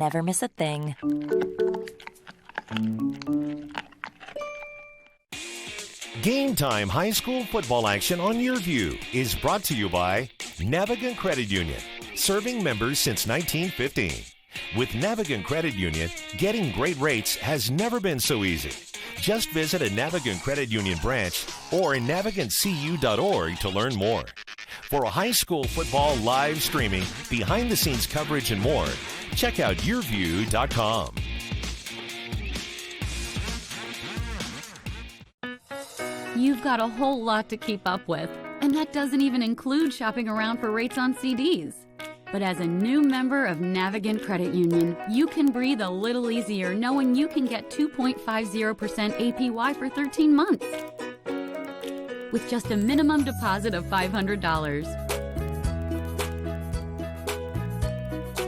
Never miss a thing. Game Time high school football action on YurView is brought to you by Navigant Credit Union, serving members since 1915. With Navigant Credit Union, getting great rates has never been so easy. Just visit a Navigant Credit Union branch or navigantcu.org to learn more. For a high school football live streaming, behind-the-scenes coverage, and more, check out YurView.com. You've got a whole lot to keep up with, and that doesn't even include shopping around for rates on CDs. But as a new member of Navigant Credit Union, you can breathe a little easier knowing you can get 2.50% APY for 13 months with just a minimum deposit of $500.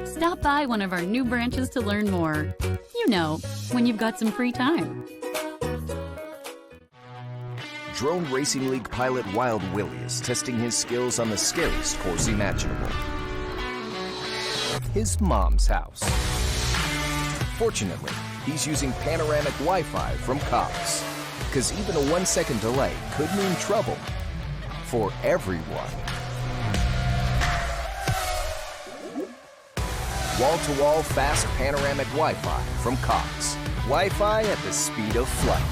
Stop by one of our new branches to learn more. You know, when you've got some free time. Drone Racing League pilot Wild Willie is testing his skills on the scariest course imaginable. His mom's house. Fortunately, he's using panoramic Wi-Fi from Cox, because even a 1-second delay could mean trouble for everyone. Wall-to-wall fast panoramic Wi-Fi from Cox. Wi-Fi at the speed of flight.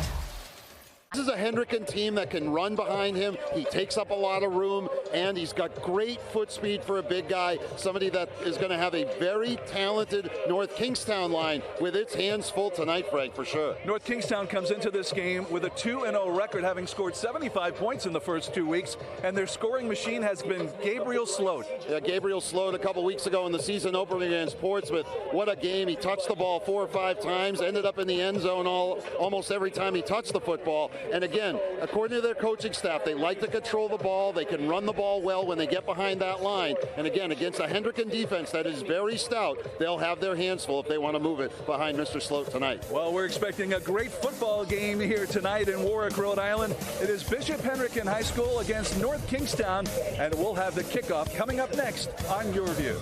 This is a Hendricken team that can run behind him. He takes up a lot of room, and he's got great foot speed for a big guy, somebody that is going to have a very talented North Kingstown line with its hands full tonight, Frank, for sure. North Kingstown comes into this game with a 2-0 record, having scored 75 points in the first 2 weeks, and their scoring machine has been Gabriel Sloat. Yeah, Gabriel Sloat a couple weeks ago in the season opener against Portsmouth. What a game. He touched the ball 4 or 5 times, ended up in the end zone almost every time he touched the football. And again, according to their coaching staff, they like to control the ball. They can run the ball well when they get behind that line. And again, against a Hendricken defense that is very stout, they'll have their hands full if they want to move it behind Mr. Sloat tonight. Well, we're expecting a great football game here tonight in Warwick, Rhode Island. It is Bishop Hendricken High School against North Kingstown, and we'll have the kickoff coming up next on YurView.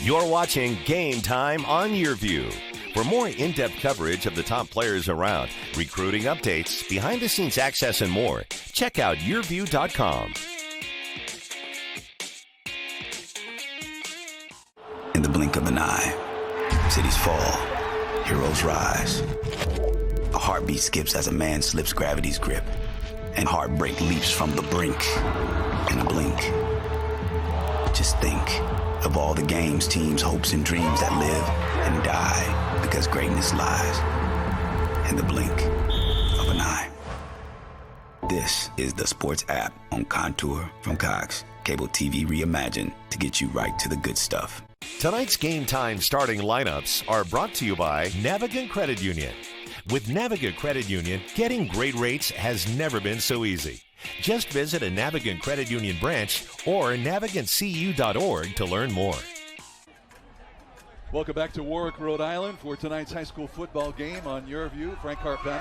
You're watching Game Time on YurView. For more in-depth coverage of the top players around, recruiting updates, behind-the-scenes access, and more, check out YurView.com. In the blink of an eye, cities fall, heroes rise. A heartbeat skips as a man slips gravity's grip, and heartbreak leaps from the brink. In a blink, just think of all the games, teams, hopes, and dreams that live and die because greatness lies in the blink of an eye. This is the sports app on Contour from Cox. Cable TV reimagined to get you right to the good stuff. Tonight's Game Time starting lineups are brought to you by Navigant Credit Union. With Navigant Credit Union, getting great rates has never been so easy. Just visit a Navigant Credit Union branch or navigantcu.org to learn more. Welcome back to Warwick, Rhode Island for tonight's high school football game on YurView. Frank Carpenter,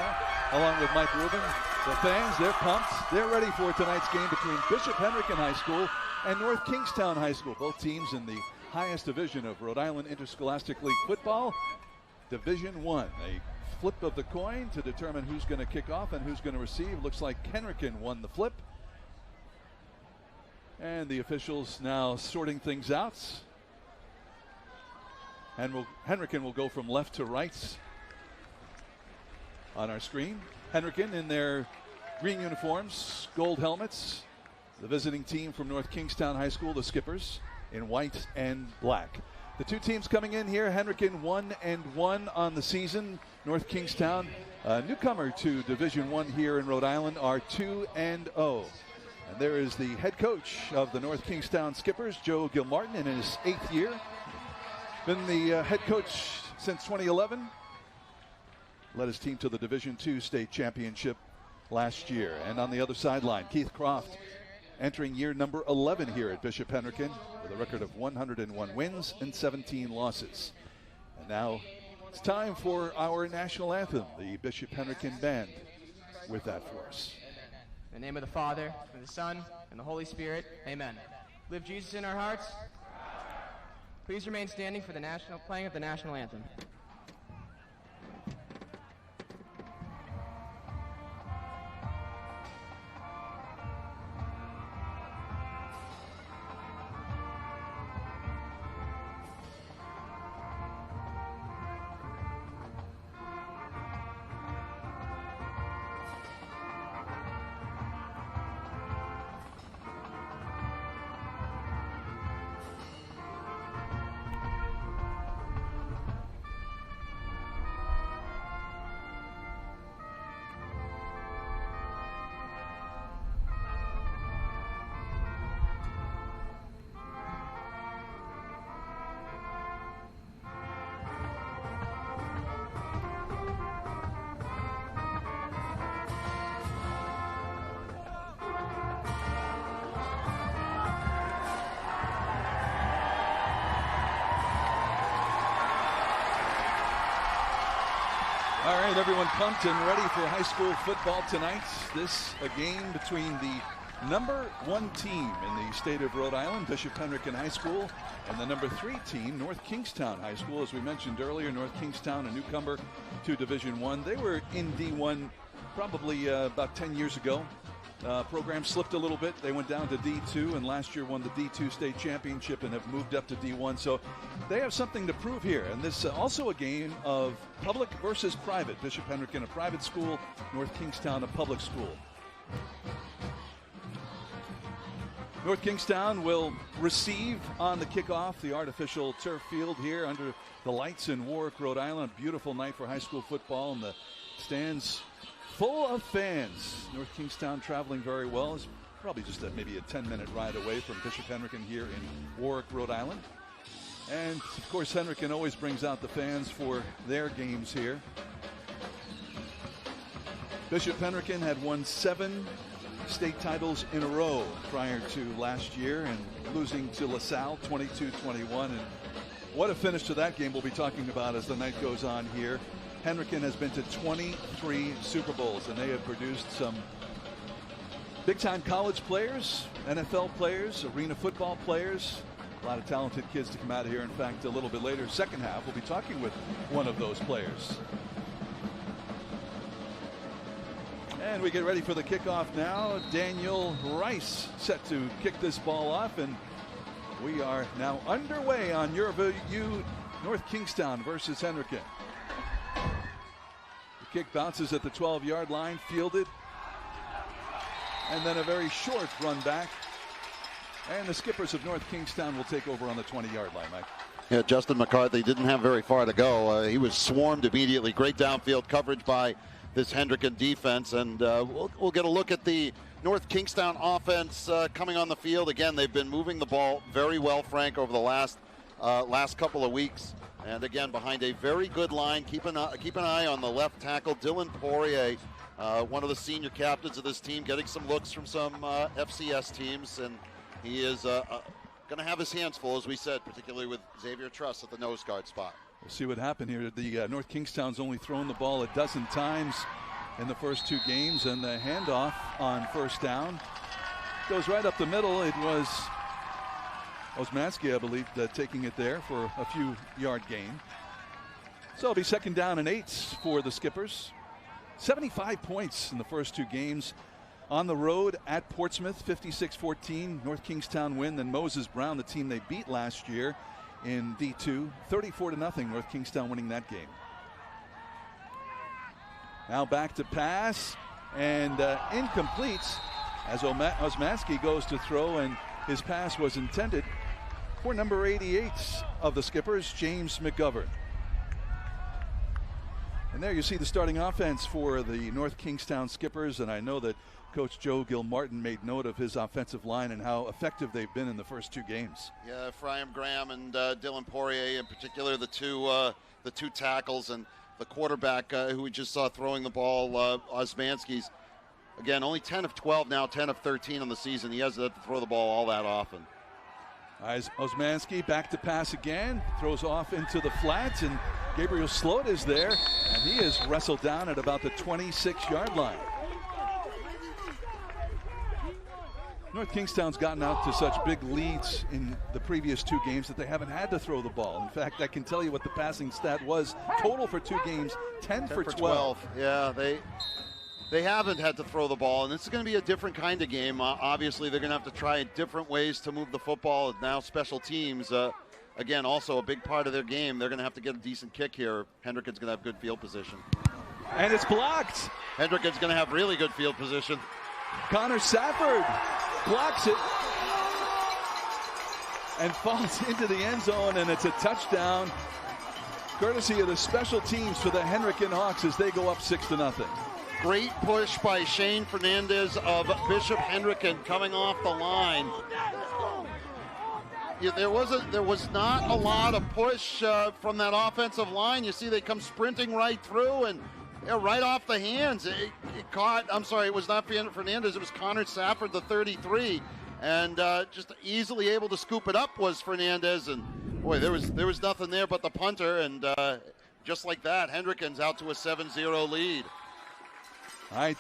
along with Mike Rubin. The fans, they're pumped. They're ready for tonight's game between Bishop Hendricken High School and North Kingstown High School. Both teams in the highest division of Rhode Island Interscholastic League football, Division I. A flip of the coin to determine who's going to kick off and who's going to receive. Looks like Hendricken won the flip. And the officials now sorting things out. And Hendricken will go from left to right on our screen. Hendricken in their green uniforms, gold helmets. The visiting team from North Kingstown High School, the Skippers, in white and black. The two teams coming in here, Hendricken 1-1 on the season. North Kingstown, newcomer to Division I here in Rhode Island, are 2-0. And there is the head coach of the North Kingstown Skippers, Joe Gilmartin, in his 8th year. Been the head coach since 2011. Led his team to the Division II state championship last year. And on the other sideline, Keith Croft, entering year number 11 here at Bishop Hendricken with a record of 101 wins and 17 losses. And now it's time for our national anthem, the Bishop Hendricken Band with that for us. In the name of the Father, and the Son, and the Holy Spirit, amen. Live Jesus in our hearts. Please remain standing for the playing of the national anthem. All right, everyone pumped and ready for high school football tonight. This a game between the number 1 team in the state of Rhode Island, Bishop Hendricken High School, and the number 3 team, North Kingstown High School. As we mentioned earlier, North Kingstown, a newcomer to Division I. They were in D1 probably about 10 years ago. Program slipped a little bit. They went down to D2 and last year won the D2 state championship and have moved up to D1. So they have something to prove here. And this also a game of public versus private. Bishop Hendricken, a private school. North Kingstown, a public school. North Kingstown will receive on the kickoff the artificial turf field here under the lights in Warwick, Rhode Island. Beautiful night for high school football, and the stands full of fans. North Kingstown traveling very well. It's probably just maybe a 10-minute ride away from Bishop Hendricken here in Warwick, Rhode Island. And, of course, Hendricken always brings out the fans for their games here. Bishop Hendricken had won 7 state titles in a row prior to last year and losing to LaSalle 22-21. And what a finish to that game we'll be talking about as the night goes on here. Hendricken has been to 23 Super Bowls, and they have produced some big-time college players, NFL players, arena football players, a lot of talented kids to come out of here. In fact, a little bit later, second half, we'll be talking with one of those players. And we get ready for the kickoff now. Daniel Rice set to kick this ball off, and we are now underway on YurView North Kingstown versus Hendricken. Kick bounces at the 12-yard line, fielded, and then a very short run back. And the skippers of North Kingstown will take over on the 20-yard line, Mike. Yeah, Justin McCarthy didn't have very far to go. He was swarmed immediately. Great downfield coverage by this Hendricken defense. And we'll get a look at the North Kingstown offense coming on the field. Again, they've been moving the ball very well, Frank, over the last couple of weeks. And again, behind a very good line, keep an eye on the left tackle, Dylan Poirier, one of the senior captains of this team, getting some looks from some FCS teams, and he is going to have his hands full, as we said, particularly with Xavier Truss at the nose guard spot. We'll see what happened here. The North Kingstown's only thrown the ball a dozen times in the first 2 games, and the handoff on first down goes right up the middle. It was Osmansky, I believe, taking it there for a few yard gain. So it'll be 2nd down and 8 for the Skippers. 75 points in the first 2 games. On the road at Portsmouth, 56-14. North Kingstown win. Then Moses Brown, the team they beat last year in D2, 34-0. North Kingstown winning that game. Now back to pass, and incomplete as Osmansky goes to throw, and his pass was intended for number 88 of the Skippers, James McGovern. And there you see the starting offense for the North Kingstown Skippers, and I know that Coach Joe Gilmartin made note of his offensive line and how effective they've been in the first 2 games. Yeah, Ephraim Graham and Dylan Poirier in particular, the two tackles, and the quarterback who we just saw throwing the ball, Osmansky's. Again, only 10 of 12 now, 10 of 13 on the season. He hasn't had to throw the ball all that often. Osmansky back to pass again, throws off into the flats, and Gabriel Sloat is there, and he is wrestled down at about the 26-yard line. North Kingstown's gotten out to such big leads in the previous 2 games that they haven't had to throw the ball. In fact, I can tell you what the passing stat was total for 2 games, 10 for 12. Yeah, they haven't had to throw the ball, and this is going to be a different kind of game. Obviously, they're going to have to try different ways to move the football. Now special teams, again, also a big part of their game. They're going to have to get a decent kick here. Hendricken's going to have good field position. And it's blocked. Hendricken's going to have really good field position. Connor Safford blocks it and falls into the end zone, and it's a touchdown courtesy of the special teams for the Hendricken Hawks as they go up 6-0. Great push by Shane Fernandez of Bishop Hendricken coming off the line. Yeah, there was not a lot of push from that offensive line. You see they come sprinting right through, and right off the hands. It was not Fernandez, it was Connor Safford, the 33. And just easily able to scoop it up was Fernandez. And boy, there was nothing there but the punter. And just like that, Hendricken's out to a 7-0 lead. All right,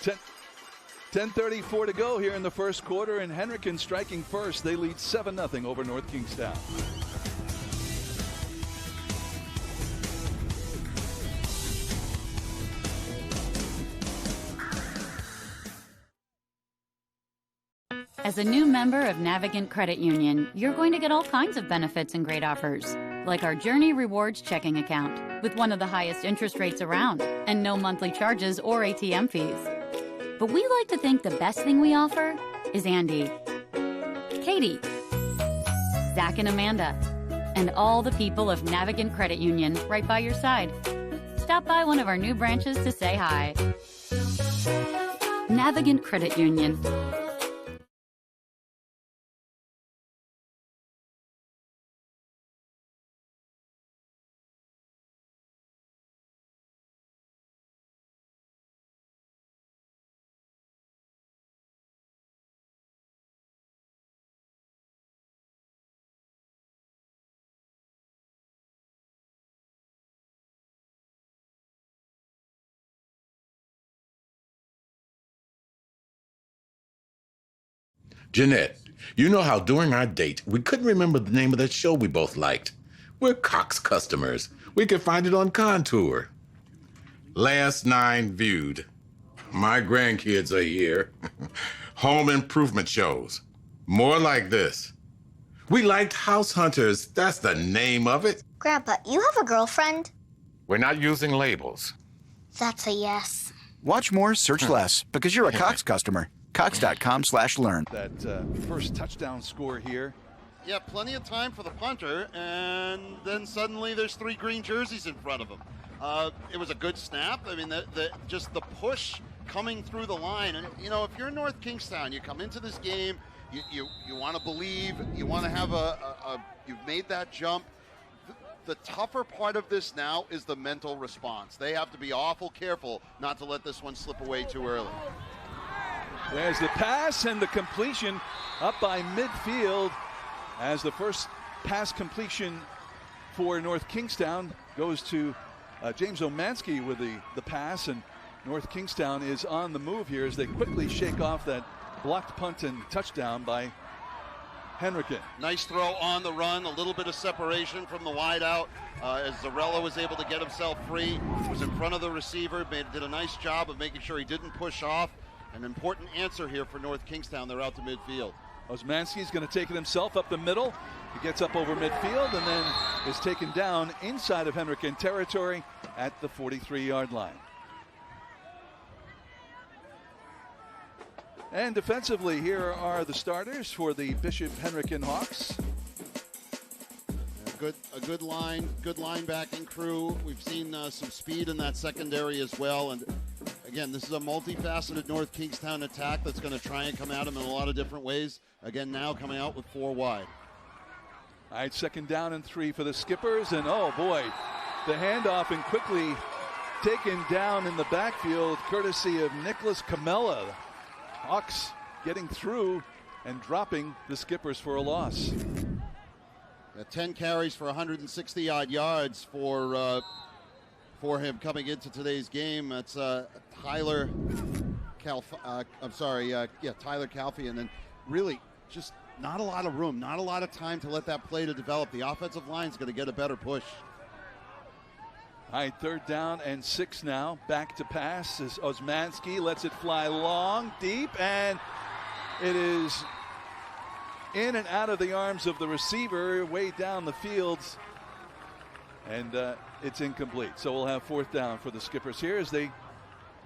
10:34 to go here in the first quarter, and Hendricken striking first. They lead 7-0 over North Kingstown. As a new member of Navigant Credit Union, you're going to get all kinds of benefits and great offers, like our Journey Rewards checking account with one of the highest interest rates around and no monthly charges or ATM fees. But we like to think the best thing we offer is Andy, Katie, Zach and Amanda, and all the people of Navigant Credit Union right by your side. Stop by one of our new branches to say hi. Navigant Credit Union. Jeanette, you know how during our date, we couldn't remember the name of that show we both liked. We're Cox customers. We can find it on Contour. Last 9 viewed. My grandkids are here. Home improvement shows. More like this. We liked House Hunters. That's the name of it. Grandpa, you have a girlfriend? We're not using labels. That's a yes. Watch more, search less, because you're a Cox customer. Cox.com/learn. That first touchdown score here. Yeah, plenty of time for the punter, and then suddenly there's 3 green jerseys in front of him. It was a good snap. I mean, just the push coming through the line. And, you know, if you're North Kingstown, you come into this game, you want to believe, you want to have you've made that jump. The tougher part of this now is the mental response. They have to be awful careful not to let this one slip away too early. There's the pass and the completion up by midfield as the first pass completion for North Kingstown goes to James Omansky with the pass, and North Kingstown is on the move here as they quickly shake off that blocked punt and touchdown by Hendricken. Nice throw on the run, a little bit of separation from the wide out as Zarella was able to get himself free, was in front of the receiver, did a nice job of making sure he didn't push off. An important answer here for North Kingstown. They're out to midfield. Osmansky's going to take it himself up the middle. He gets up over midfield and then is taken down inside of Hendricken territory at the 43-yard line. And defensively, here are the starters for the Bishop Hendricken Hawks. A good linebacking crew. We've seen some speed in that secondary as well. And again, this is a multifaceted North Kingstown attack that's going to try and come at them in a lot of different ways. Again, now coming out with 4 wide. All right, 2nd down and 3 for the Skippers. And oh boy, the handoff and quickly taken down in the backfield courtesy of Nicholas Camella. Hawks getting through and dropping the Skippers for a loss. 10 carries for 160-odd yards for him coming into today's game. That's Tyler Calfee, and then really just not a lot of room, not a lot of time to let that play to develop. The offensive line's going to get a better push. All right, 3rd down and 6 now. Back to pass as Osmanski lets it fly long, deep, and it is in and out of the arms of the receiver way down the field, and it's incomplete. So we'll have 4th down for the Skippers here as they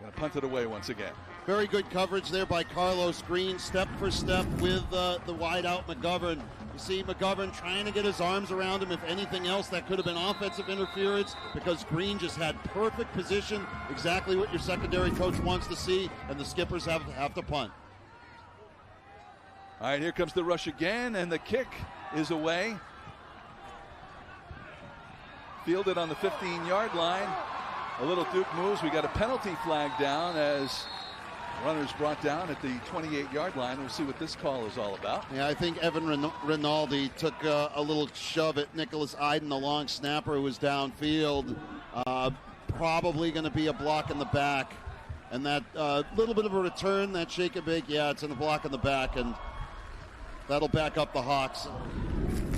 going to punt it away once again. Very good coverage there by Carlos Green, step for step with the wideout McGovern. You see McGovern trying to get his arms around him. If anything else, that could have been offensive interference because Green just had perfect position, exactly what your secondary coach wants to see, and the Skippers have to punt. All right, here comes the rush again, and the kick is away. Fielded on the 15-yard line. A little Duke moves. We got a penalty flag down as runners brought down at the 28-yard line. We'll see what this call is all about. Yeah, I think Evan Rinaldi took a little shove at Nicholas Iden, the long snapper who was downfield. Probably going to be a block in the back. And that little bit of a return, that shake and bake, yeah, it's in the block in the back, and that'll back up the Hawks.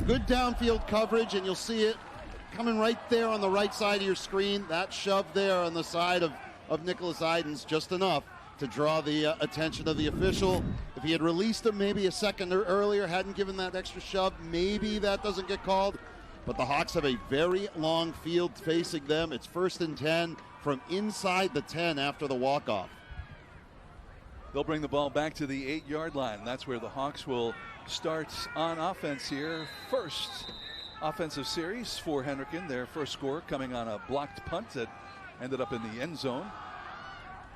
Good downfield coverage, and you'll see it coming right there on the right side of your screen. That shove there on the side of Nicholas Iden's just enough to draw the attention of the official. If he had released him maybe a second earlier, hadn't given that extra shove, maybe that doesn't get called. But the Hawks have a very long field facing them. It's 1st and 10 from inside the 10 after the walk-off. They'll bring the ball back to the 8-yard line. That's where the Hawks will start on offense here. First offensive series for Hendricken. Their first score coming on a blocked punt that ended up in the end zone.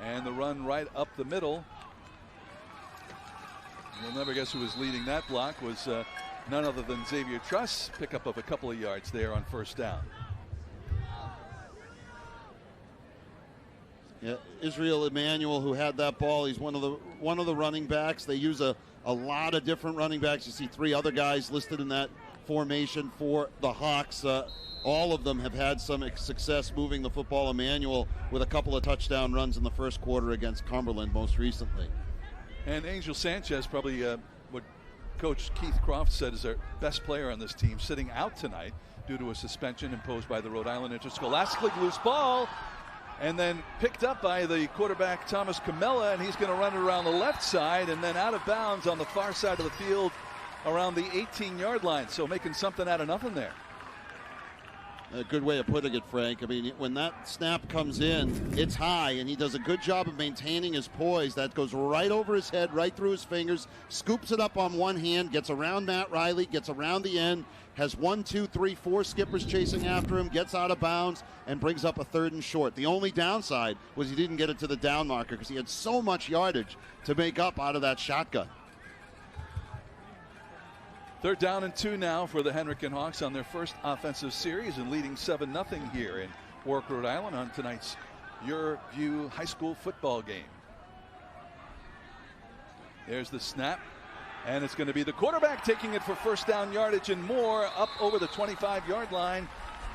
And the run right up the middle. You'll never guess who was leading that block. Was none other than Xavier Truss. Pickup of a couple of yards there on 1st down. Yeah, Israel Emmanuel, who had that ball, he's one of the running backs. They use a lot of different running backs. You see 3 other guys listed in that formation for the Hawks. All of them have had some success moving the football. Emmanuel with a couple of touchdown runs in the first quarter against Cumberland most recently. And Angel Sanchez, probably what Coach Keith Croft said is our best player on this team, sitting out tonight due to a suspension imposed by the Rhode Island Interscholastic. Loose ball, and then picked up by the quarterback Thomas Camella, and he's going to run it around the left side and then out of bounds on the far side of the field around the 18-yard line. So making something out of nothing there. A good way of putting it, Frank. I mean, when that snap comes in, it's high, and he does a good job of maintaining his poise. That goes right over his head, right through his fingers, scoops it up on one hand, gets around Matt Riley, gets around the end, has 1, 2, 3, 4 skippers chasing after him, gets out of bounds, and brings up a 3rd and short. The only downside was he didn't get it to the down marker because he had so much yardage to make up out of that shotgun. 3rd down and 2 now for the Hendricken Hawks on their first offensive series and leading 7-0 here in Warwick, Rhode Island on tonight's YurView high school football game. There's the snap, and it's going to be the quarterback taking it for 1st down yardage and more. Up over the 25-yard line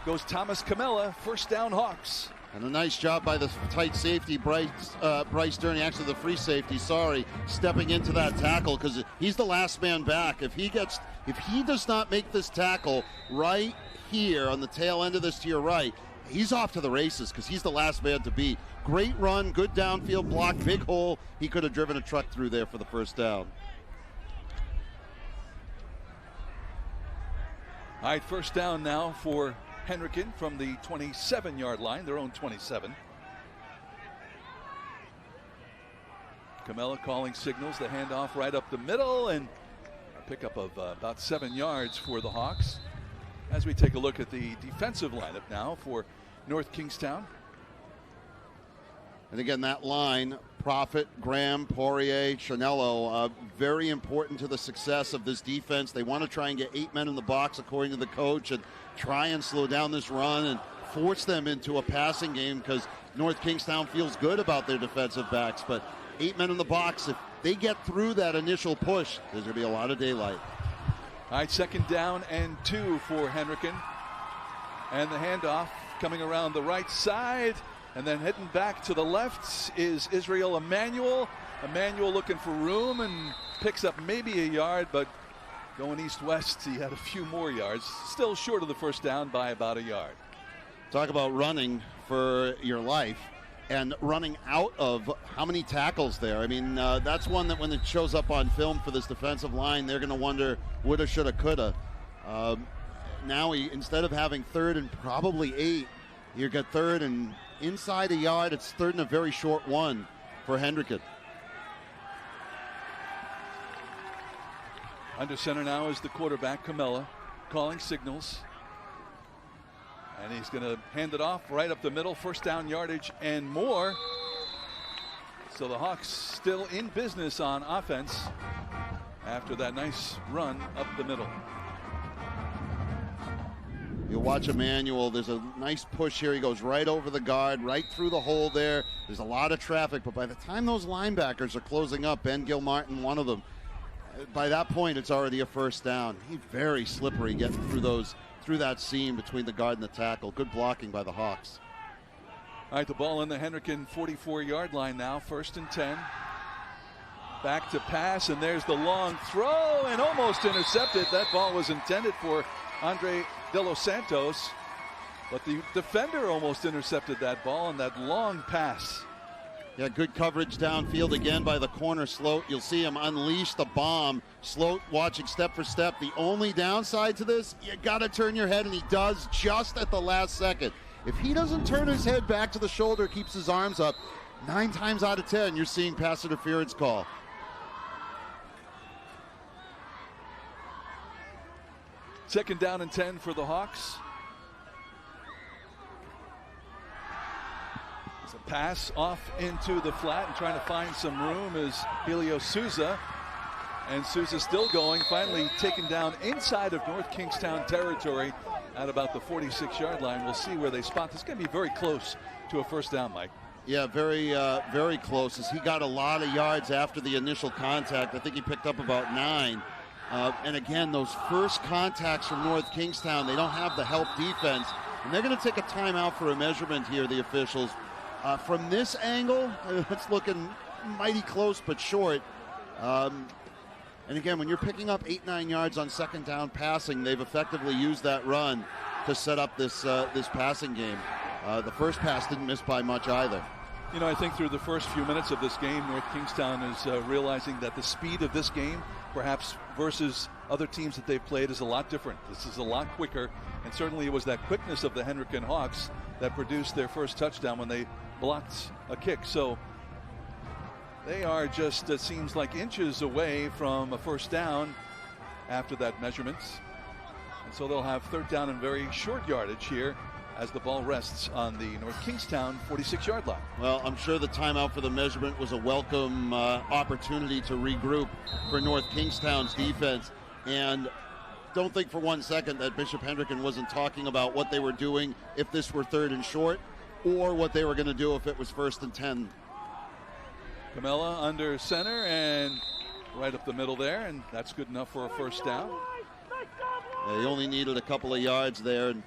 goes Thomas Camella. 1st down Hawks. And a nice job by the tight safety, Bryce Durney, actually the free safety, stepping into that tackle because he's the last man back. If he does not make this tackle right here on the tail end of this to your right, he's off to the races because he's the last man to beat. Great run, good downfield block, big hole. He could have driven a truck through there for the 1st down. All right, 1st down now for Hendricken from the 27-yard line, their own 27. Camella calling signals, the handoff right up the middle, and a pickup of about 7 yards for the Hawks. As we take a look at the defensive lineup now for North Kingstown. And again, that line, Prophet, Graham, Poirier, Chanello, very important to the success of this defense. They want to try and get 8 men in the box, according to the coach, and try and slow down this run and force them into a passing game because North Kingstown feels good about their defensive backs. But 8 men in the box, if they get through that initial push, there's going to be a lot of daylight. All right, 2nd down and 2 for Hendricken. And the handoff coming around the right side. And then heading back to the left is Israel Emmanuel. Emmanuel looking for room and picks up maybe a yard, but going east-west, he had a few more yards. Still short of the first down by about a yard. Talk about running for your life and running out of how many tackles there. I mean, that's one that when it shows up on film for this defensive line, they're going to wonder woulda, shoulda, coulda. Now instead of having 3rd and probably 8, you get 3rd and inside a yard. It's 3rd and a very short one for Hendricken. Under center now is the quarterback, Camella, calling signals. And he's going to hand it off right up the middle. First down yardage and more. So the Hawks still in business on offense after that nice run up the middle. You'll watch Emmanuel. There's a nice push here. He goes right over the guard, right through the hole there. There's a lot of traffic, but by the time those linebackers are closing up, Ben Gilmartin, one of them, by that point, it's already a first down. He's very slippery getting through that seam between the guard and the tackle. Good blocking by the Hawks. All right, the ball in the Hendricken 44-yard line now, 1st and 10. Back to pass, and there's the long throw, and almost intercepted. That ball was intended for Andre De Los Santos, but the defender almost intercepted that ball on that long pass. Yeah, good coverage downfield again by the corner Sloat. You'll see him unleash the bomb. Sloat watching step for step. The only downside to this, you got to turn your head, and he does just at the last second. If he doesn't turn his head back to the shoulder, keeps his arms up, 9 times out of 10, you're seeing pass interference call. Second down and 10 for the Hawks. It's a pass off into the flat and trying to find some room is Helio Souza. And Souza still going, finally taken down inside of North Kingstown territory at about the 46-yard line. We'll see where they spot. This is going to be very close to a first down, Mike. Yeah, very close. As he got a lot of yards after the initial contact. I think he picked up about 9. And again, those first contacts from North Kingstown, they don't have the help defense. And they're going to take a timeout for a measurement here, the officials. From this angle, it's looking mighty close but short. And again, when you're picking up 8-9 yards on second down passing, they've effectively used that run to set up this passing game. The first pass didn't miss by much either. You know, I think through the first few minutes of this game, North Kingstown is realizing that the speed of this game, perhaps versus other teams that they've played, is a lot different. This is a lot quicker, and certainly it was that quickness of the Hendricken Hawks that produced their first touchdown when they blocked a kick. So they are just, it seems like, inches away from a first down after that measurement. And so they'll have third down and very short yardage here as the ball rests on the North Kingstown 46-yard line. Well, I'm sure the timeout for the measurement was a welcome opportunity to regroup for North Kingstown's defense. And don't think for one second that Bishop Hendricken wasn't talking about what they were doing if this were third and short, or what they were going to do if it was 1st and 10. Camella under center and right up the middle there, and that's good enough for a first down. Yeah, he only needed a couple of yards there, and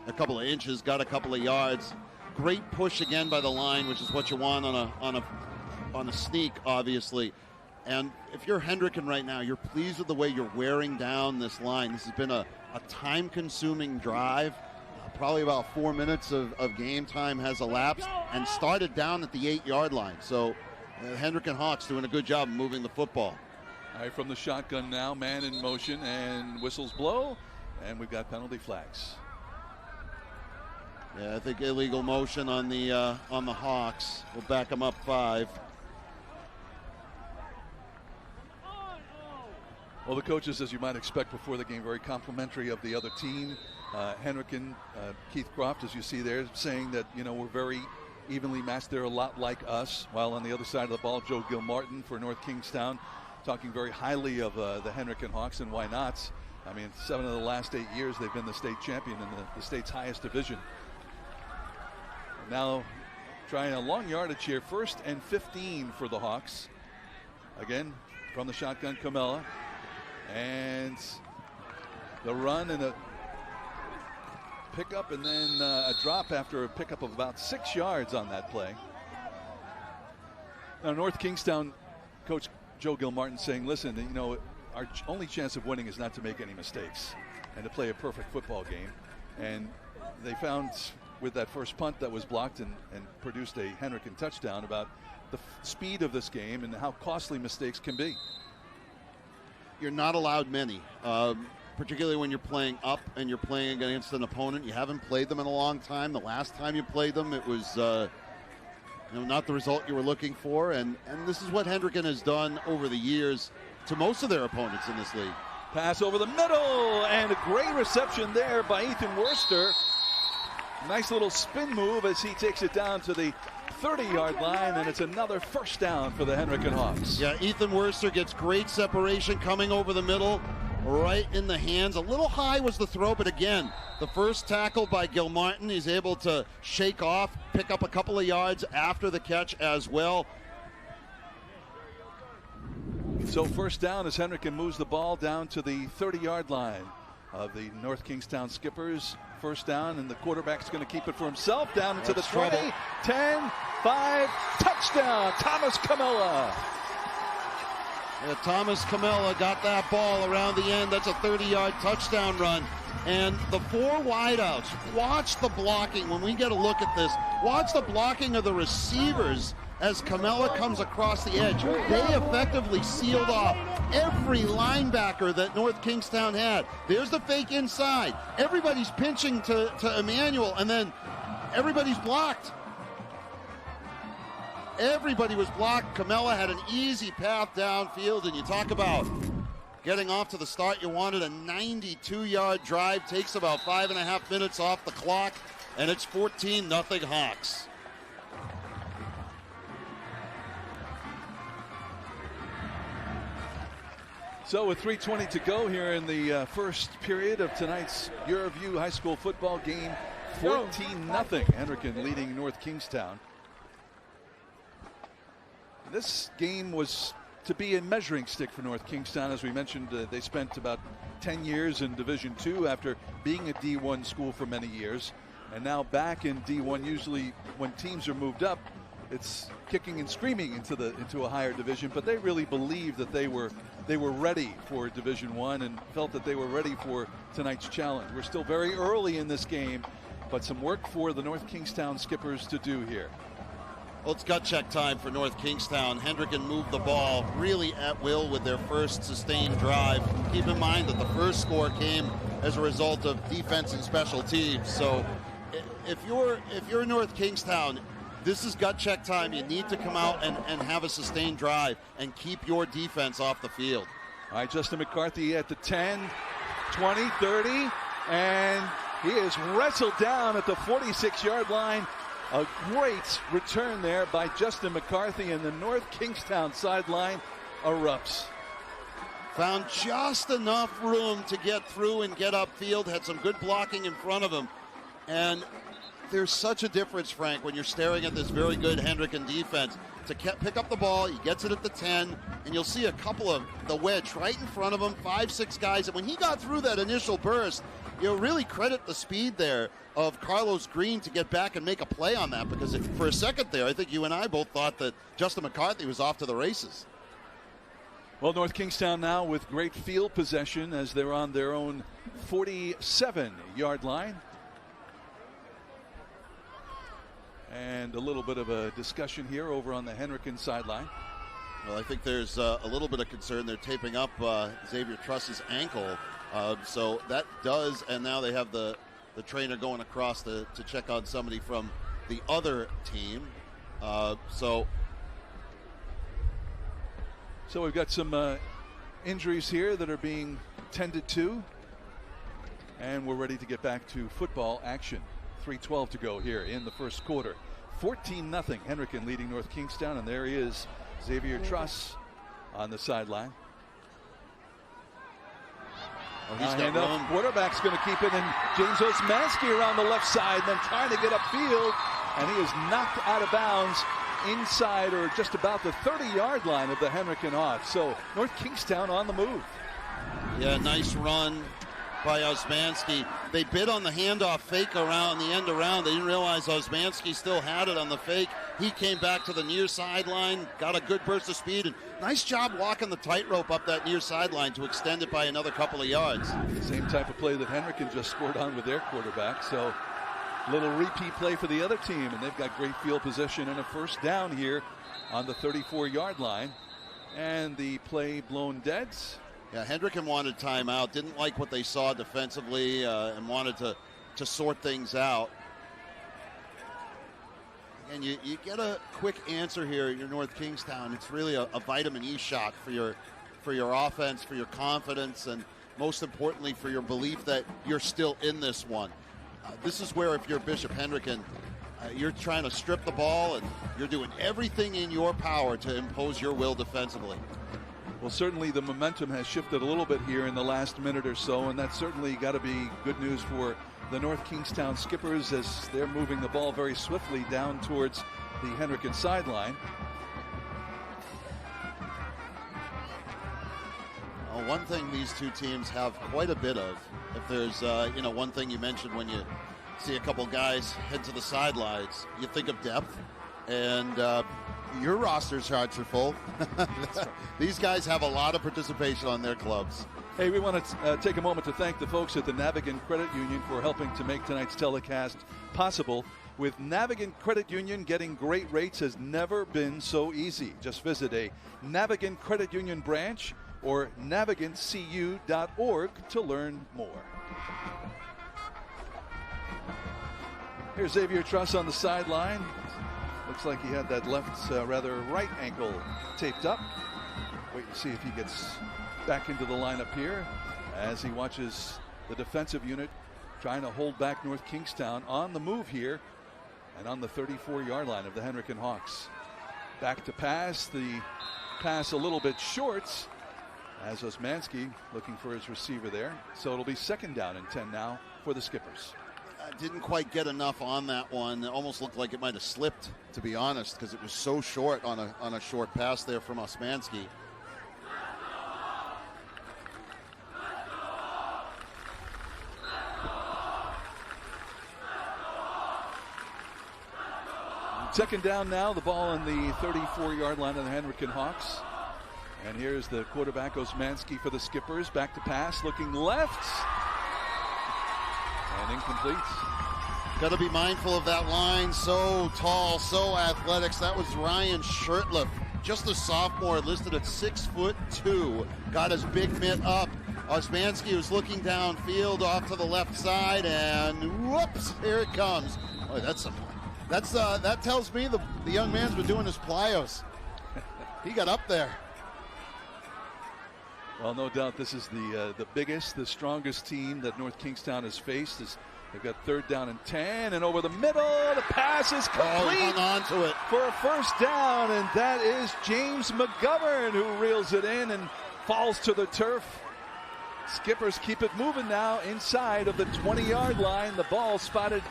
a couple of inches, got a couple of yards. Great push again by the line, which is what you want on a sneak, obviously. And if you're Hendricken right now, you're pleased with the way you're wearing down this line. This has been a time-consuming drive. Probably about 4 minutes of game time has elapsed, and started down at the 8-yard line. So Hendricken Hawks doing a good job of moving the football. All right, from the shotgun now, man in motion, and whistles blow, and we've got penalty flags. Yeah, I think illegal motion on the Hawks. We'll back them up 5. Well, the coaches, as you might expect before the game, very complimentary of the other team. Hendricken, Keith Croft, as you see there, saying that, you know, we're very evenly matched. They're a lot like us. While on the other side of the ball, Joe Gilmartin for North Kingstown, talking very highly of the Hendricken Hawks, and why not? I mean, 7 of the last 8 years they've been the state champion in the state's highest division. Now trying a long yardage here, 1st and 15 for the Hawks. Again, from the shotgun, Camella. And the run and a pickup, and then a drop after a pickup of about 6 yards on that play. Now North Kingstown coach Joe Gilmartin saying, listen, you know, our only chance of winning is not to make any mistakes and to play a perfect football game. And they found with that first punt that was blocked and produced a Hendricken touchdown about the speed of this game and how costly mistakes can be. You're not allowed many, particularly when you're playing up and you're playing against an opponent. You haven't played them in a long time. The last time you played them, it was not the result you were looking for. And this is what Hendricken has done over the years to most of their opponents in this league. Pass over the middle, and a great reception there by Ethan Worcester. Nice little spin move as he takes it down to the 30-yard line, and it's another first down for the Hendricken Hawks. Yeah, Ethan Worcester gets great separation coming over the middle, right in the hands. A little high was the throw, but again, the first tackle by Gilmartin, he's able to shake off, pick up a couple of yards after the catch as well. So first down as Hendricken moves the ball down to the 30-yard line of the North Kingstown Skippers. First down, and the quarterback's going to keep it for himself down into the 20, trouble. 10, 5, touchdown, Thomas Camella. Yeah, Thomas Camella got that ball around the end. That's a 30-yard touchdown run. And the four wideouts, watch the blocking. When we get a look at this, watch the blocking of the receivers as Camella comes across the edge. They effectively sealed off every linebacker that North Kingstown had. There's the fake inside. Everybody's pinching to Emmanuel, and then everybody's blocked. Everybody was blocked. Camella had an easy path downfield, and you talk about getting off to the start you wanted. A 92-yard drive takes about 5.5 minutes off the clock, and it's 14-0 Hawks. So with 3:20 to go here in the first period of tonight's YurView High School football game, 14-0, Hendricken leading North Kingstown. This game was to be a measuring stick for North Kingstown. As we mentioned, they spent about 10 years in Division II after being a D1 school for many years, and now back in D1. Usually when teams are moved up, it's kicking and screaming into a higher division, but they really believe that they were ready for Division I and felt that they were ready for tonight's challenge. We're still very early in this game, but some work for the North Kingstown Skippers to do here. Well, it's gut check time for North Kingstown. Hendricken moved the ball really at will with their first sustained drive. Keep in mind that the first score came as a result of defense and special teams. So if you're North Kingstown, this is gut check time. You need to come out and have a sustained drive and keep your defense off the field. All right, Justin McCarthy at the 10, 20, 30, and he is wrestled down at the 46-yard line. A great return there by Justin McCarthy, and the North Kingstown sideline erupts. Found just enough room to get through and get upfield. Had some good blocking in front of him. And there's such a difference, Frank, when you're staring at this very good Hendricken defense. To pick up the ball, he gets it at the 10, and you'll see a couple of the wedge right in front of him, 5-6 guys. And when he got through that initial burst, you'll really credit the speed there of Carlos Green to get back and make a play on that, because for a second there, I think you and I both thought that Justin McCarthy was off to the races. Well, North Kingstown now with great field possession as they're on their own 47-yard line. And a little bit of a discussion here over on the Hendricken sideline. Well, I think there's a little bit of concern. They're taping up Xavier Truss's ankle. So that does, and now they have the trainer going across to check on somebody from the other team. So we've got some injuries here that are being tended to, and we're ready to get back to football action. 3:12 to go here in the first quarter. 14-0 Hendricken leading North Kingstown, and there he is, Xavier Truss on the sideline. He's got room. Quarterback's going to keep it, and James Osmanski around the left side, then trying to get upfield, and he is knocked out of bounds inside or just about the 30-yard line of the Hendricken Hawks. So North Kingstown on the move. Yeah, nice run by Osmanski. They bid on the handoff fake around the end around. They didn't realize Osmanski still had it on the fake. He came back to the near sideline, got a good burst of speed, and nice job walking the tightrope up that near sideline to extend it by another couple of yards. Same type of play that Hendricken just scored on with their quarterback. So little repeat play for the other team, and they've got great field position and a first down here on the 34-yard line. And the play blown dead. Yeah, Hendricken wanted timeout, didn't like what they saw defensively, and wanted to sort things out. And you get a quick answer here at your North Kingstown. It's really a vitamin E shot for your offense, for your confidence, and most importantly for your belief that you're still in this one. This is where, if you're Bishop Hendricken, you're trying to strip the ball and you're doing everything in your power to impose your will defensively. Well, certainly the momentum has shifted a little bit here in the last minute or so, and that's certainly got to be good news for the North Kingstown Skippers as they're moving the ball very swiftly down towards the Hendricken sideline. Well, one thing these two teams have quite a bit of, if there's one thing you mentioned when you see a couple guys head to the sidelines, you think of depth, and your roster charts are full. These guys have a lot of participation on their clubs. Hey, we want to take a moment to thank the folks at the Navigant Credit Union for helping to make tonight's telecast possible. With Navigant Credit Union, getting great rates has never been so easy. Just visit a Navigant Credit Union branch or navigantcu.org to learn more. Here's Xavier Truss on the sideline. Looks like he had that left, right ankle taped up. Wait and see if he gets back into the lineup here as he watches the defensive unit trying to hold back North Kingstown on the move here and on the 34-yard line of the Hendricken Hawks. Back to pass, the pass a little bit short as Osmanski looking for his receiver there. So it'll be 2nd down and 10 now for the Skippers. Didn't quite get enough on that one. It almost looked like it might have slipped, to be honest, because it was so short on a short pass there from Osmanski. Second down now, the ball on the 34-yard line of the Hendricken Hawks. And here's the quarterback, Osmanski, for the Skippers. Back to pass, looking left. And incomplete. Got to be mindful of that line. So tall, so athletic. That was Ryan Shirtliff, just a sophomore, listed at 6'2". Got his big mitt up. Osmanski was looking downfield off to the left side, and whoops, here it comes. Boy, that tells me the young man's been doing his plyos. He got up there. Well, no doubt this is the biggest, the strongest team that North Kingstown has faced. They've got 3rd down and 10, and over the middle, the pass is complete. Hung on to it for a first down, and that is James McGovern who reels it in and falls to the turf. Skippers keep it moving now inside of the 20-yard line. The ball spotted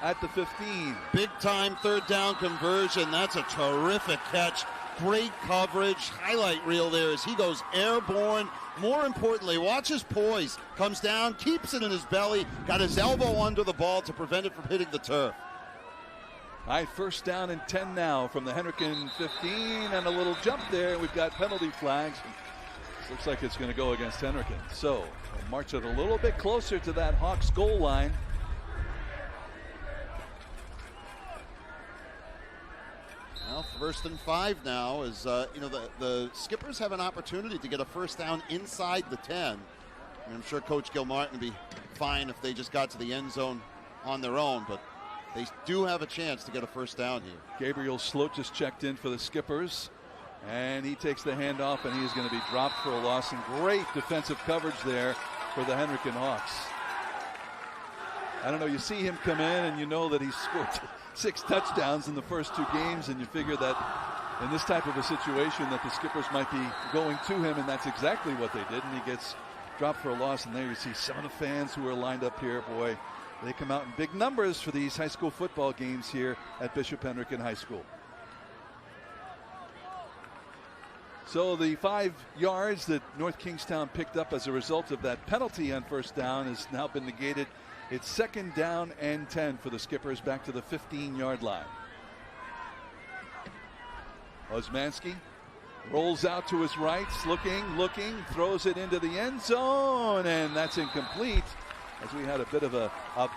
at the 15. Big time 3rd down conversion. That's a terrific catch. Great coverage. Highlight reel there as he goes airborne. More importantly, watch his poise. Comes down, keeps it in his belly, got his elbow under the ball to prevent it from hitting the turf. All right, 1st down and 10 now from the Hendricken 15, and a little jump there. We've got penalty flags. Looks like it's going to go against Hendricken. So we'll march it a little bit closer to that Hawks goal line. Well, 1st and 5 now is, the Skippers have an opportunity to get a first down inside the 10. And I'm sure Coach Gilmartin would be fine if they just got to the end zone on their own, but they do have a chance to get a first down here. Gabriel Sloat just checked in for the Skippers, and he takes the handoff, and he's going to be dropped for a loss. And great defensive coverage there for the Hendricken Hawks. I don't know, you see him come in, and you know that he's scored 6 touchdowns in the first 2 games, and you figure that in this type of a situation that the Skippers might be going to him, and that's exactly what they did, and he gets dropped for a loss. And there you see some of the fans who are lined up here. Boy, they come out in big numbers for these high school football games here at Bishop Hendricken High School. So the 5 yards that North Kingstown picked up as a result of that penalty on first down has now been negated. It's 2nd down and 10 for the Skippers, back to the 15-yard line. Osmanski rolls out to his right, looking, throws it into the end zone, and that's incomplete, as we had a bit of a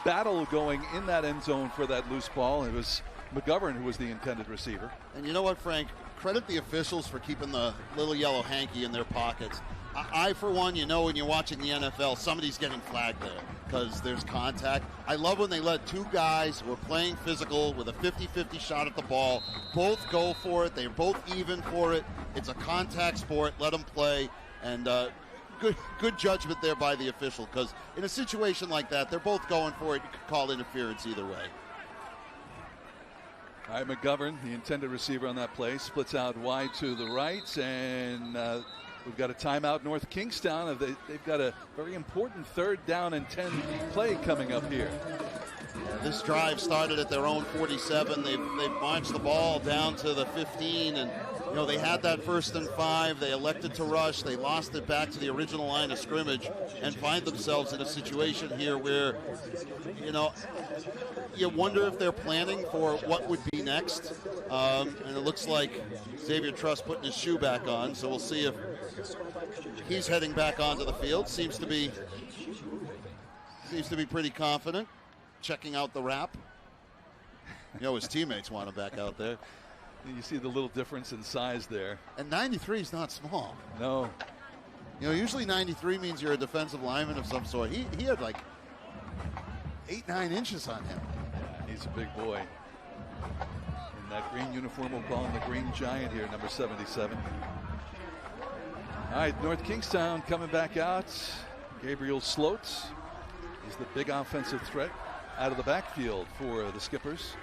battle going in that end zone for that loose ball. It was McGovern who was the intended receiver. And you know what, Frank? Credit the officials for keeping the little yellow hanky in their pockets. I, for one, you know, when you're watching the NFL, somebody's getting flagged there because there's contact. I love when they let two guys who are playing physical with a 50-50 shot at the ball both go for it. They're both even for it. It's a contact sport. Let them play. And good judgment there by the official, because in a situation like that, they're both going for it. You could call interference either way. All right, McGovern, the intended receiver on that play, splits out wide to the right, and we've got a timeout, North Kingstown. They've got a very important 3rd down and 10 play coming up here. Yeah, this drive started at their own 47. They've marched the ball down to the 15, and you know, they had that 1st and 5. They elected to rush. They lost it back to the original line of scrimmage and find themselves in a situation here where, you know, you wonder if they're planning for what would be next. And it looks like Xavier Truss putting his shoe back on, so we'll see if he's heading back onto the field. Seems to be pretty confident, checking out the wrap. You know, his teammates want him back out there. You see the little difference in size there. And 93 is not small. No. You know, usually 93 means you're a defensive lineman of some sort. He had like 8-9 inches on him. Yeah, he's a big boy. In that green uniform, we'll call him the Green Giant here, number 77. All right, North Kingstown coming back out. Gabriel Sloats is the big offensive threat out of the backfield for the Skippers.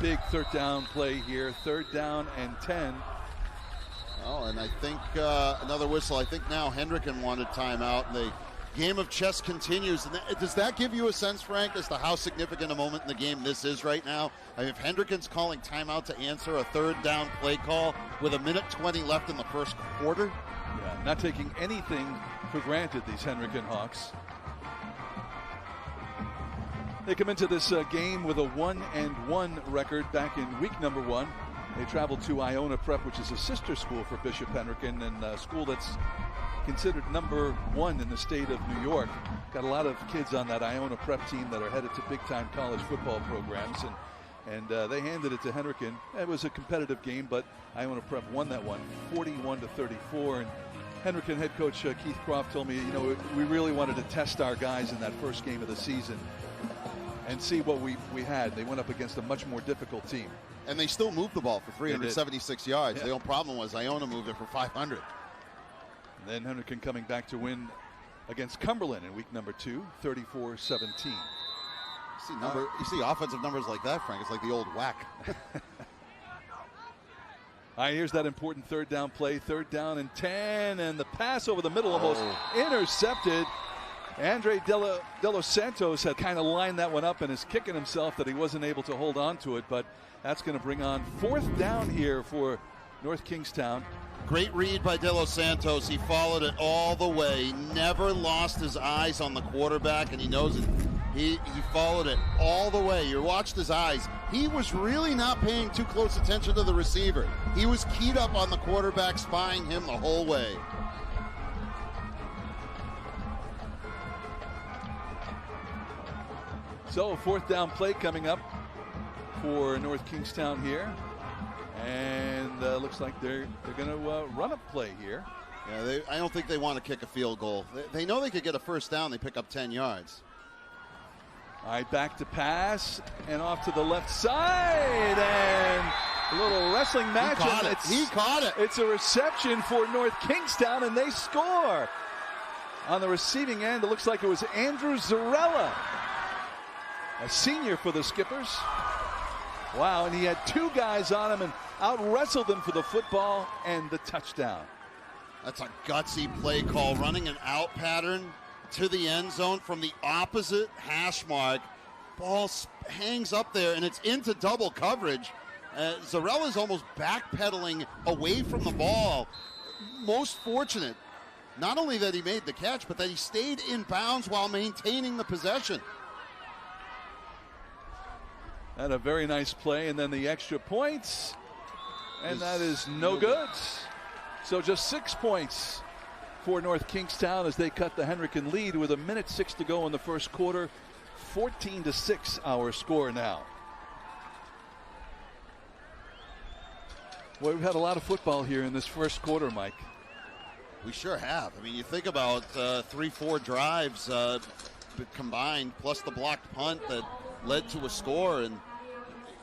Big 3rd down play here, 3rd down and 10. Oh, and I think another whistle. I think now Hendricken wanted timeout, and the game of chess continues. And does that give you a sense, Frank, as to how significant a moment in the game this is right now? I mean, if Hendricken's calling timeout to answer a 3rd down play call with 1:20 left in the 1st quarter. Yeah, not taking anything for granted, these Hendricken Hawks. They come into this game with a 1-1 record back in week number 1. They traveled to Iona Prep, which is a sister school for Bishop Hendricken, and a school that's considered number 1 in the state of New York. Got a lot of kids on that Iona Prep team that are headed to big-time college football programs, and they handed it to Hendricken. It was a competitive game, but Iona Prep won that one, 41-34. And Hendricken head coach Keith Croft told me, you know, we really wanted to test our guys in that first game of the season and see what we had. They went up against a much more difficult team. And they still moved the ball for 376 yards. Yeah. The only problem was Iona moved it for 500. And then Hendricken coming back to win against Cumberland in week number 2, 34-17. You see offensive numbers like that, Frank. It's like the old whack. All right, here's that important 3rd down play, 3rd down and 10, and the pass over the middle almost intercepted. Andre De Los Santos had kind of lined that one up and is kicking himself that he wasn't able to hold on to it, but that's going to bring on 4th down here for North Kingstown. Great read by De Los Santos. He followed it all the way, never lost his eyes on the quarterback, and he knows it. He followed it all the way. You watched his eyes. He was really not paying too close attention to the receiver. He was keyed up on the quarterback, spying him the whole way. So, 4th down play coming up for North Kingstown here. And looks like they're going to run a play here. Yeah, I don't think they want to kick a field goal. They know they could get a 1st down. They pick up 10 yards. All right, back to pass and off to the left side. And a little wrestling match. He caught it. It's a reception for North Kingstown, and they score. On the receiving end, it looks like it was Andrew Zarella, a senior for the Skippers. Wow, and he had 2 guys on him and out-wrestled them for the football and the touchdown. That's a gutsy play call, running an out pattern to the end zone from the opposite hash mark. Ball hangs up there, and it's into double coverage. Zarella's almost backpedaling away from the ball. Most fortunate, not only that he made the catch, but that he stayed in bounds while maintaining the possession. And a very nice play, and then the extra points. And that is no good. So just 6 points for North Kingstown as they cut the Hendricken lead with 1:06 to go in the first quarter. 14-6 our score now. Well, we've had a lot of football here in this first quarter, Mike. We sure have. I mean, you think about 3-4 drives combined, plus the blocked punt that led to a score. And,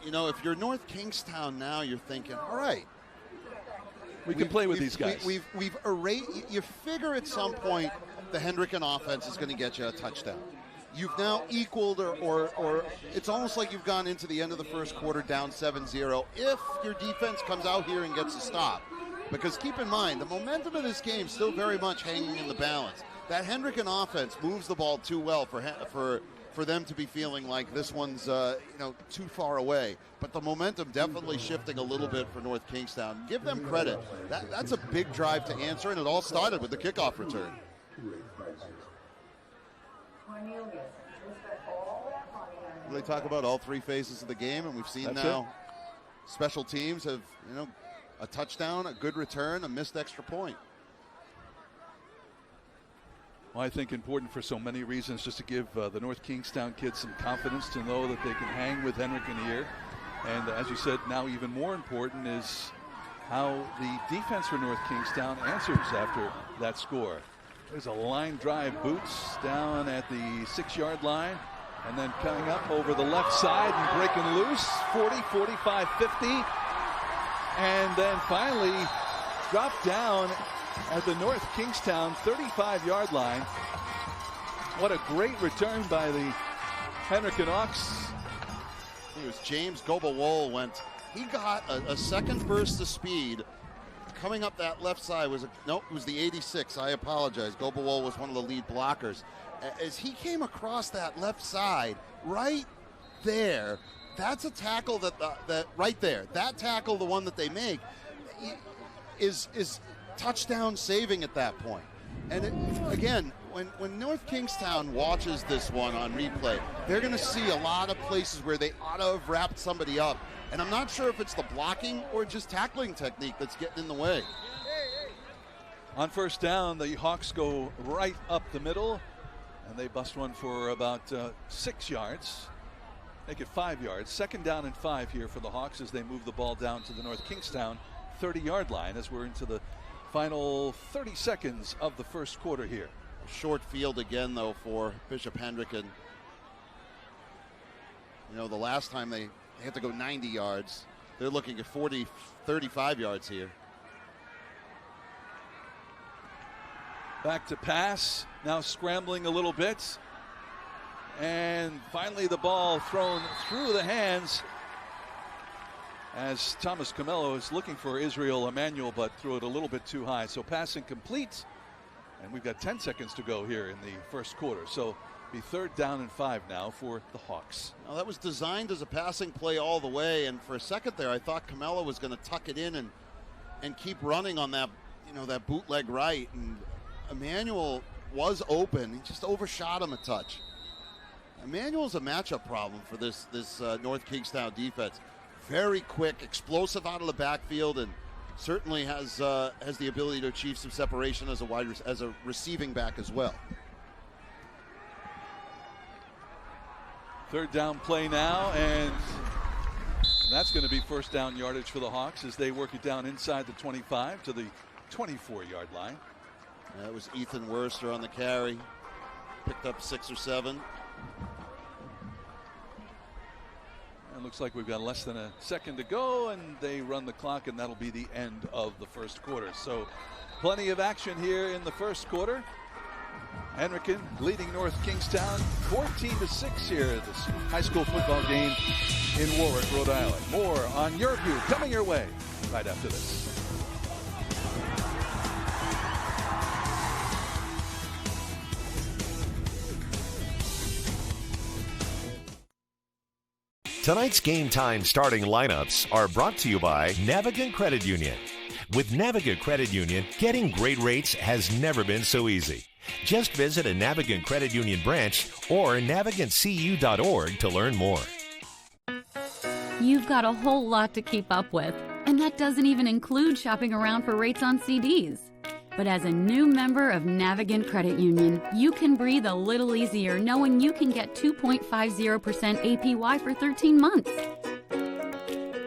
you know, if you're North Kingstown now, you're thinking, all right, we can play with these guys. We've erased. You figure at some point the Hendricken offense is going to get you a touchdown. You've now equaled or it's almost like you've gone into the end of the first quarter down 7-0 if your defense comes out here and gets a stop. Because keep in mind, the momentum of this game is still very much hanging in the balance. That Hendricken offense moves the ball too well for them to be feeling like this one's too far away. But the momentum definitely shifting a little bit for North Kingstown. Give them credit. That's a big drive to answer, and it all started with the kickoff return. They talk about all three phases of the game, and we've seen special teams have, a touchdown, a good return, a missed extra point. Well, I think important for so many reasons, just to give the North Kingstown kids some confidence to know that they can hang with Hendricken here. And as you said, now even more important is how the defense for North Kingstown answers after that score. There's a line drive, Boots down at the 6-yard line, and then coming up over the left side and breaking loose, 40, 45, 50, and then finally dropped down at the North Kingstown 35-yard line. What a great return by the Hendricken Hawks. It was James Gobawole he got a second burst of speed. Coming up that left side it was the 86. I apologize. Gobawole was one of the lead blockers. As he came across that left side, right there, that's a tackle that right there. That tackle, the one that they make, is touchdown saving at that point. And again, when North Kingstown watches this one on replay, they're going to see a lot of places where they ought to have wrapped somebody up. And I'm not sure if it's the blocking or just tackling technique that's getting in the way. On first down, the Hawks go right up the middle, and they bust one for about 6 yards. Make it 5 yards. Second down and 5 here for the Hawks as they move the ball down to the North Kingstown 30-yard line as we're into the final 30 seconds of the first quarter here. Short field again, though, for Bishop Hendricken. The last time they had to go 90 yards. They're looking at 35 yards here. Back to pass, now scrambling a little bit. And finally the ball thrown through the hands as Thomas Camello is looking for Israel Emanuel, but threw it a little bit too high. So pass incomplete. And we've got 10 seconds to go here in the first quarter. So be third down and 5 now for the Hawks. Now that was designed as a passing play all the way, and for a second there I thought Camello was going to tuck it in and keep running on that, that bootleg right, and Emanuel was open. He just overshot him a touch. Emanuel's a matchup problem for this North Kingstown defense. Very quick, explosive out of the backfield, and certainly has the ability to achieve some separation as a receiving back as well. Third down play now, and that's going to be first down yardage for the Hawks as they work it down inside the 25 to the 24-yard line. That was Ethan Worster on the carry. Picked up 6 or 7. And looks like we've got less than a second to go, and they run the clock, and that'll be the end of the first quarter. So plenty of action here in the first quarter. Hendricken leading North Kingstown 14-6 here at this high school football game in Warwick, Rhode Island. More on YurView coming your way right after this. Tonight's Game Time starting lineups are brought to you by Navigant Credit Union. With Navigant Credit Union, getting great rates has never been so easy. Just visit a Navigant Credit Union branch or navigantcu.org to learn more. You've got a whole lot to keep up with, and And that doesn't even include shopping around for rates on CDs. But as a new member of Navigant Credit Union, you can breathe a little easier knowing you can get 2.50% APY for 13 months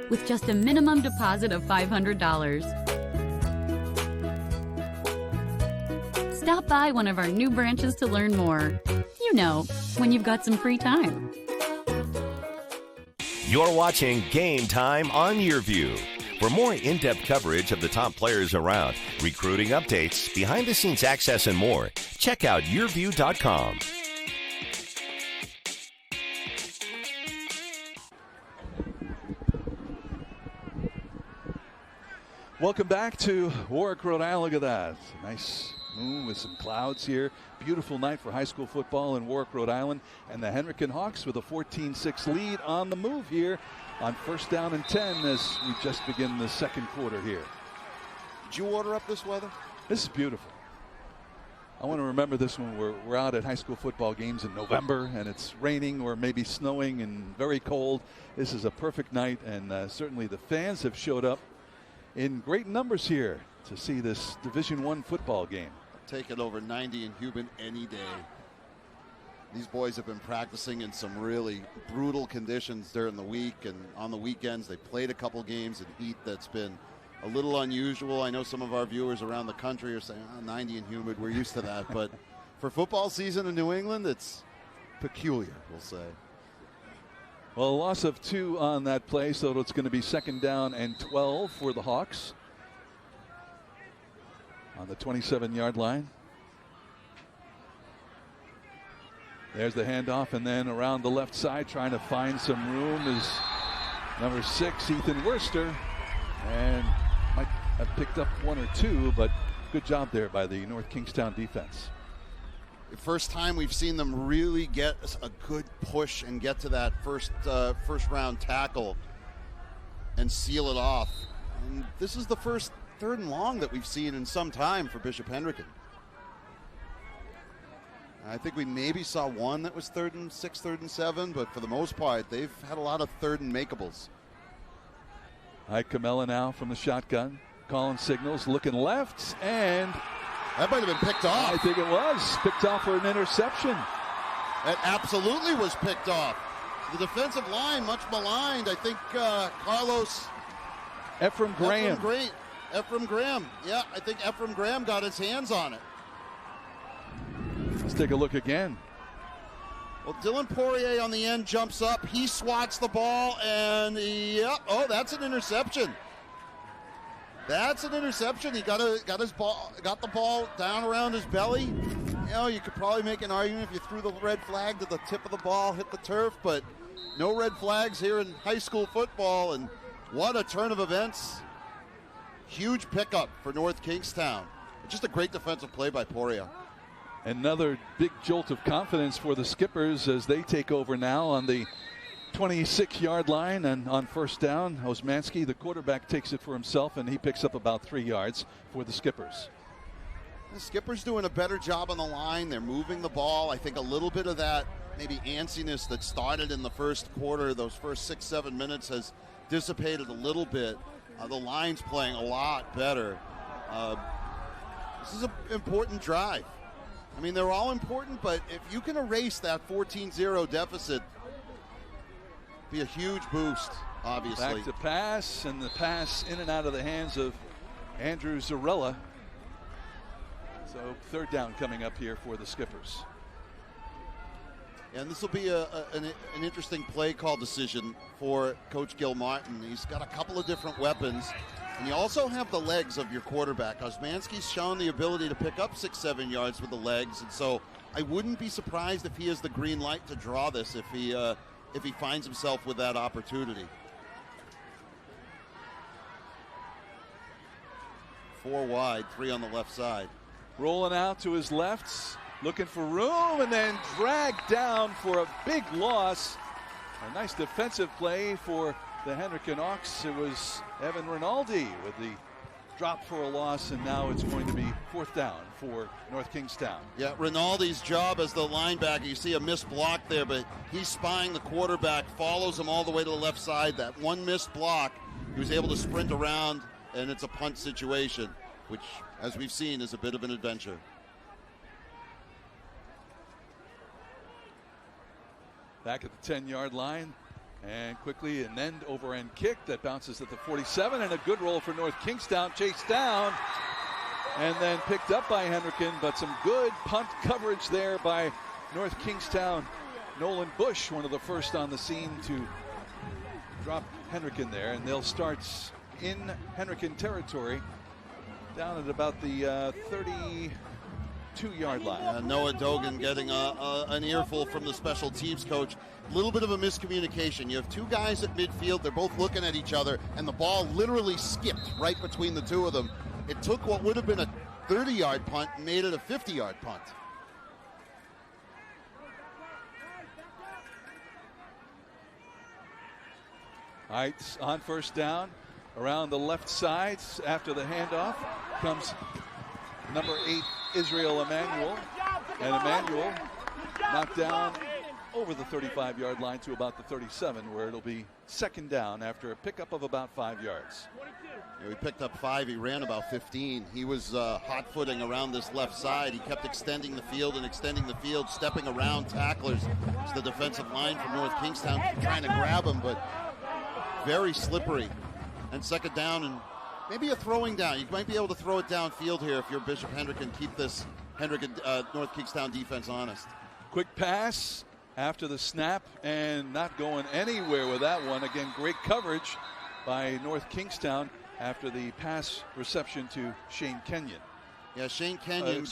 with just a minimum deposit of $500. Stop by one of our new branches to learn more. You know, when you've got some free time. You're watching Game Time on YurView. For more in-depth coverage of the top players around, recruiting updates, behind-the-scenes access, and more, check out YurView.com. Welcome back to Warwick, Rhode Island. Look at that. Nice moon with some clouds here. Beautiful night for high school football in Warwick, Rhode Island. And the Hendricken Hawks with a 14-6 lead on the move here on 1st down and 10 as we just begin the second quarter here. Did you order up this weather? This is beautiful. I want to remember this when we're out at high school football games in November and it's raining or maybe snowing and very cold. This is a perfect night, and certainly the fans have showed up in great numbers here to see this Division I football game. Take it over 90 in Human any day. These boys have been practicing in some really brutal conditions during the week, and on the weekends they played a couple games in heat that's been a little unusual. I know some of our viewers around the country are saying, 90 and humid, we're used to that. But for football season in New England, it's peculiar, we'll say. Well, a loss of 2 on that play, so it's going to be 2nd down and 12 for the Hawks on the 27-yard line. There's the handoff, and then around the left side trying to find some room is number 6, Ethan Worster, and might have picked up 1 or 2, but good job there by the North Kingstown defense. The first time we've seen them really get a good push and get to that first round tackle and seal it off. And this is the first 3rd and long that we've seen in some time for Bishop Hendricken. I think we maybe saw one that was 3rd and 6, 3rd and 7, but for the most part, they've had a lot of 3rd and makeables. Ike Camella now from the shotgun. Calling signals, looking left, and that might have been picked off. I think it was picked off for an interception. That absolutely was picked off. The defensive line, much maligned. I think Carlos Ephraim Graham. Ephraim Graham. Yeah, I think Ephraim Graham got his hands on it. Let's take a look again. Well, Dylan Poirier on the end jumps up. He swats the ball, and that's an interception. That's an interception. He got the ball down around his belly. You know, you could probably make an argument if you threw the red flag to the tip of the ball, hit the turf, but no red flags here in high school football, and what a turn of events. Huge pickup for North Kingstown. Just a great defensive play by Poirier. Another big jolt of confidence for the Skippers as they take over now on the 26-yard line, and on 1st down, Osmanski, the quarterback, takes it for himself, and he picks up about 3 yards for the Skippers. The Skippers doing a better job on the line. They're moving the ball. I think a little bit of that maybe antsiness that started in the first quarter, those first 6-7 minutes, has dissipated a little bit. The line's playing a lot better. This is an important drive. I mean, they're all important, but if you can erase that 14-0 deficit, be a huge boost, obviously. Back to pass, and the pass in and out of the hands of Andrew Zarella. So 3rd down coming up here for the Skippers. And this will be an interesting play call decision for Coach Gil Martin. He's got a couple of different weapons, and you also have the legs of your quarterback. Osmanski's shown the ability to pick up 6-7 yards with the legs, and so I wouldn't be surprised if he has the green light to draw this if he finds himself with that opportunity. 4 wide, 3 on the left side. Rolling out to his left, looking for room, and then dragged down for a big loss. A nice defensive play for the Hendricken Hawks. It was Evan Rinaldi with the drop for a loss, and now it's going to be 4th down for North Kingstown. Yeah, Rinaldi's job as the linebacker, you see a missed block there, but he's spying the quarterback, follows him all the way to the left side. That one missed block he was able to sprint around, and it's a punt situation, which, as we've seen, is a bit of an adventure. Back at the 10-yard line, and quickly an end over end kick that bounces at the 47, and a good roll for North Kingstown, chased down and then picked up by Hendricken, but some good punt coverage there by North Kingstown. Nolan Bush, one of the first on the scene to drop Hendricken there, and they'll start in Hendricken territory down at about the 32-yard line. Noah Dogan getting an earful from the special teams coach. A little bit of a miscommunication. You have two guys at midfield. They're both looking at each other, and the ball literally skipped right between the two of them. It took what would have been a 30-yard punt and made it a 50-yard punt. All right, on first down, around the left side after the handoff comes number 8, Israel Emmanuel. And Emmanuel knocked down over the 35-yard line to about the 37, where it'll be second down after a pickup of about 5 yards. He picked up 5. He ran about 15. He was hot-footing around this left side. He kept extending the field and extending the field, stepping around tacklers. It's the defensive line from North Kingstown trying to grab him, but very slippery. And second down and maybe a throwing down. You might be able to throw it downfield here if you're Bishop Hendricken. Keep this North Kingstown defense honest. Quick pass after the snap and not going anywhere with that one. Again, great coverage by North Kingstown after the pass reception to Shane Kenyon. Yeah, Shane Kenyon.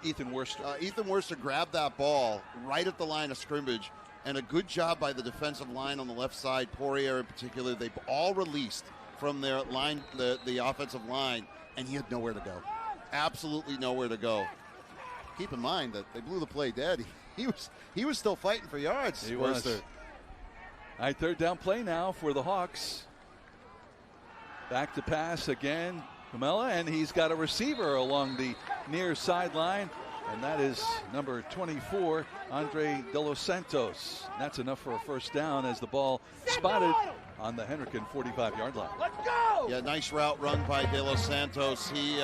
Ethan Worcester. Ethan Worcester grabbed that ball right at the line of scrimmage, and a good job by the defensive line on the left side, Poirier in particular. They all released from their line, the offensive line, and he had nowhere to go. Absolutely nowhere to go. Keep in mind that they blew the play dead. He was still fighting for yards. He was. All right, third down play now for the Hawks. Back to pass again, Camella, and he's got a receiver along the near sideline, and that is number 24, Andre De Los Santos. And that's enough for a first down as the ball spotted on the Hendricken 45-yard line. Let's go! Yeah, nice route run by De Los Santos. He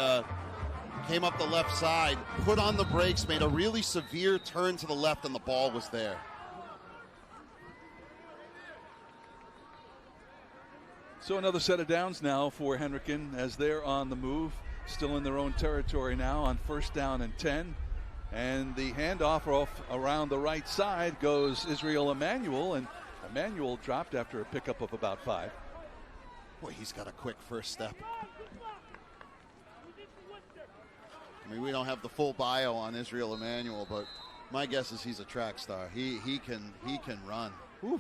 came up the left side, put on the brakes, made a really severe turn to the left, and the ball was there. So another set of downs now for Hendricken as they're on the move, still in their own territory now on first down and 10. And the handoff around the right side goes Israel Emmanuel, and Emmanuel dropped after a pickup of about 5. Boy, he's got a quick first step. I mean, we don't have the full bio on Israel Emmanuel, but my guess is he's a track star. He can run. Whew.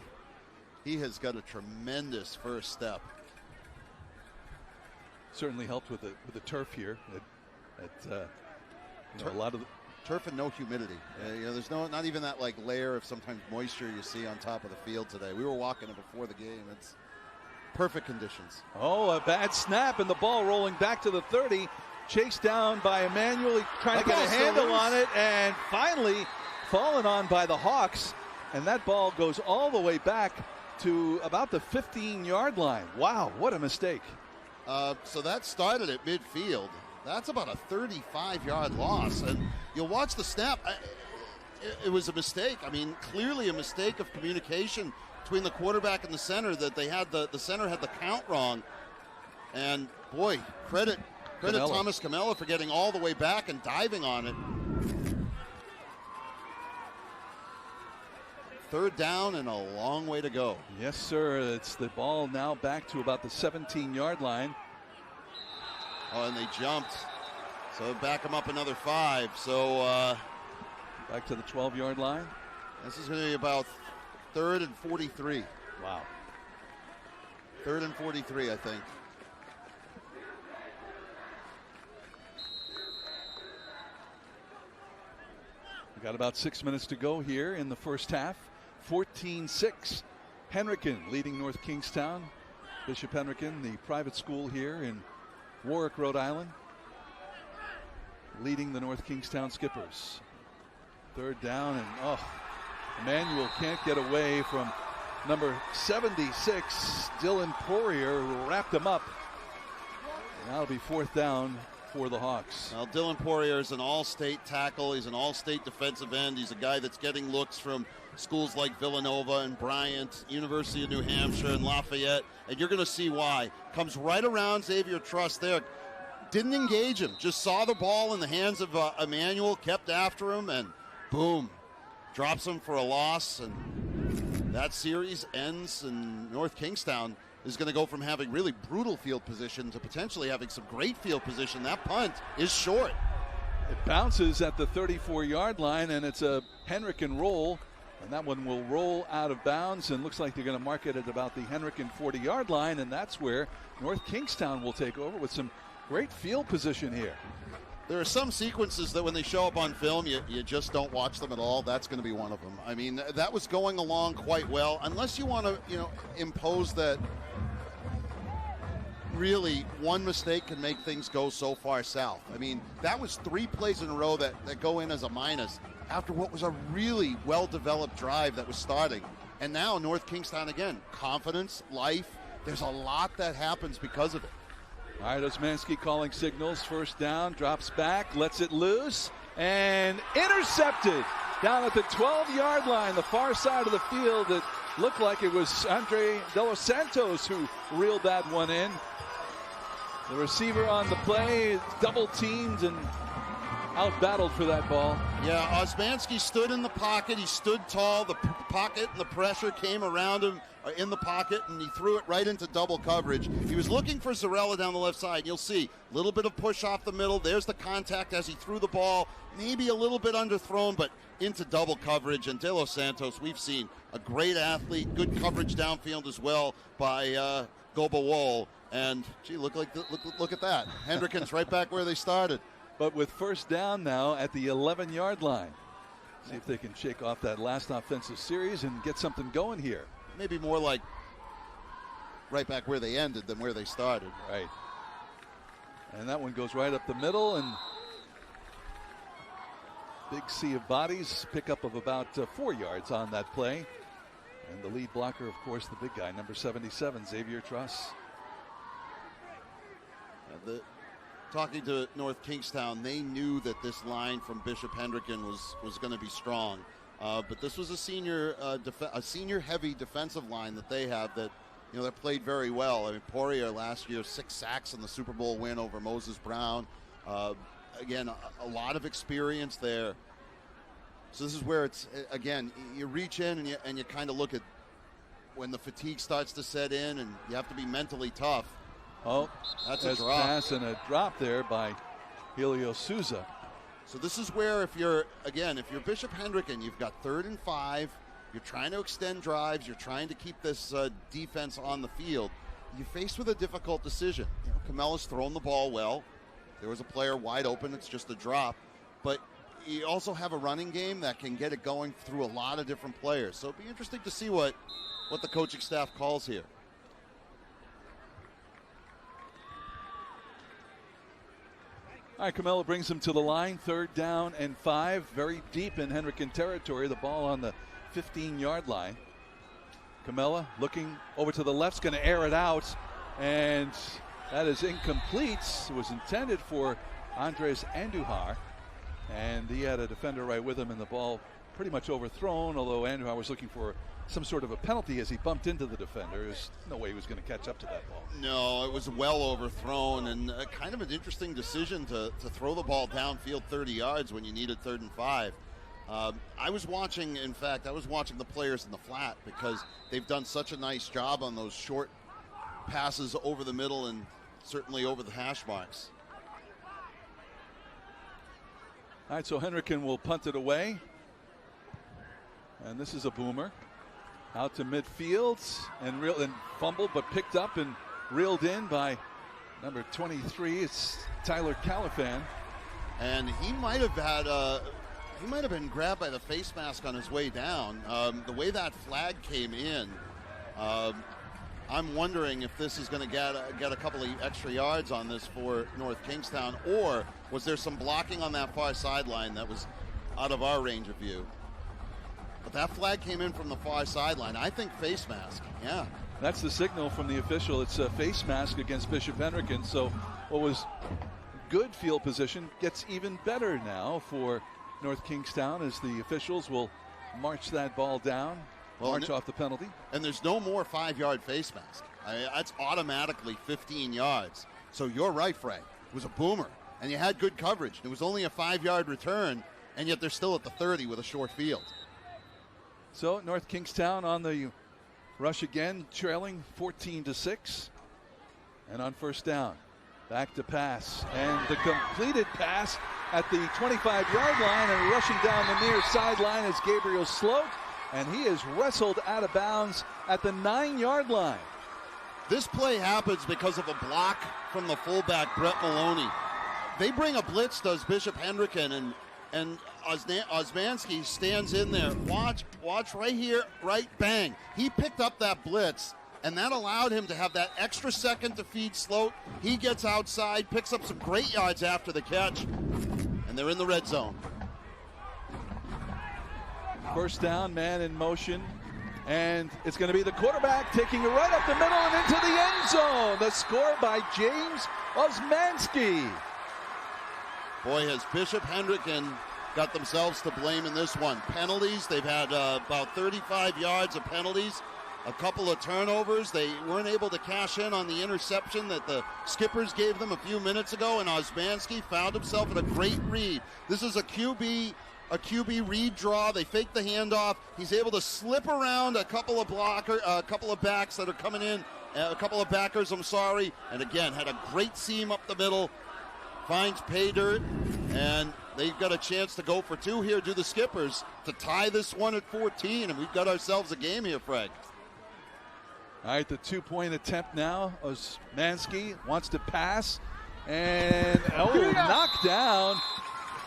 He has got a tremendous first step. Certainly helped with the turf here. A lot of the turf and no humidity. There's not even that layer of sometimes moisture you see on top of the field today. We were walking it before the game. It's perfect conditions. Oh, a bad snap, and the ball rolling back to the 30. Chased down by Emmanuel, trying to get a handle on it, and finally fallen on by the Hawks. And that ball goes all the way back to about the 15-yard line. Wow, what a mistake. So that started at midfield. That's about a 35-yard loss. And you'll watch the snap. It was a mistake. I mean, clearly a mistake of communication between the quarterback and the center, that they had the center had the count wrong. And, boy, credit Thomas Camella for getting all the way back and diving on it. Third down and a long way to go. Yes, sir. It's the ball now back to about the 17-yard line. Oh, and they jumped. So back them up another 5. So back to the 12-yard line. This is going to be about 3rd and 43. Wow. 3rd and 43, I think. We've got about 6 minutes to go here in the first half. 14-6. Hendricken leading North Kingstown. Bishop Hendricken, the private school here in Warwick, Rhode Island, leading the North Kingstown Skippers. Third down, and Emmanuel can't get away from Number 76, Dylan Poirier, wrapped him up. And that'll be 4th down for the Hawks. Well, Dylan Poirier is an all-state tackle. He's an all-state defensive end. He's a guy that's getting looks from schools like Villanova and Bryant, University of New Hampshire and Lafayette, and you're going to see why. Comes right around Xavier Truss there. Didn't engage him, just saw the ball in the hands of Emmanuel, kept after him, and boom, drops him for a loss. And that series ends, and North Kingstown is going to go from having really brutal field position to potentially having some great field position. That punt is short. It bounces at the 34-yard line, and it's a Hendricken roll. And that one will roll out of bounds, and looks like they're going to mark it at about the Hendricken 40-yard line, and that's where North Kingstown will take over with some great field position here. There are some sequences that when they show up on film, you just don't watch them at all. That's going to be one of them. I mean, that was going along quite well, unless you want to, impose that really one mistake can make things go so far south. I mean, that was 3 plays in a row that go in as a minus after what was a really well-developed drive that was starting. And now North Kingstown again, confidence, life. There's a lot that happens because of it. All right, Osmanski calling signals. 1st down, drops back, lets it loose, and intercepted down at the 12-yard line, the far side of the field. It looked like it was Andre De Los Santos who reeled that one in. The receiver on the play, double teamed and out-battled for that ball. Yeah, Osmanski stood in the pocket. He stood tall. The pocket and the pressure came around him in the pocket, and he threw it right into double coverage. He was looking for Zarella down the left side. You'll see a little bit of push off the middle. There's the contact as he threw the ball. Maybe a little bit underthrown, but into double coverage. And De Los Santos, we've seen a great athlete, good coverage downfield as well by Goba Woll. And, gee, look at that. Hendricken's right back where they started. But with 1st down now at the 11-yard line. See if they can shake off that last offensive series and get something going here. Maybe more like right back where they ended than where they started. Right. And that one goes right up the middle, and big sea of bodies, pickup of about 4 yards on that play. And the lead blocker, of course, the big guy, number 77, Xavier Truss. Talking to North Kingstown, they knew that this line from Bishop Hendricken was going to be strong. But this was a senior heavy defensive line that they have that played very well. I mean, Poirier last year, 6 sacks in the Super Bowl win over Moses Brown. Again, a lot of experience there. So this is where it's, again, you reach in and you kind of look at when the fatigue starts to set in, and you have to be mentally tough. Oh, that's a drop. Pass and a drop there by Helio Souza. So this is where if you're Bishop Hendricken, you've got 3rd and 5. You're trying to extend drives. You're trying to keep this defense on the field. You're faced with a difficult decision. Camella's thrown the ball well. There was a player wide open. It's just a drop. But you also have a running game that can get it going through a lot of different players. So it'd be interesting to see what the coaching staff calls here. All right, Camella brings him to the line, 3rd down and 5, very deep in Hendricken territory. The ball on the 15-yard line. Camella looking over to the left's going to air it out, and that is incomplete. It was intended for Andres Andujar, and he had a defender right with him, and the ball pretty much overthrown, although Andujar was looking for some sort of a penalty as he bumped into the defender. There's no way he was going to catch up to that ball. No, it was well overthrown, and kind of an interesting decision to throw the ball downfield 30 yards when you needed 3rd and 5. I was watching the players in the flat because they've done such a nice job on those short passes over the middle and certainly over the hash marks. All right, so Hendricken will punt it away. And this is a boomer. Out to midfield and fumbled, but picked up and reeled in by number 23. It's Tyler Califan. And he might have been grabbed by the face mask on his way down. The way that flag came in, I'm wondering if this is going to get a couple of extra yards on this for North Kingstown, or was there some blocking on that far sideline that was out of our range of view? But that flag came in from the far sideline. I think face mask, yeah. That's the signal from the official. It's a face mask against Bishop Hendricken. So what was good field position gets even better now for North Kingstown as the officials will march that ball down, march off the penalty. And there's no more 5-yard face mask. That's automatically 15 yards. So you're right, Frank. It was a boomer, and you had good coverage. It was only a 5-yard return, and yet they're still at the 30 with a short field. So North Kingstown on the rush again, trailing 14-6. And on first down, back to pass. And the completed pass at the 25-yard line, and rushing down the near sideline is Gabriel Sloat. And he is wrestled out of bounds at the 9-yard line. This play happens because of a block from the fullback, Brett Maloney. They bring a blitz, does Bishop Hendricken, and Osmanski stands in there. Watch right here, right, bang. He picked up that blitz, and that allowed him to have that extra second to feed Sloat. He gets outside, picks up some great yards after the catch, and they're in the red zone. First down, man in motion, and it's going to be the quarterback taking it right up the middle and into the end zone. The score by James Osmanski. Boy, has Bishop Hendricken got themselves to blame in this one. Penalties, they've had about 35 yards of penalties, a couple of turnovers. They weren't able to cash in on the interception that the Skippers gave them a few minutes ago, and Osmanski found himself in a great read. This is a QB read draw. They fake the handoff. He's able to slip around a couple of backs that are coming in, a couple of backers, and again, had a great seam up the middle. Finds pay dirt, and they've got a chance to go for two here, do the Skippers, to tie this one at 14, and we've got ourselves a game here, Fred. All right, the 2-point attempt now. Osmanski wants to pass, and knocked down.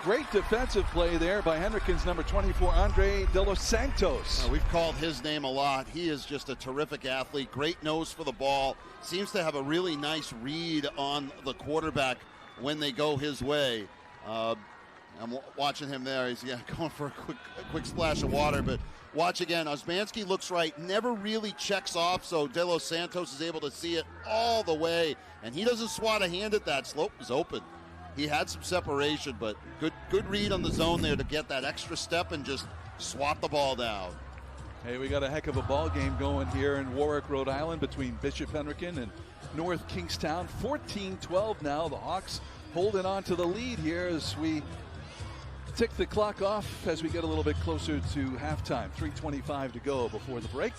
Great defensive play there by Hendricken's number 24, Andre De Los Santos. We've called his name a lot. He is just a terrific athlete, great nose for the ball, seems to have a really nice read on the quarterback when they go his way. I'm watching him there. He's going for a quick splash of water, but watch again. Osmanski looks right, never really checks off, so De Los Santos is able to see it all the way, and he doesn't swat a hand at that. Slope is open. He had some separation, but good read on the zone there to get that extra step and just swat the ball down. Hey, we got a heck of a ball game going here in Warwick, Rhode Island between Bishop Hendricken and North Kingstown. 14-12 now. The Hawks holding on to the lead here as we tick the clock off as we get a little bit closer to halftime. 3:25 to go before the break.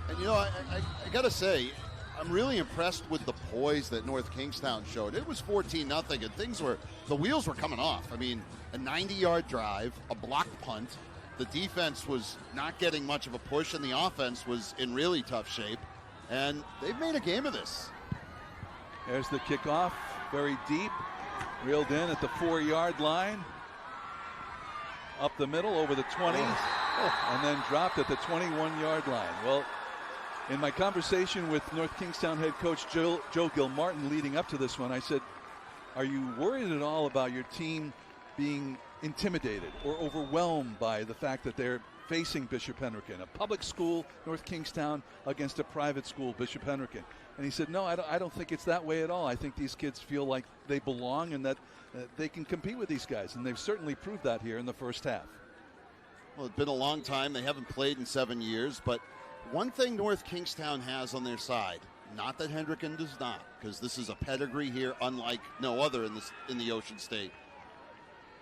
And you know, I got to say, I'm really impressed with the poise that North Kingstown showed. It was 14-0, and the wheels were coming off. I mean, a 90-yard drive, a blocked punt. The defense was not getting much of a push, and the offense was in really tough shape. And they've made a game of this. There's the kickoff, very deep, reeled in at the 4-yard line. Up the middle, over the 20, and then dropped at the 21-yard line. Well, in my conversation with North Kingstown head coach Joe Gilmartin leading up to this one, I said, are you worried at all about your team being intimidated or overwhelmed by the fact that they're facing Bishop Hendricken, a public school, North Kingstown, against a private school, Bishop Hendricken? And he said, no, I don't think it's that way at all. I think these kids feel like they belong and that they can compete with these guys, and they've certainly proved that here in the first half. Well, it's been a long time. They haven't played in 7 years, but one thing North Kingstown has on their side, not that Hendricken does not, because this is a pedigree here unlike no other in the Ocean State.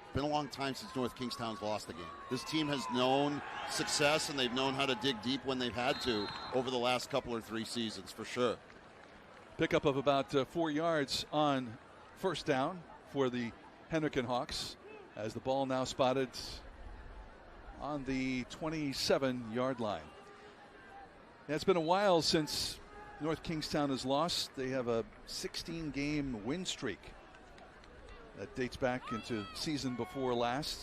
It's been a long time since North Kingstown's lost a game. This team has known success, and they've known how to dig deep when they've had to over the last couple or 3 seasons, for sure. Pickup of about 4 yards on first down for the Hendricken Hawks, as the ball now spotted on the 27-yard line. It's been a while since North Kingstown has lost. They have a 16-game win streak that dates back into season before last.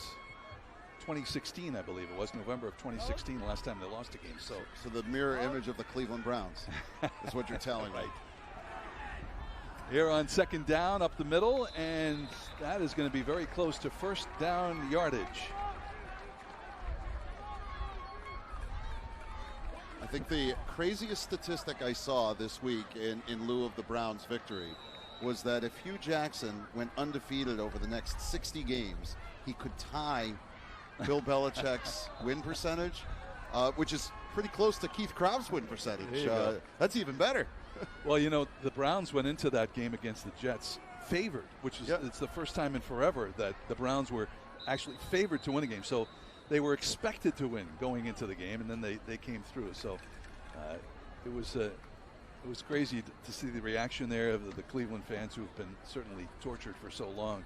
2016, I believe it was, November of 2016, the last time they lost a game. So the mirror image of the Cleveland Browns is what you're telling me. Right. Here on second down, up the middle, and that is going to be very close to first down yardage. think the craziest statistic I saw this week in lieu of the Browns' victory was that if Hugh Jackson went undefeated over the next 60 games, he could tie Bill Belichick's win percentage, which is pretty close to Keith Krabbe's win percentage. That's even better. Well, you know, the Browns went into that game against the Jets favored, which is it's the first time in forever that the Browns were actually favored to win a game. So they were expected to win going into the game, and then they came through. So it was crazy to see the reaction there of the Cleveland fans who have been certainly tortured for so long.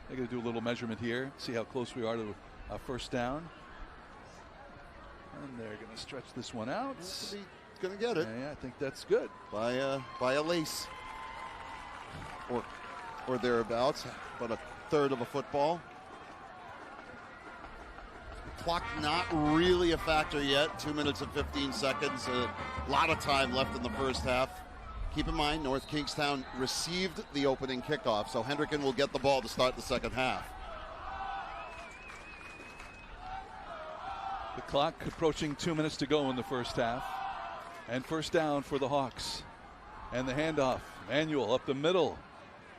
They're going to do a little measurement here, see how close we are to a first down. And they're going to stretch this one out. He's going to get it. Yeah, I think that's good. By a lace. Or thereabouts, but a third of a football. Clock not really a factor yet. 2 minutes and 15 seconds. A lot of time left in the first half. Keep in mind, North Kingstown received the opening kickoff, so Hendricken will get the ball to start the second half. The clock approaching 2 minutes to go in the first half. And first down for the Hawks. And the handoff. Manuel up the middle.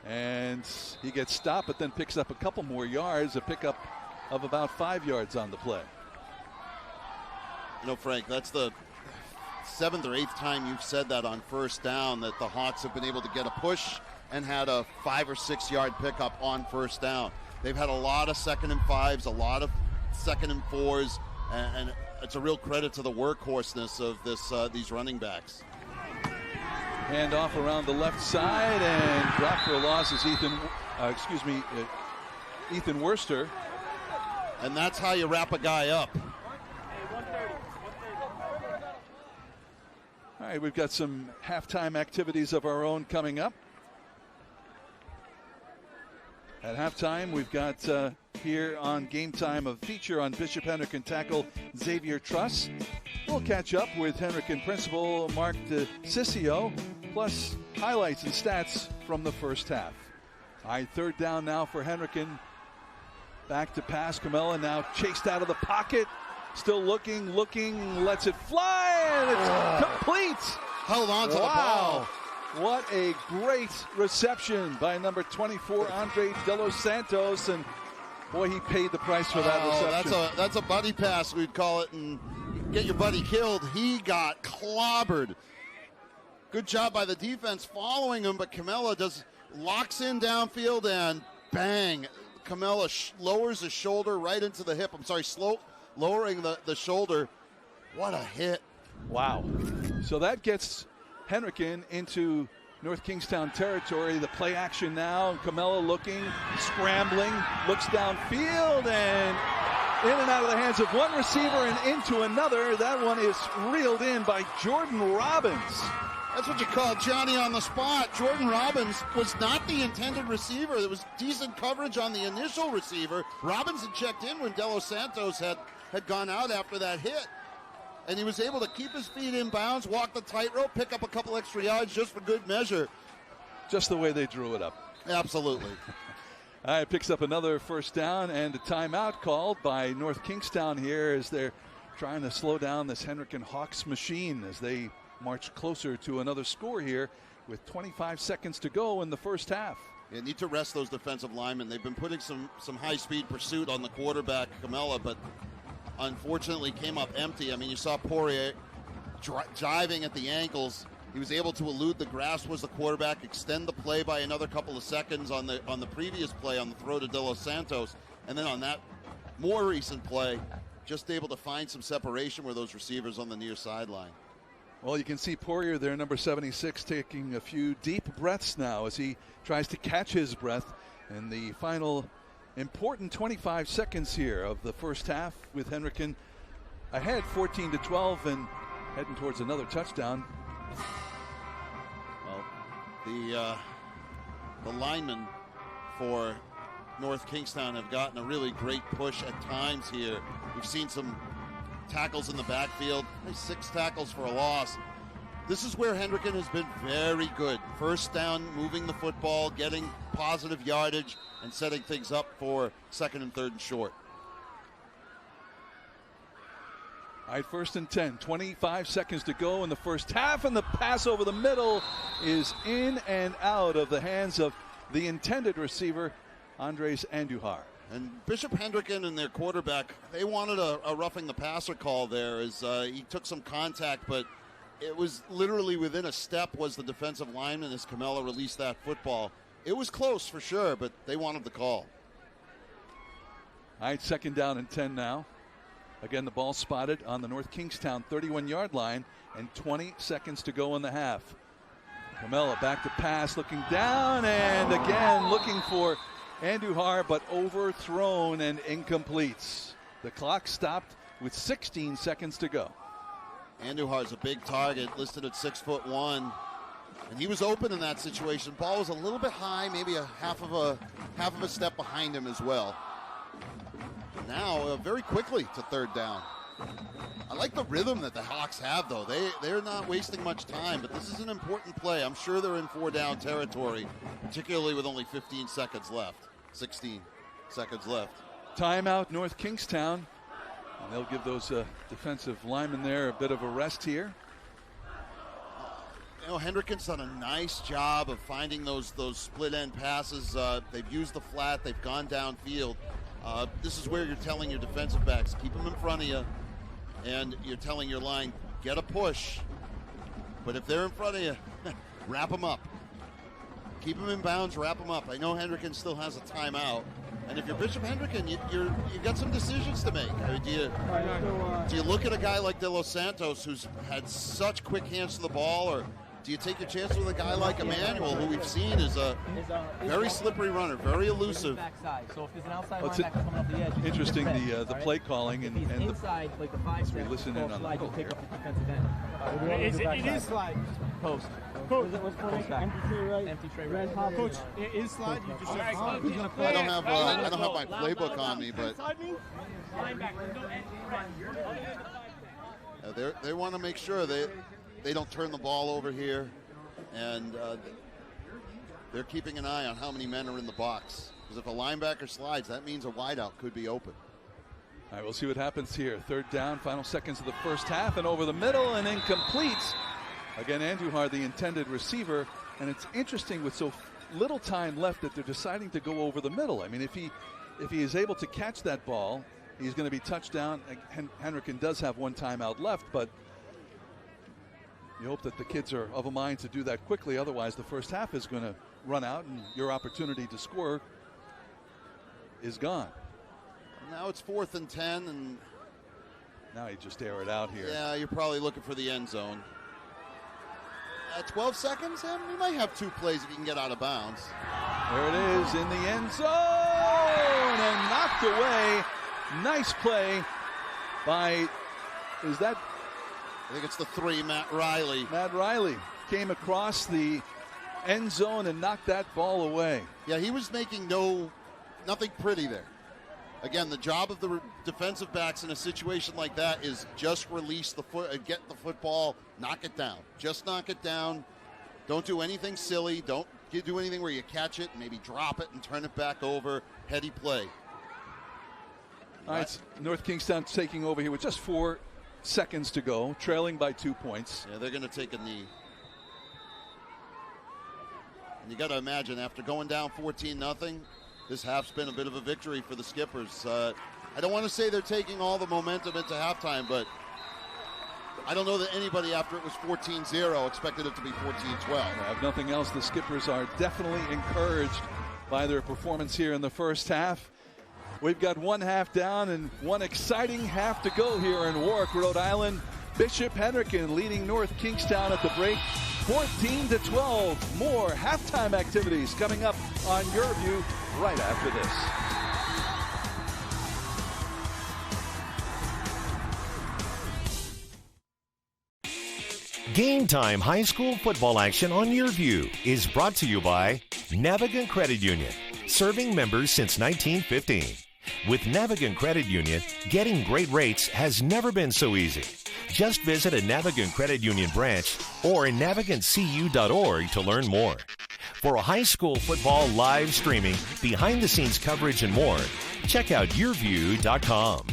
And he gets stopped, but then picks up a couple more yards, a pickup of about 5 yards on the play. You know, Frank, that's the 7th or 8th time you've said that on first down, that the Hawks have been able to get a push and had a 5 or 6 yard pickup on first down. They've had a lot of 2nd and 5s, a lot of 2nd and 4s, and it's a real credit to the workhorseness of these running backs. Hand off around the left side, and dropped for a loss is Ethan Worcester. And that's how you wrap a guy up. All right, we've got some halftime activities of our own coming up. At halftime, we've got here on Game Time a feature on Bishop Hendricken tackle Xavier Truss. We'll catch up with Hendricken principal Mark DeCiccio, plus highlights and stats from the first half. All right, third down now for Hendricken. Back to pass. Camella now chased out of the pocket. Still looking, lets it fly, and it's complete. Held on to the ball. What a great reception by number 24, Andre De Los Santos, and boy, he paid the price for that reception. That's a buddy pass, we'd call it, and get your buddy killed. He got clobbered. Good job by the defense following him, but Camella locks in downfield, and bang. Camella lowers his shoulder right into the hip. Lowering the shoulder. What a hit. Wow. So that gets Hendricken into North Kingstown territory. The play action now. Camella looking, scrambling, looks downfield, and in and out of the hands of one receiver and into another. That one is reeled in by Jordan Robbins. That's what you call Johnny on the spot. Jordan Robbins was not the intended receiver. There was decent coverage on the initial receiver. Robbins had checked in when De Los Santos had gone out after that hit. And he was able to keep his feet in bounds, walk the tightrope, pick up a couple extra yards just for good measure. Just the way they drew it up. Absolutely. All right, picks up another first down, and a timeout called by North Kingstown here as they're trying to slow down this Hendricken Hawks machine as they march closer to another score here with 25 seconds to go in the first half. You need to rest those defensive linemen. They've been putting some high-speed pursuit on the quarterback, Camella, but unfortunately came up empty. I mean, you saw Poirier jiving at the ankles. He was able to elude the grasp was the quarterback, extend the play by another couple of seconds on the previous play on the throw to De Los Santos, and then on that more recent play, just able to find some separation with those receivers on the near sideline. Well, you can see Poirier there, number 76, taking a few deep breaths now as he tries to catch his breath in the final important 25 seconds here of the first half, with Hendricken ahead 14-12 and heading towards another touchdown. Well, the linemen for North Kingstown have gotten a really great push at times here. We've seen some tackles in the backfield, 6 tackles for a loss. This is where Hendricken has been very good. First down, moving the football, getting positive yardage, and setting things up for 2nd and 3rd and short. All right, 1st and 10, 25 seconds to go in the first half, and the pass over the middle is in and out of the hands of the intended receiver, Andres Andujar. And Bishop Hendricken and their quarterback, they wanted a roughing the passer call there as he took some contact, but it was literally within a step was the defensive lineman as Camella released that football. It was close for sure, but they wanted the call. All right, 2nd down and 10 now. Again, the ball spotted on the North Kingstown 31-yard line, and 20 seconds to go in the half. Camella back to pass, looking down, and again looking for Andujar, but overthrown and incompletes. The clock stopped with 16 seconds to go. Andujar's a big target, listed at 6'1", and he was open in that situation. Ball was a little bit high, maybe a half of a step behind him as well. Now, very quickly to 3rd down. I like the rhythm that the Hawks have, though. They're not wasting much time, but this is an important play. I'm sure they're in 4-down territory, particularly with only 15 seconds left, 16 seconds left. Timeout, North Kingstown. And they'll give those defensive linemen there a bit of a rest here. You know, Hendricken's done a nice job of finding those split-end passes. They've used the flat. They've gone downfield. This is where you're telling your defensive backs, keep them in front of you, and you're telling your line, get a push. But if they're in front of you, wrap them up. Keep them in bounds, wrap them up. I know Hendricken still has a timeout. And if you're Bishop Hendricken, you got some decisions to make. I mean, do you look at a guy like De Los Santos, who's had such quick hands to the ball, or do you take your chances with a guy like Emmanuel, who we've seen is a very slippery runner, very elusive? So if there's an outside It's linebacker coming off the edge, interesting the play calling and the inside, like the 5 we listen in on the call take here. up the defensive end. It is slide. Post. Coach, Empty tray right. Empty tray right. Coach, it is slide. You just I don't have my playbook on me, but they want to make sure they don't turn the ball over here, and they're keeping an eye on how many men are in the box. Because if a linebacker slides, that means a wideout could be open. All right, we'll see what happens here. 3rd down, final seconds of the first half, and over the middle and incomplete. Again, Andujar, the intended receiver, and it's interesting with so little time left that they're deciding to go over the middle. I mean, if he is able to catch that ball, he's going to be touchdown. Hendricken does have 1 timeout left, but you hope that the kids are of a mind to do that quickly. Otherwise, the first half is going to run out, and your opportunity to score is gone. Now it's 4th and 10, and now you just air it out here. Yeah, you're probably looking for the end zone. 12 seconds, and you might have 2 plays if you can get out of bounds. There it is in the end zone, and knocked away. Nice play by, is that? I think it's the 3, Matt Riley. Matt Riley came across the end zone and knocked that ball away. Yeah, he was making nothing pretty there. Again, the job of the defensive backs in a situation like that is just release the foot, get the football, knock it down. Just knock it down. Don't do anything silly. Don't do anything where you catch it, maybe drop it and turn it back over. Heady play. All right, North Kingstown taking over here with just 4 seconds to go, trailing by 2 points. Yeah, they're going to take a knee. And you got to imagine, after going down 14-0, this half's been a bit of a victory for the Skippers. I don't want to say they're taking all the momentum into halftime, but I don't know that anybody after it was 14-0 expected it to be 14-12. If nothing else, the Skippers are definitely encouraged by their performance here in the first half. We've got 1 half down and 1 exciting half to go here in Warwick, Rhode Island. Bishop Hendricken leading North Kingstown at the break, 14-12. More halftime activities coming up on YurView right after this. Game Time high school football action on YurView is brought to you by Navigant Credit Union, serving members since 1915. With Navigant Credit Union, getting great rates has never been so easy. Just visit a Navigant Credit Union branch or navigantcu.org to learn more. For a high school football live streaming, behind-the-scenes coverage, and more, check out yourview.com.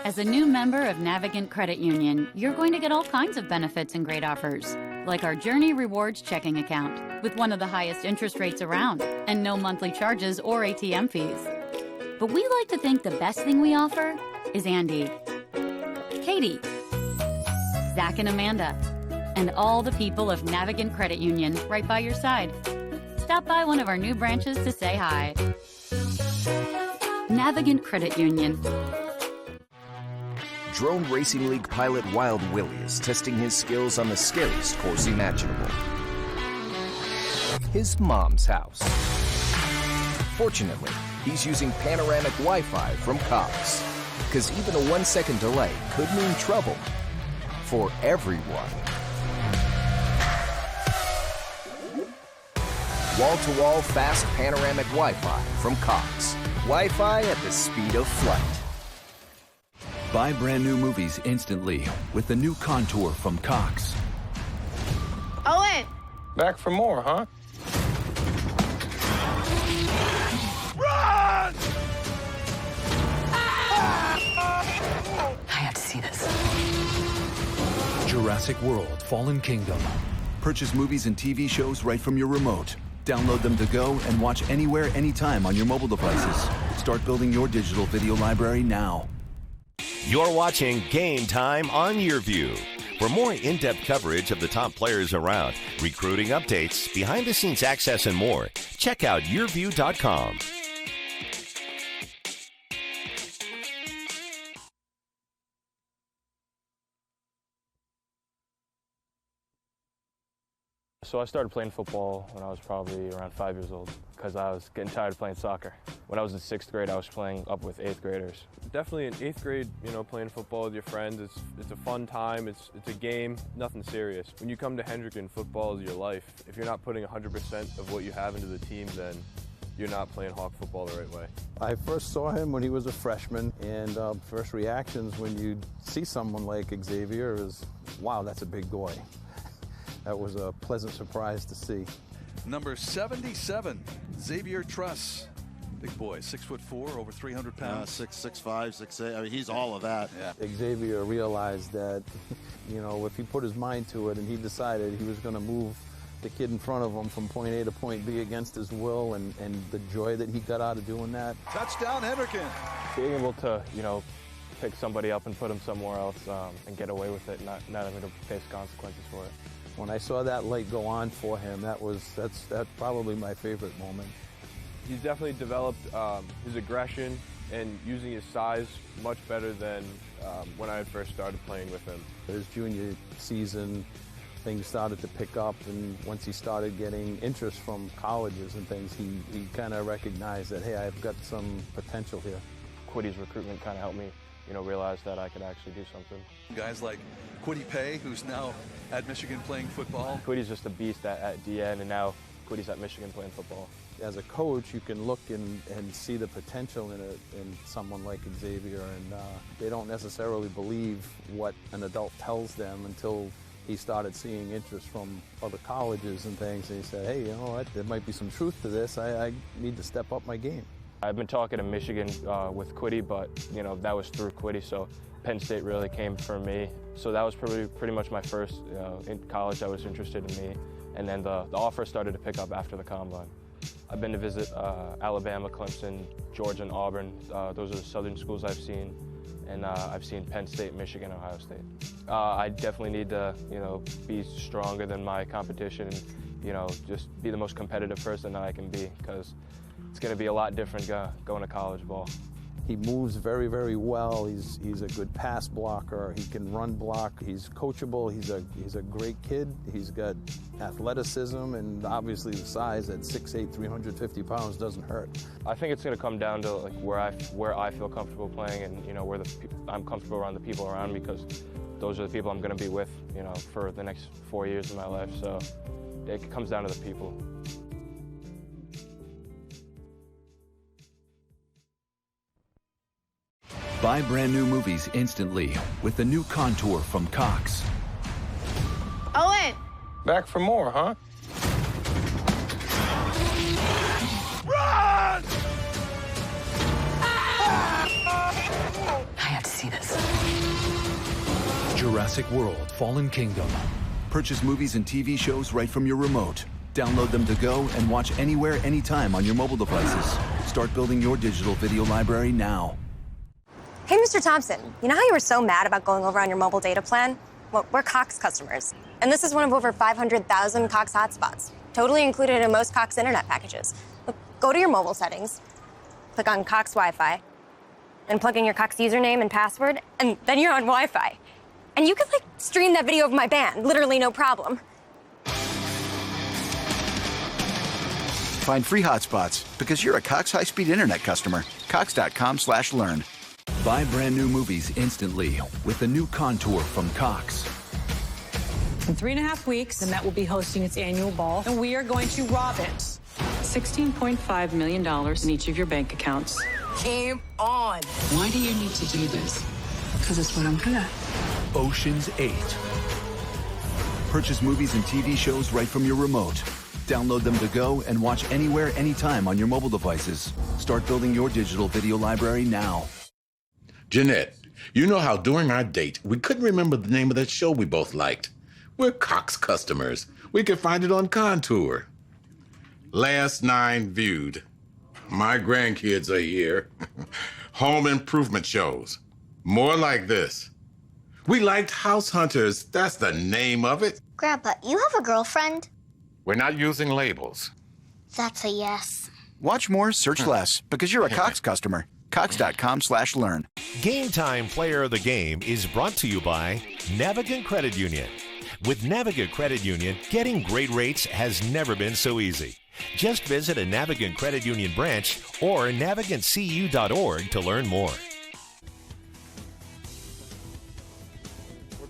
As a new member of Navigant Credit Union, you're going to get all kinds of benefits and great offers, like our Journey Rewards checking account with one of the highest interest rates around and no monthly charges or ATM fees. But we like to think the best thing we offer is Andy, Katie, Zach and Amanda, and all the people of Navigant Credit Union right by your side. Stop by one of our new branches to say hi. Navigant Credit Union. Drone Racing League pilot Wild Willie is testing his skills on the scariest course imaginable. His mom's house. Fortunately, he's using panoramic Wi-Fi from Cox, because even a 1-second delay could mean trouble for everyone. Wall-to-wall fast panoramic Wi-Fi from Cox. Wi-Fi at the speed of flight. Buy brand new movies instantly with the new Contour from Cox. Owen! Back for more, huh? Run! I have to see this. Jurassic World Fallen Kingdom. Purchase movies and TV shows right from your remote. Download them to go and watch anywhere, anytime on your mobile devices. Start building your digital video library now. You're watching Game Time on YurView. For more in-depth coverage of the top players around, recruiting updates, behind-the-scenes access, and more, check out YurView.com. So I started playing football when I was probably around 5 years old because I was getting tired of playing soccer. When I was in 6th grade, I was playing up with 8th graders. Definitely in 8th grade, playing football with your friends, it's a fun time, it's a game, nothing serious. When you come to Hendricken, football is your life. If you're not putting 100% of what you have into the team, then you're not playing Hawk football the right way. I first saw him when he was a freshman, and first reactions when you see someone like Xavier is, wow, that's a big boy. That was a pleasant surprise to see. Number 77, Xavier Truss. Big boy, 6'4", over 300 pounds. 6'5", 6'8". I mean, he's all of that. Yeah. Xavier realized that, if he put his mind to it and he decided he was going to move the kid in front of him from point A to point B against his will, and the joy that he got out of doing that. Touchdown, Hendricken. Being able to, pick somebody up and put him somewhere else and get away with it, not having to face consequences for it. When I saw that light go on for him, that's probably my favorite moment. He's definitely developed his aggression and using his size much better than when I had first started playing with him. His junior season, things started to pick up, and once he started getting interest from colleges and things, he kind of recognized that, hey, I've got some potential here. Quiddy's recruitment kind of helped me, realize that I could actually do something. Guys like Kwity Paye, who's now at Michigan playing football. Quiddy's just a beast at DN, and now Quiddy's at Michigan playing football. As a coach, you can look and see the potential in someone like Xavier, and they don't necessarily believe what an adult tells them until he started seeing interest from other colleges and things, and he said, hey, what, there might be some truth to this. I need to step up my game. I've been talking to Michigan with Kwity, but that was through Kwity, so Penn State really came for me. So that was pretty much my first in college that was interested in me, and then the offer started to pick up after the combine. I've been to visit Alabama, Clemson, Georgia, and Auburn. Those are the southern schools I've seen, and I've seen Penn State, Michigan, Ohio State. I definitely need to be stronger than my competition, and just be the most competitive person that I can be, because it's going to be a lot different going to college ball. He moves very, very well. He's a good pass blocker. He can run block. He's coachable. He's a great kid. He's got athleticism, and obviously the size at 6'8", 350 pounds doesn't hurt. I think it's going to come down to where I feel comfortable playing, and where I'm comfortable around the people around me, because those are the people I'm going to be with for the next 4 years of my life. So it comes down to the people. Buy brand new movies instantly with the new Contour from Cox. Owen! Back for more, huh? I have to see this. Jurassic World: Fallen Kingdom. Purchase movies and TV shows right from your remote. Download them to go and watch anywhere, anytime on your mobile devices. Start building your digital video library now. Hey, Mr. Thompson, you know how you were so mad about going over on your mobile data plan? Well, we're Cox customers, and this is one of over 500,000 Cox hotspots, totally included in most Cox internet packages. Look, go to your mobile settings, click on Cox Wi-Fi, and plug in your Cox username and password, and then you're on Wi-Fi. And you can, stream that video of my band, literally no problem. Find free hotspots because you're a Cox high-speed internet customer. Cox.com/learn. Buy brand new movies instantly with the new Contour from Cox. In 3.5 weeks, the Met will be hosting its annual ball, and we are going to rob it. $16.5 million in each of your bank accounts. Game on. Why do you need to do this? Because it's what I'm good at. Ocean's 8. Purchase movies and TV shows right from your remote. Download them to go and watch anywhere, anytime on your mobile devices. Start building your digital video library now. Jeanette, you know how during our date, we couldn't remember the name of that show we both liked. We're Cox customers. We can find it on Contour. Last 9 viewed. My grandkids are here. Home improvement shows. More like this. We liked House Hunters. That's the name of it. Grandpa, you have a girlfriend? We're not using labels. That's a yes. Watch more, search less, because you're a Cox customer. Cox.com/learn. Game Time Player of the Game is brought to you by Navigant Credit Union. With Navigant Credit Union, getting great rates has never been so easy. Just visit a Navigant Credit Union branch or navigantcu.org to learn more.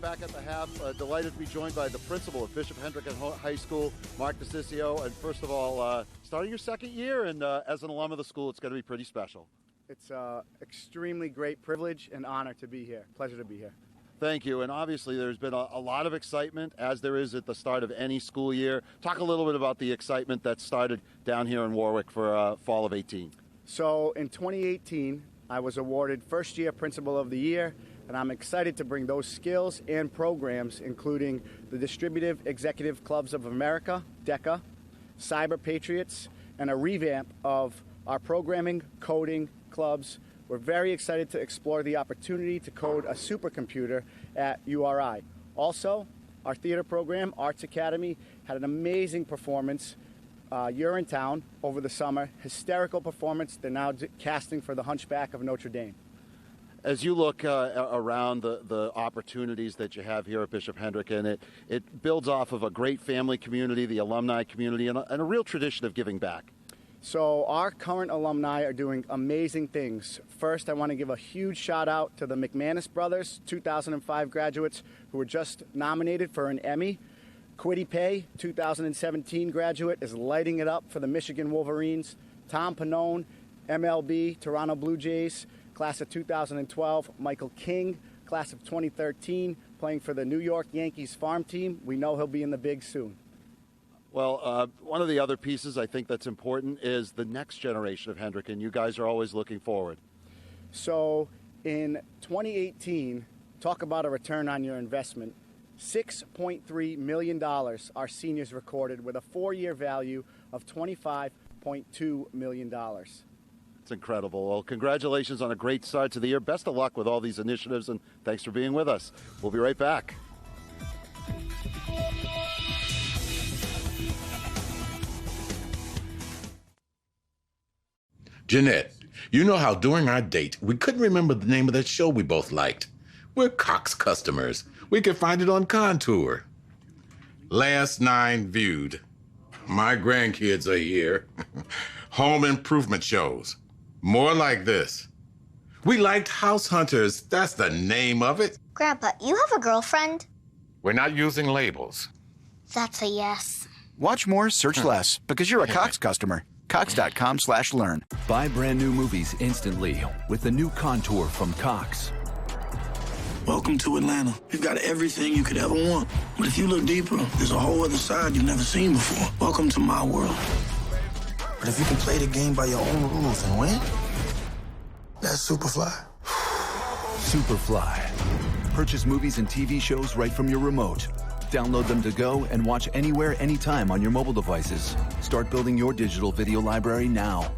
Back at the half, delighted to be joined by the principal of Bishop Hendricken High School, Mark DeCiccio. And first of all, starting your second year, and as an alum of the school, it's going to be pretty special. It's an extremely great privilege and honor to be here. Pleasure to be here. Thank you. And obviously, there's been a lot of excitement, as there is at the start of any school year. Talk a little bit about the excitement that started down here in Warwick for fall of 18. So in 2018, I was awarded First Year Principal of the Year. And I'm excited to bring those skills and programs, including the Distributive Executive Clubs of America, DECA, Cyber Patriots, and a revamp of our programming, coding clubs. We're very excited to explore the opportunity to code a supercomputer at URI. Also, our theater program, Arts Academy, had an amazing performance. You're in town over the summer. Hysterical performance. They're now casting for the Hunchback of Notre Dame. As you look around the opportunities that you have here at Bishop Hendricken, it builds off of a great family community, the alumni community, and a real tradition of giving back. So our current alumni are doing amazing things. First, I want to give a huge shout out to the McManus brothers, 2005 graduates who were just nominated for an Emmy. Quiddy Pay, 2017 graduate, is lighting it up for the Michigan Wolverines. Tom Pannone, MLB, Toronto Blue Jays, class of 2012, Michael King, class of 2013, playing for the New York Yankees farm team. We know he'll be in the big soon. Well, one of the other pieces I think that's important is the next generation of Hendricken. You guys are always looking forward. So in 2018, talk about a return on your investment, $6.3 million our seniors recorded with a 4-year value of $25.2 million. It's incredible. Well, congratulations on a great start to the year. Best of luck with all these initiatives, and thanks for being with us. We'll be right back. Jeanette, you know how during our date, we couldn't remember the name of that show we both liked. We're Cox customers. We can find it on Contour. Last 9 viewed. My grandkids are here. Home improvement shows. More like this. We liked House Hunters. That's the name of it. Grandpa, you have a girlfriend? We're not using labels. That's a yes. Watch more, search less, because you're a Cox customer. Cox.com/learn. Buy brand new movies instantly with the new Contour from Cox. Welcome to Atlanta. We've got everything you could ever want. But if you look deeper, there's a whole other side you've never seen before. Welcome to my world. But if you can play the game by your own rules and win, that's Superfly. Superfly. Purchase movies and TV shows right from your remote. Download them to go and watch anywhere, anytime on your mobile devices. Start building your digital video library now.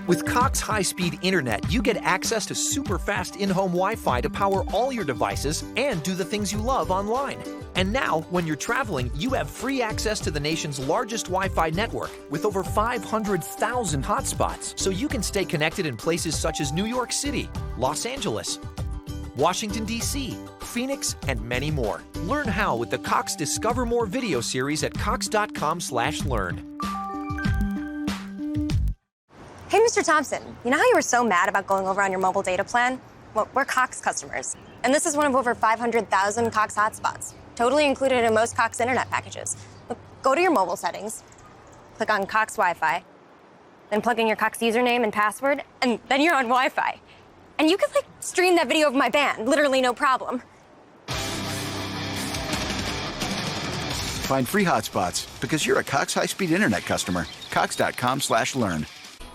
With Cox high-speed internet, you get access to super-fast in-home Wi-Fi to power all your devices and do the things you love online. And now, when you're traveling, you have free access to the nation's largest Wi-Fi network with over 500,000 hotspots, so you can stay connected in places such as New York City, Los Angeles, Washington, D.C., Phoenix, and many more. Learn how with the Cox Discover More video series at cox.com/learn. Hey, Mr. Thompson, you know how you were so mad about going over on your mobile data plan? Well, we're Cox customers. And this is one of over 500,000 Cox hotspots, totally included in most Cox internet packages. Look, go to your mobile settings, click on Cox Wi-Fi, then plug in your Cox username and password, and then you're on Wi-Fi. And you could, stream that video of my band, literally no problem. Find free hotspots because you're a Cox high-speed internet customer. Cox.com/learn.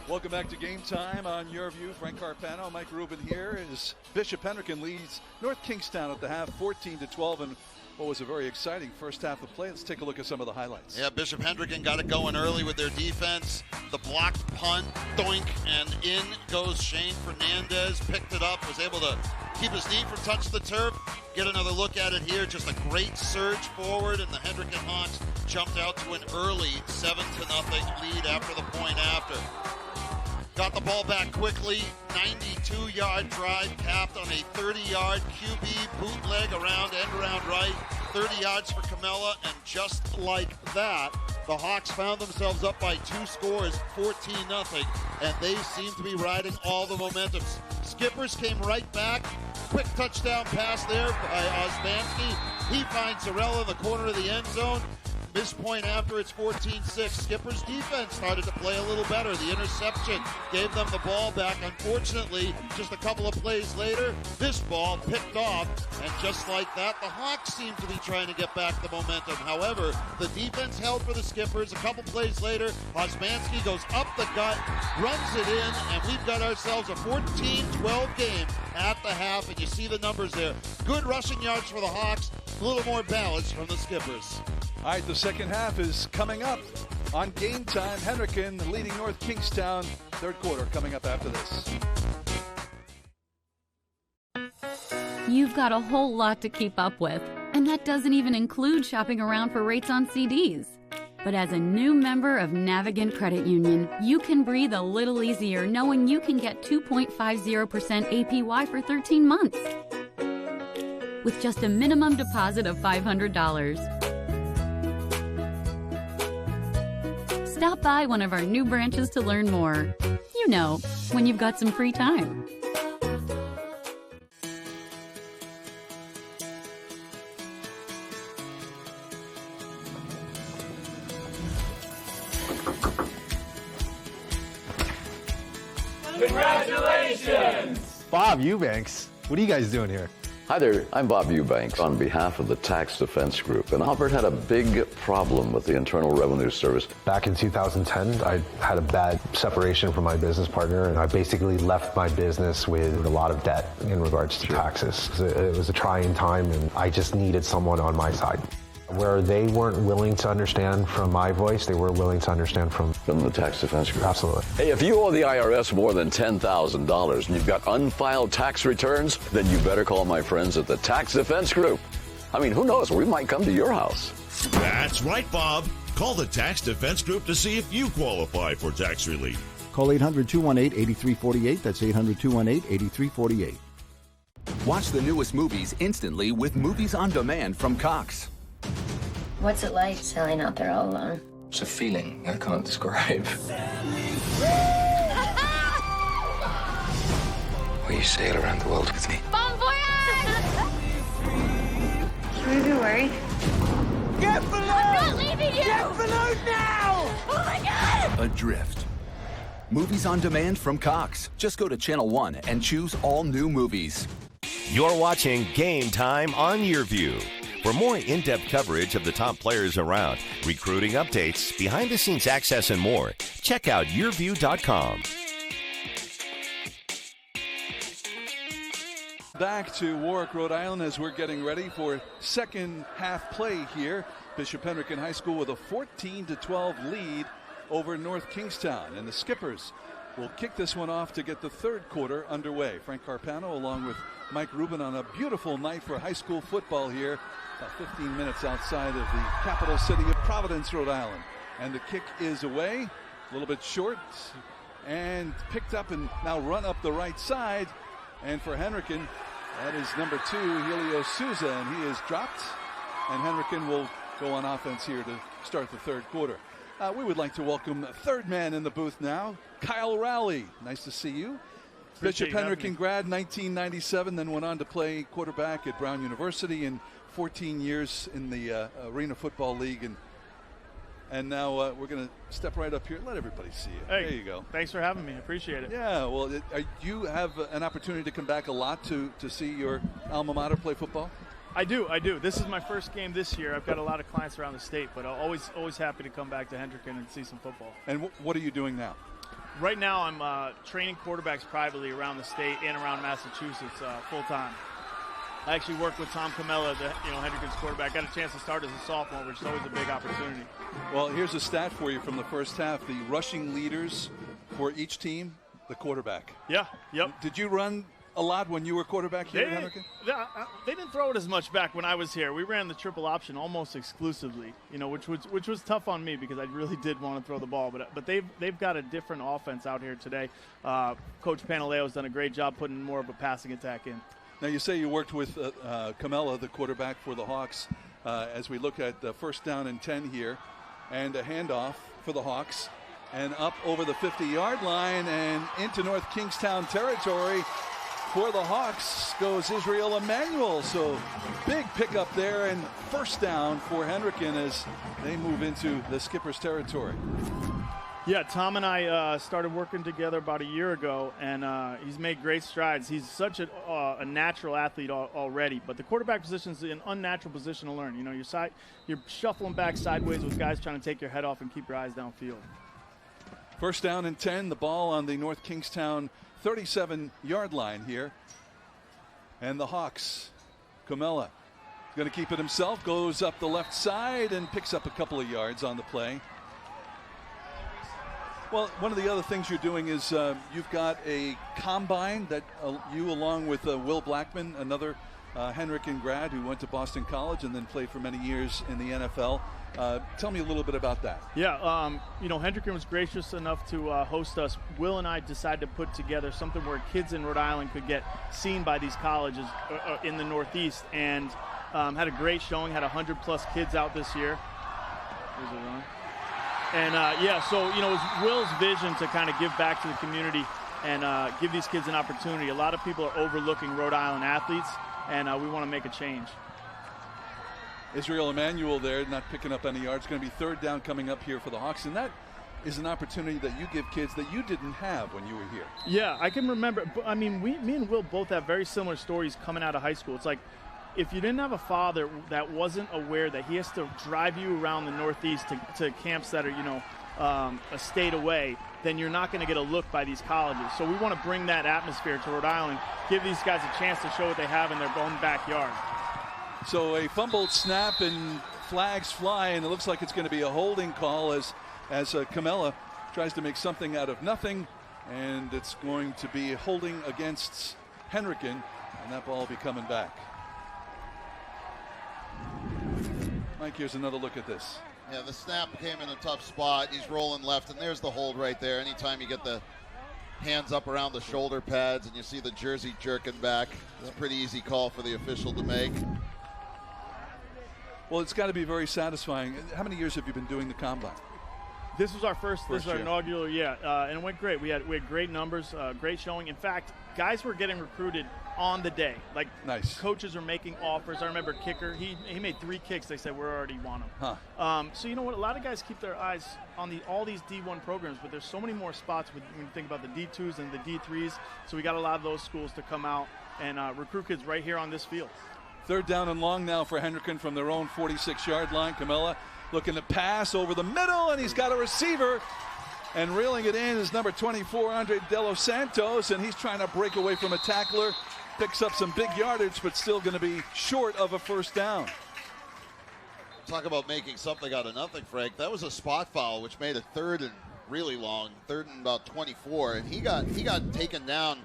Welcome back to Game Time on YurView. Frank Carpano, Mike Rubin here as Bishop Hendricken leads North Kingstown at the half, 14-12, and what was a very exciting first half of play. Let's take a look at some of the highlights. Yeah, Bishop Hendricken got it going early with their defense. The blocked punt, doink, and in goes Shane Fernandez. Picked it up, was able to keep his knee from touching the turf. Get another look at it here. Just a great surge forward, and the Hendricken Hawks jumped out to an early 7-0 lead after the point after. Got the ball back quickly, 92-yard drive capped on a 30-yard QB bootleg around end around right, 30 yards for Camella, and just like that, the Hawks found themselves up by 2 scores, 14-0, and they seem to be riding all the momentum. Skippers came right back, quick touchdown pass there by Osmanski. He finds Zarella in the corner of the end zone. This point after, it's 14-6. Skipper's defense started to play a little better. The interception gave them the ball back. Unfortunately, just a couple of plays later, this ball picked off. And just like that, the Hawks seem to be trying to get back the momentum. However, the defense held for the Skippers. A couple plays later, Osmanski goes up the gut, runs it in, and we've got ourselves a 14-12 game at the half. And you see the numbers there. Good rushing yards for the Hawks, a little more balance from the Skippers. All right, the second half is coming up on Game Time. Hendricken leading North Kingstown. Third quarter coming up after this. You've got a whole lot to keep up with, and that doesn't even include shopping around for rates on CDs. But as a new member of Navigant Credit Union, you can breathe a little easier knowing you can get 2.50% APY for 13 months with just a minimum deposit of $500. Stop by one of our new branches to learn more. You know, when you've got some free time. Congratulations! Bob Eubanks, what are you guys doing here? Hi there, I'm Bob Eubanks on behalf of the Tax Defense Group, and Albert had a big problem with the Internal Revenue Service. Back in 2010, I had a bad separation from my business partner, and I basically left my business with a lot of debt in regards to taxes. It was a trying time, and I just needed someone on my side. Where they weren't willing to understand from my voice, they were willing to understand from the Tax Defense Group. Absolutely. Hey, if you owe the IRS more than $10,000 and you've got unfiled tax returns, then you better call my friends at the Tax Defense Group. I mean, who knows? We might come to your house. That's right, Bob. Call the Tax Defense Group to see if you qualify for tax relief. Call 800-218-8348. That's 800-218-8348. Watch the newest movies instantly with Movies on Demand from Cox. What's it like sailing out there all alone? It's a feeling I can't describe. Will you sail around the world with me? Bon voyage! Should we be worried? Get below! I'm not leaving you! Get below now! Oh my God! Adrift. Movies on Demand from Cox. Just go to Channel 1 and choose all new movies. You're watching Game Time on YurView. For more in-depth coverage of the top players around, recruiting updates, behind-the-scenes access, and more, check out YurView.com. Back to Warwick, Rhode Island, as we're getting ready for second half play here. Bishop Hendricken High School with a 14-12 lead over North Kingstown. And the Skippers will kick this one off to get the third quarter underway. Frank Carpano along with Mike Rubin on a beautiful night for high school football here, about 15 minutes outside of the capital city of Providence, Rhode Island. And the kick is away, a little bit short, and picked up and now run up the right side. And for Hendricken, that is number 2, Helio Souza, and he is dropped. And Hendricken will go on offense here to start the third quarter. We would like to welcome the third man in the booth now, Kyle Rowley. Nice to see you. Bishop Hendricken grad, 1997, then went on to play quarterback at Brown University in 14 years in the Arena Football League. And now we're going to step right up here and let everybody see you. Hey, there you go. Thanks for having me. Appreciate it. Yeah, well, you have an opportunity to come back a lot to see your alma mater play football? I do. This is my first game this year. I've got a lot of clients around the state, but I'm always happy to come back to Hendricken and see some football. And what are you doing now? Right now, I'm training quarterbacks privately around the state and around Massachusetts full-time. I actually worked with Tom Camella, Hendricken's quarterback. Got a chance to start as a sophomore, which is always a big opportunity. Well, here's a stat for you from the first half. The rushing leaders for each team, the quarterback. Yeah, yep. Did you run a lot when you were quarterback here at Hendricken? They didn't throw it as much back when I was here. We ran the triple option almost exclusively, which was tough on me because I really did want to throw the ball. But they've got a different offense out here today. Coach Panaleo's done a great job putting more of a passing attack in. Now you say you worked with Camella, the quarterback for the Hawks, as we look at the first down and 10 here, and a handoff for the Hawks, and up over the 50-yard line and into North Kingstown territory. For the Hawks goes Israel Emanuel. So big pickup there and first down for Hendricken as they move into the Skippers territory. Yeah, Tom and I started working together about a year ago, and he's made great strides. He's such a natural athlete already, but the quarterback position is an unnatural position to learn. You're shuffling back sideways with guys trying to take your head off and keep your eyes downfield. First down and 10, the ball on the North Kingstown 37-yard line here. And the Hawks, Camella, going to keep it himself, goes up the left side and picks up a couple of yards on the play. Well, one of the other things you're doing is you've got a combine that you, along with Will Blackman, another Hendricken grad who went to Boston College and then played for many years in the NFL. Tell me a little bit about that. Yeah, Hendricken was gracious enough to host us. Will and I decided to put together something where kids in Rhode Island could get seen by these colleges in the Northeast, and had a great showing, had 100-plus kids out this year. Where's it on? And, it was Will's vision to kind of give back to the community and give these kids an opportunity. A lot of people are overlooking Rhode Island athletes, and we want to make a change. Israel Emanuel there, not picking up any yards. Going to be third down coming up here for the Hawks, and that is an opportunity that you give kids that you didn't have when you were here. Yeah, I can remember. I mean, me and Will both have very similar stories coming out of high school. It's like, if you didn't have a father that wasn't aware that he has to drive you around the Northeast to camps that are, a state away, then you're not going to get a look by these colleges. So we want to bring that atmosphere to Rhode Island, give these guys a chance to show what they have in their own backyard. So a fumbled snap and flags fly, and it looks like it's going to be a holding call as Camella tries to make something out of nothing, and it's going to be holding against Hendricken, and that ball will be coming back. Mike, here's another look at this. Yeah, the snap came in a tough spot. He's rolling left, and there's the hold right there. Anytime you get the hands up around the shoulder pads and you see the jersey jerking back, it's a pretty easy call for the official to make. Well, it's got to be very satisfying. How many years have you been doing the combine? This was our first this is our inaugural, and it went great. We had great numbers, great showing. In fact, guys were getting recruited on the day. Like, nice. Coaches are making offers. I remember kicker, he made 3 kicks. They said, we already want him. Huh. So you know what? A lot of guys keep their eyes on all these D1 programs, but there's so many more spots when you think about the D2s and the D3s. So we got a lot of those schools to come out and recruit kids right here on this field. Third down and long now for Hendricken from their own 46-yard line. Camella looking to pass over the middle, and he's got a receiver. And reeling it in is number 24, Andre De Los Santos, and he's trying to break away from a tackler picks up some big yardage, but still going to be short of a first down. Talk about making something out of nothing, Frank. That was a spot foul, which made it third and really long, third and about 24, and he got taken down.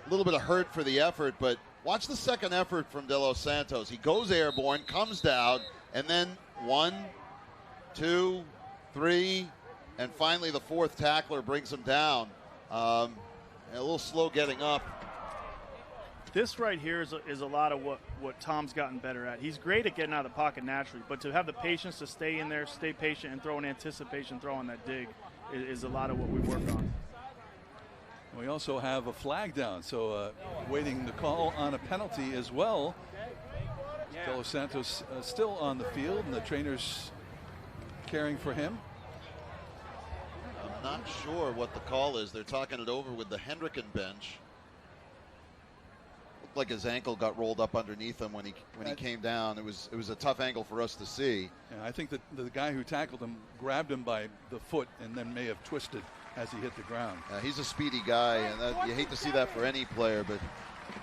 A little bit of hurt for the effort, but watch the second effort from De Los Santos. He goes airborne, comes down, and then 1, 2, 3, and finally the fourth tackler brings him down. A little slow getting up. This right here is a lot of what Tom's gotten better at. He's great at getting out of the pocket naturally, but to have the patience to stay in there, stay patient, and throw an anticipation throw on that dig is a lot of what we work on. We also have a flag down, so waiting the call on a penalty as well. De Los Santos still on the field, and the trainer's caring for him. I'm not sure what the call is. They're talking it over with the Hendricken bench. Looked like his ankle got rolled up underneath him when he came down. It was a tough angle for us to see. Yeah, I think that the guy who tackled him grabbed him by the foot and then may have twisted as he hit the ground. He's a speedy guy, and you hate to see that for any player, but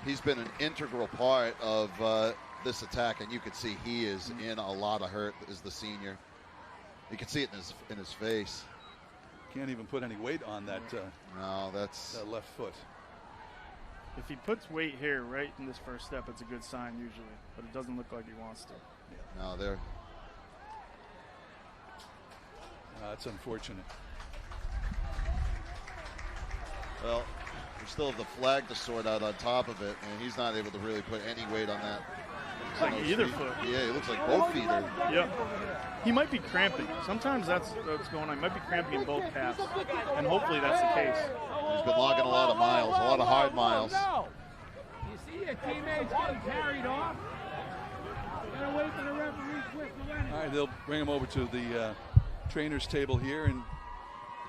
he's been an integral part of this attack, and you can see he is in a lot of hurt as the senior. You can see it in his face. Can't even put any weight on that. No, that's that left foot. If he puts weight here right in this first step, it's a good sign usually, but it doesn't look like he wants to. Yeah. No, they're. It's unfortunate. Well, we still have the flag to sort out on top of it, and he's not able to really put any weight on that. It's like either foot. Yeah, it looks like both feet are. Yep. He might be cramping. Sometimes that's what's going on. He might be cramping in both calves, and hopefully that's the case. He's been logging a lot of miles, a lot of hard miles. You see your teammates getting carried off? Gotta wait for the referee quick to win. All right, they'll bring him over to the trainer's table here and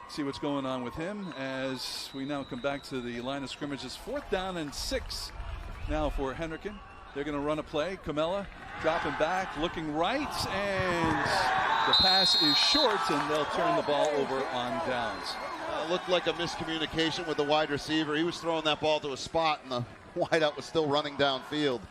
see what's going on with him as we now come back to the line of scrimmage. It's 4th down and 6 now for Hendricken. They're going to run a play. Camella dropping back, looking right, and the pass is short, and they'll turn the ball over on downs. Looked like a miscommunication with the wide receiver. He was throwing that ball to a spot, and the wideout was still running downfield.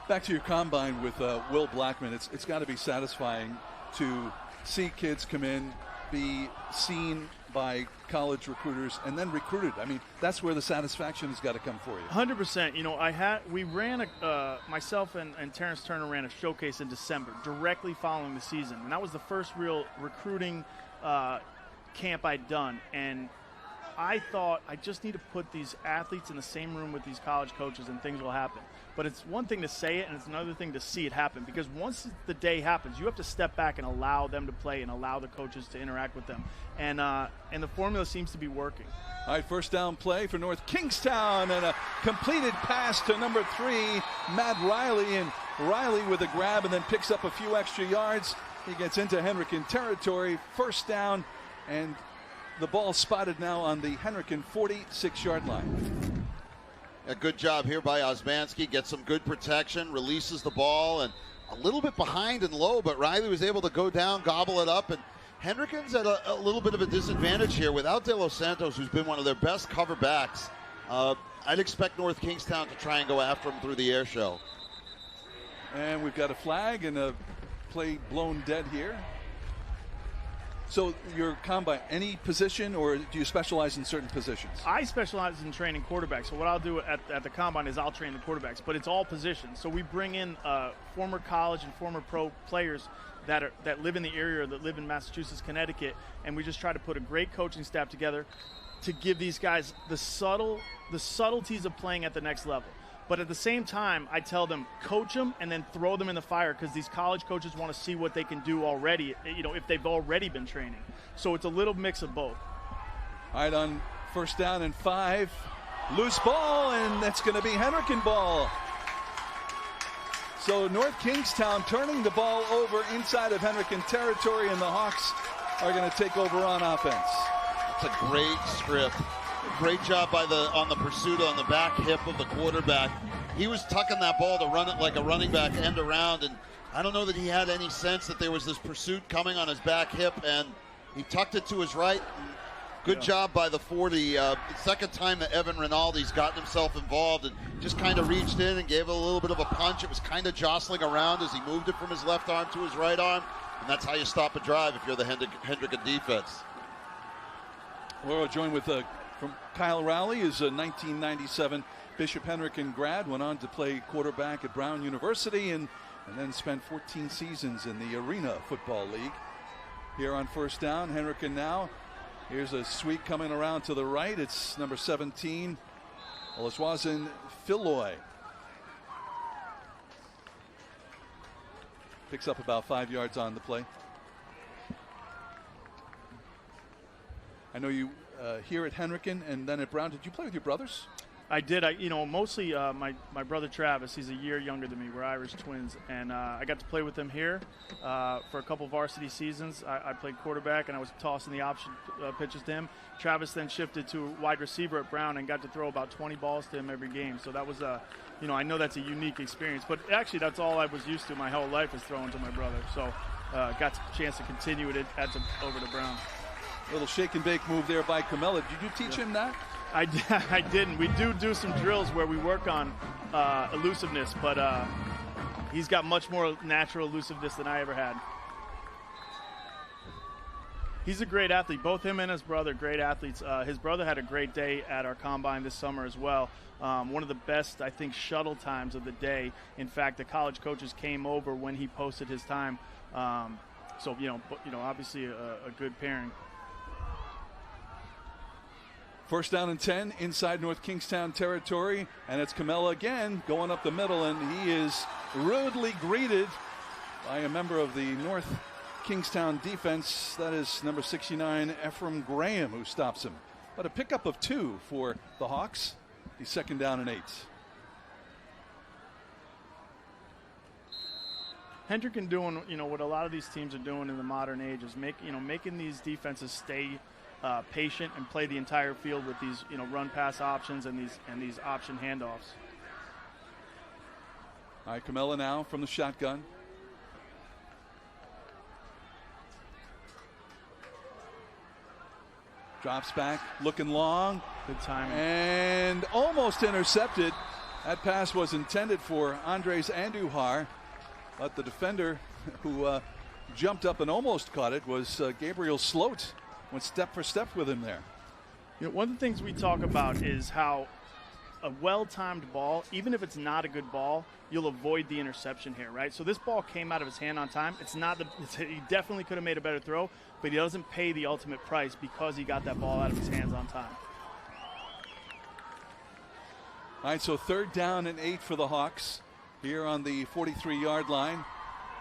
Back to your combine with Will Blackman. It's got to be satisfying to see kids come in, be seen by college recruiters, and then recruited. I mean, that's where the satisfaction has got to come for you. 100%. You know, we ran myself and Terrence Turner ran a showcase in December, directly following the season, and that was the first real recruiting camp I'd done. And I thought I just need to put these athletes in the same room with these college coaches, and things will happen. But it's one thing to say it, and it's another thing to see it happen. Because once the day happens, you have to step back and allow them to play and allow the coaches to interact with them. And the formula seems to be working. All right, first down play for North Kingstown, and a completed pass to number 3, Matt Riley. And Riley with a grab and then picks up a few extra yards. He gets into Hendricken territory. First down, and the ball spotted now on the Hendricken 46-yard line. A good job here by Osmanski. Gets some good protection, releases the ball, and a little bit behind and low, but Riley was able to go down, gobble it up, and Hendricken's at a little bit of a disadvantage here without De Los Santos, who's been one of their best cover backs. I'd expect North Kingstown to try and go after him through the air show. And we've got a flag and a play blown dead here. So your combine, any position, or do you specialize in certain positions? I specialize in training quarterbacks. So what I'll do at the combine is I'll train the quarterbacks, but it's all positions. So we bring in former college and former pro players that live in the area or that live in Massachusetts, Connecticut, and we just try to put a great coaching staff together to give these guys the subtleties of playing at the next level. But at the same time, I tell them, coach them and then throw them in the fire, because these college coaches want to see what they can do already, you know, if they've already been training. So it's a little mix of both. All right, on first down and 5, loose ball, and that's going to be Hendricken ball. So North Kingstown turning the ball over inside of Hendricken territory, and the Hawks are going to take over on offense. It's a great script. Great job on the pursuit on the back hip of the quarterback. He was tucking that ball to run it like a running back end around, and I don't know that he had any sense that there was this pursuit coming on his back hip, and he tucked it to his right. And Good job by the 40. Second time that Evan Rinaldi's gotten himself involved and just kind of reached in and gave it a little bit of a punch. It was kind of jostling around as he moved it from his left arm to his right arm. And that's how you stop a drive if you're the Hendricken defense. We're joined with from Kyle Rowley, is a 1997 Bishop Hendricken grad, went on to play quarterback at Brown University and then spent 14 seasons in the Arena Football League. Here on first down, Hendricken now. Here's a sweep coming around to the right. It's number 17, Olaswazin Filoy. Picks up about 5 yards on the play. I know you here at Hendricken and then at Brown. Did you play with your brothers? I did. Mostly my brother Travis. He's a year younger than me. We're Irish twins, and I got to play with him here for a couple varsity seasons. I played quarterback, and I was tossing the option pitches to him. Travis then shifted to wide receiver at Brown and got to throw about 20 balls to him every game. So that was I know that's a unique experience. But actually, that's all I was used to my whole life is throwing to my brother. So got a chance to continue it over to Brown. A little shake and bake move there by Camella. Did you teach him that? I didn't. We do some drills where we work on elusiveness, but he's got much more natural elusiveness than I ever had. He's a great athlete. Both him and his brother, great athletes. His brother had a great day at our combine this summer as well. One of the best, I think, shuttle times of the day. In fact, the college coaches came over when he posted his time. So obviously a good pairing. First down and 10 inside North Kingstown territory, and it's Camella again going up the middle, and he is rudely greeted by a member of the North Kingstown defense. That is number 69, Ephraim Graham, who stops him. But a pickup of 2 for the Hawks. He's second down and 8. Hendricken doing what a lot of these teams are doing in the modern age is making these defenses stay patient and play the entire field with these run pass options and these option handoffs. All right, Camella now from the shotgun. Drops back, looking long. Good timing. And almost intercepted. That pass was intended for Andres Andujar, but the defender who jumped up and almost caught it was Gabriel Sloat. Went step for step with him there. One of the things we talk about is how a well-timed ball, even if it's not a good ball, you'll avoid the interception here, right? So this ball came out of his hand on time. He definitely could have made a better throw, but he doesn't pay the ultimate price because he got that ball out of his hands on time. All right, so third down and 8 for the Hawks here on the 43-yard line.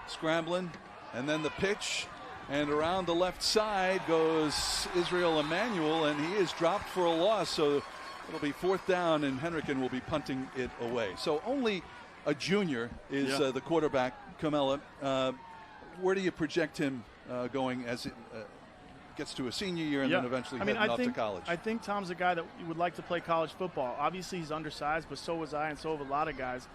Scrambling, and then the pitch. And around the left side goes Israel Emanuel, and he is dropped for a loss. So it'll be fourth down, and Hendricken will be punting it away. So only a junior is the quarterback, Camella. Where do you project him going as it gets to a senior year and then eventually heading off to college? I think Tom's a guy that would like to play college football. Obviously, he's undersized, but so was I, and so have a lot of guys.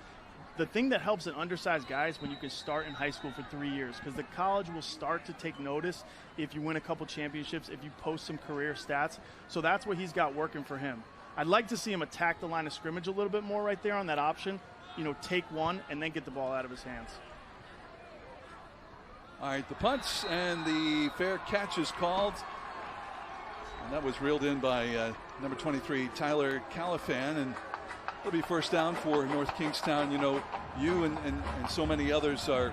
The thing that helps an undersized guy is when you can start in high school for 3 years, because the college will start to take notice if you win a couple championships, if you post some career stats. So that's what he's got working for him. I'd like to see him attack the line of scrimmage a little bit more right there on that option, take one and then get the ball out of his hands. All right, the punts and the fair catch is called. And that was reeled in by number 23, Tyler Califan, and it'll be first down for North Kingstown. You and so many others are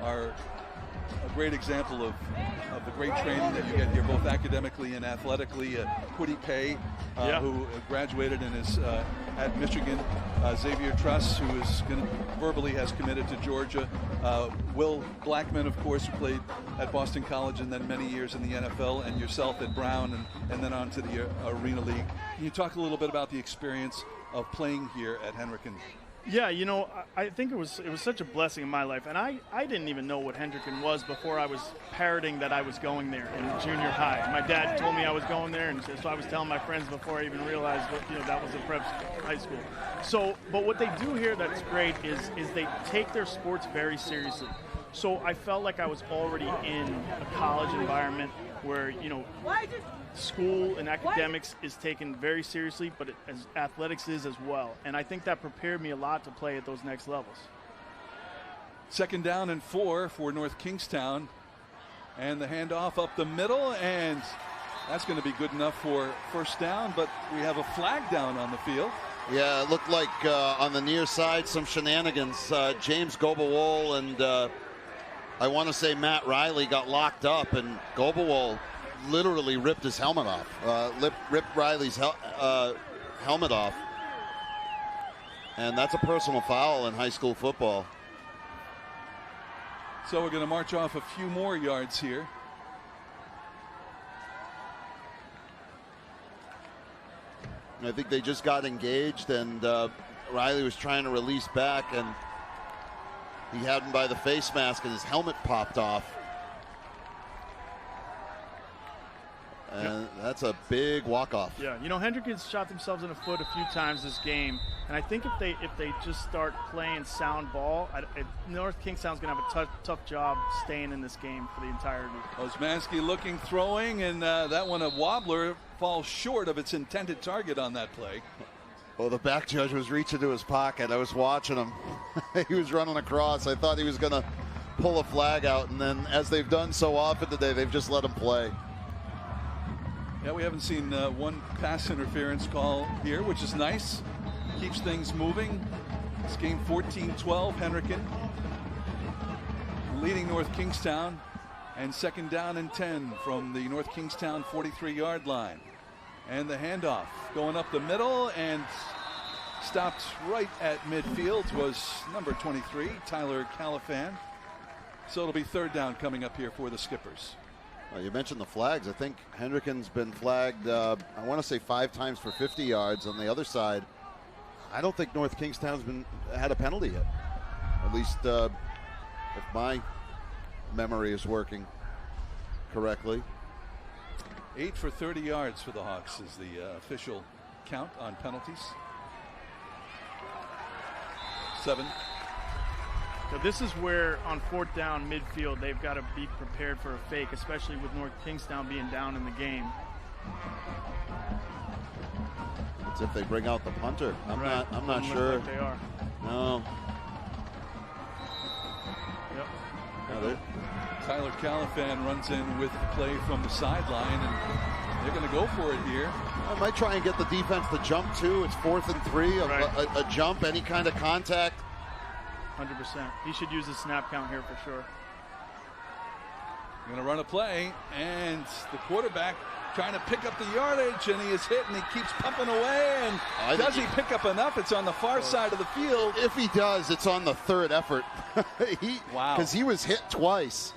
a great example of the great training that you get here, both academically and athletically. Quiddy Pay, who graduated and is at Michigan. Xavier Truss, who is verbally has committed to Georgia. Will Blackman, of course, who played at Boston College and then many years in the NFL, and yourself at Brown and then on to the Arena League. Can you talk a little bit about the experience of playing here at Hendricken? Yeah, I think it was such a blessing in my life, and I didn't even know what Hendricken was before I was parroting that I was going there in junior high. My dad told me I was going there, and so I was telling my friends before I even realized that was a prep high school. So, but what they do here that's great is they take their sports very seriously. So I felt like I was already in a college environment where, school and academics is taken very seriously, but as athletics is as well. And I think that prepared me a lot to play at those next levels. 2nd down and 4 for North Kingstown. And the handoff up the middle, and that's going to be good enough for first down, but we have a flag down on the field. Yeah, it looked like on the near side some shenanigans. James Gobawol and I want to say Matt Riley got locked up, and Gobawol literally ripped his helmet off, ripped Riley's helmet off. And that's a personal foul in high school football. So we're going to march off a few more yards here. I think they just got engaged, and Riley was trying to release back, and he had him by the face mask, and his helmet popped off. And that's a big walk-off. Yeah, Hendricken's shot themselves in the foot a few times this game, and I think if they just start playing sound ball, North Kingstown's going to have a tough job staying in this game for the entirety. Osmanski looking, throwing, and that one, a wobbler, falls short of its intended target on that play. Well, the back judge was reaching to his pocket. I was watching him. He was running across. I thought he was going to pull a flag out, and then, as they've done so often today, they've just let him play. Yeah, we haven't seen one pass interference call here, which is nice. Keeps things moving. It's game 14-12. Hendricken leading North Kingstown, and 2nd down and 10 from the North Kingstown 43-yard line. And the handoff going up the middle and stopped right at midfield was number 23, Tyler Califan. So it'll be 3rd down coming up here for the Skippers. You mentioned the flags. I think Hendricken's been flagged, I want to say 5 times for 50 yards. On the other side, I don't think North Kingstown's had a penalty yet. At least if my memory is working correctly. 8 for 30 yards for the Hawks is the official count on penalties. 7. So this is where, on 4th down midfield, they've got to be prepared for a fake, especially with North Kingstown being down in the game. It's if they bring out the punter. I'm not sure. Like they are. No. Yep. Tyler Califan runs in with the play from the sideline, and they're going to go for it here. I might try and get the defense to jump too. It's 4th and 3. A jump, any kind of contact. 100%. He should use the snap count here for sure. Going to run a play, and the quarterback trying to pick up the yardage, and he is hit, and he keeps pumping away. And does he pick up enough? It's on the far side of the field. If he does, it's on the 3rd effort. Wow. Because he was hit twice,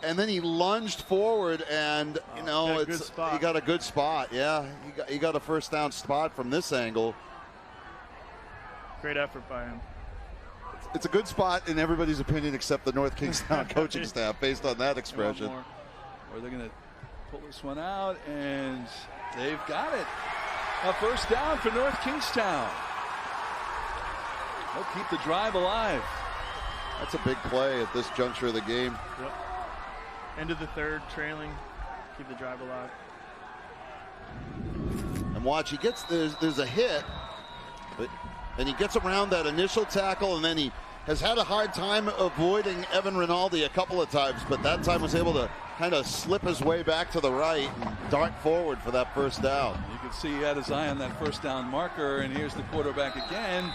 and then he lunged forward, and he got a good spot. Yeah, he got a 1st down spot from this angle. Great effort by him. It's a good spot in everybody's opinion except the North Kingstown coaching staff, based on that expression. Or they're going to pull this one out, and they've got it. A 1st down for North Kingstown. They'll keep the drive alive. That's a big play at this juncture of the game. Yep. End of the 3rd, trailing, keep the drive alive. And watch, there's a hit, and he gets around that initial tackle, and then he has had a hard time avoiding Evan Rinaldi a couple of times, but that time was able to kind of slip his way back to the right and dart forward for that 1st down. You can see he had his eye on that 1st down marker, and here's the quarterback again,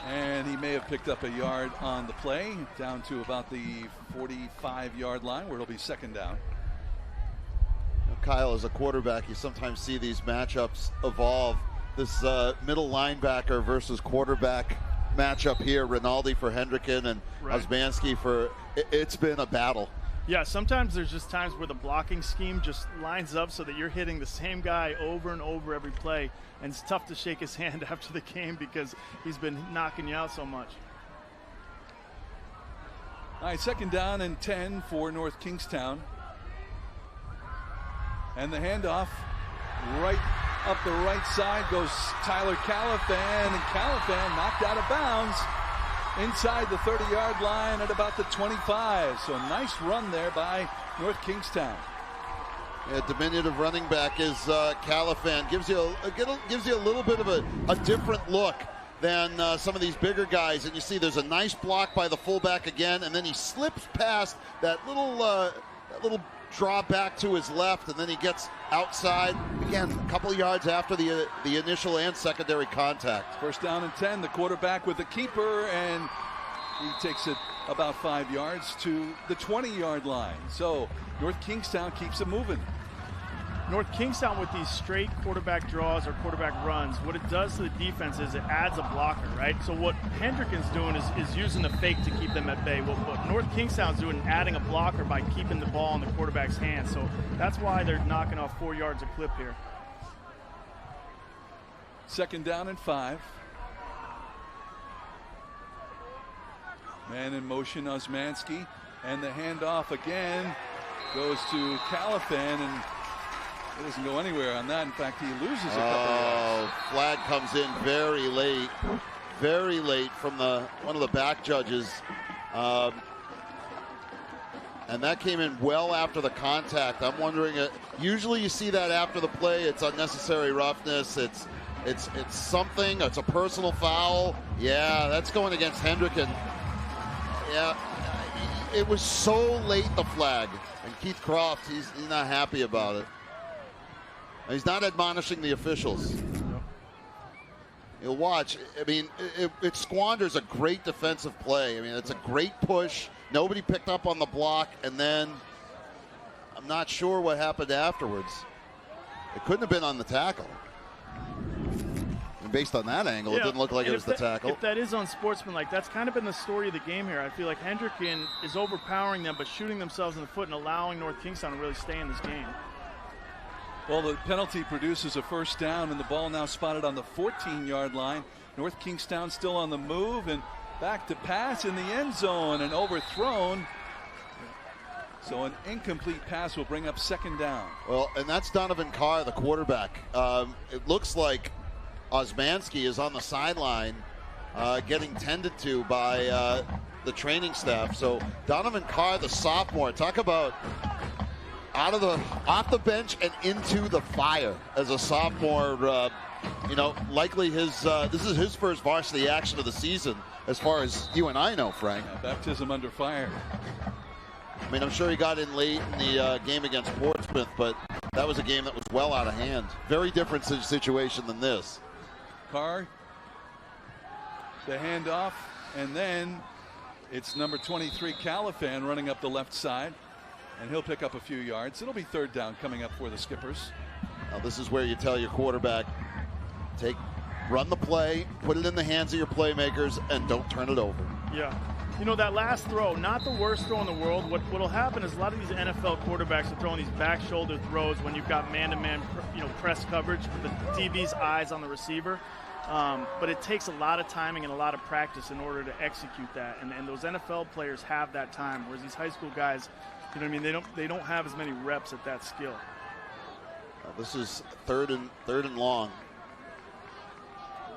and he may have picked up a yard on the play, down to about the 45-yard line, where it'll be 2nd down. Kyle, as a quarterback, you sometimes see these matchups evolve. This middle linebacker versus quarterback matchup here, Rinaldi for Hendricken and Osmanski for, it's been a battle. Yeah, sometimes there's just times where the blocking scheme just lines up so that you're hitting the same guy over and over every play, and it's tough to shake his hand after the game because he's been knocking you out so much. All right, 2nd down and 10 for North Kingstown. And the handoff right up the right side goes Tyler Califan, and Califan knocked out of bounds inside the 30-yard line at about the 25. So a nice run there by North Kingstown. Diminutive running back is Califan. Gives you a little bit of a different look than some of these bigger guys. And you see there's a nice block by the fullback again, and then he slips past that little draw back to his left, and then he gets outside again a couple of yards after the initial and secondary contact. First down and 10. The quarterback with the keeper, and he takes it about 5 yards to the 20-yard line. So North Kingstown keeps it moving. North Kingstown with these straight quarterback draws or quarterback runs, what it does to the defense is it adds a blocker, right? So what Hendricken's doing is using the fake to keep them at bay. What North Kingstown's doing, adding a blocker by keeping the ball in the quarterback's hands. So that's why they're knocking off 4 yards a clip here. Second down and 5. Man in motion, Osmanski, and the handoff again goes to Califan, and it doesn't go anywhere on that. In fact, he loses a couple of yards. Flag comes in very late from one of the back judges. And that came in well after the contact. I'm wondering, usually you see that after the play. It's unnecessary roughness. It's something. It's a personal foul. Yeah, that's going against Hendricken. Yeah, it was so late, the flag. And Keith Croft, he's not happy about it. He's not admonishing the officials. You'll watch. I mean, it squanders a great defensive play. I mean, it's a great push. Nobody picked up on the block, and then I'm not sure what happened afterwards. It couldn't have been on the tackle. And based on that angle, it didn't look like it was the tackle. If that is unsportsmanlike, that's kind of been the story of the game here. I feel like Hendricken is overpowering them, but shooting themselves in the foot and allowing North Kingstown to really stay in this game. Well, the penalty produces a first down, and the ball now spotted on the 14-yard line. North Kingstown still on the move, and back to pass in the end zone and overthrown. So an incomplete pass will bring up second down. Well, and that's Donovan Carr, the quarterback. It looks like Osmanski is on the sideline getting tended to by the training staff. So Donovan Carr, the sophomore, talk about off the bench and into the fire as a sophomore. Likely this is his first varsity action of the season, as far as you and I know, Frank. Baptism under fire. I mean, I'm sure he got in late in the game against Portsmouth, but that was a game that was well out of hand. Very different situation than this. Carr, the handoff, and then it's number 23, Califan, running up the left side, and he'll pick up a few yards. It'll be third down coming up for the Skippers. Now, this is where you tell your quarterback, run the play, put it in the hands of your playmakers, and don't turn it over. Yeah. You know, that last throw, not the worst throw in the world. What'll happen is a lot of these NFL quarterbacks are throwing these back shoulder throws when you've got man-to-man, press coverage with the DB's eyes on the receiver. But it takes a lot of timing and a lot of practice in order to execute that. And those NFL players have that time, whereas these high school guys, you know what I mean, they don't have as many reps at that skill. This is third and long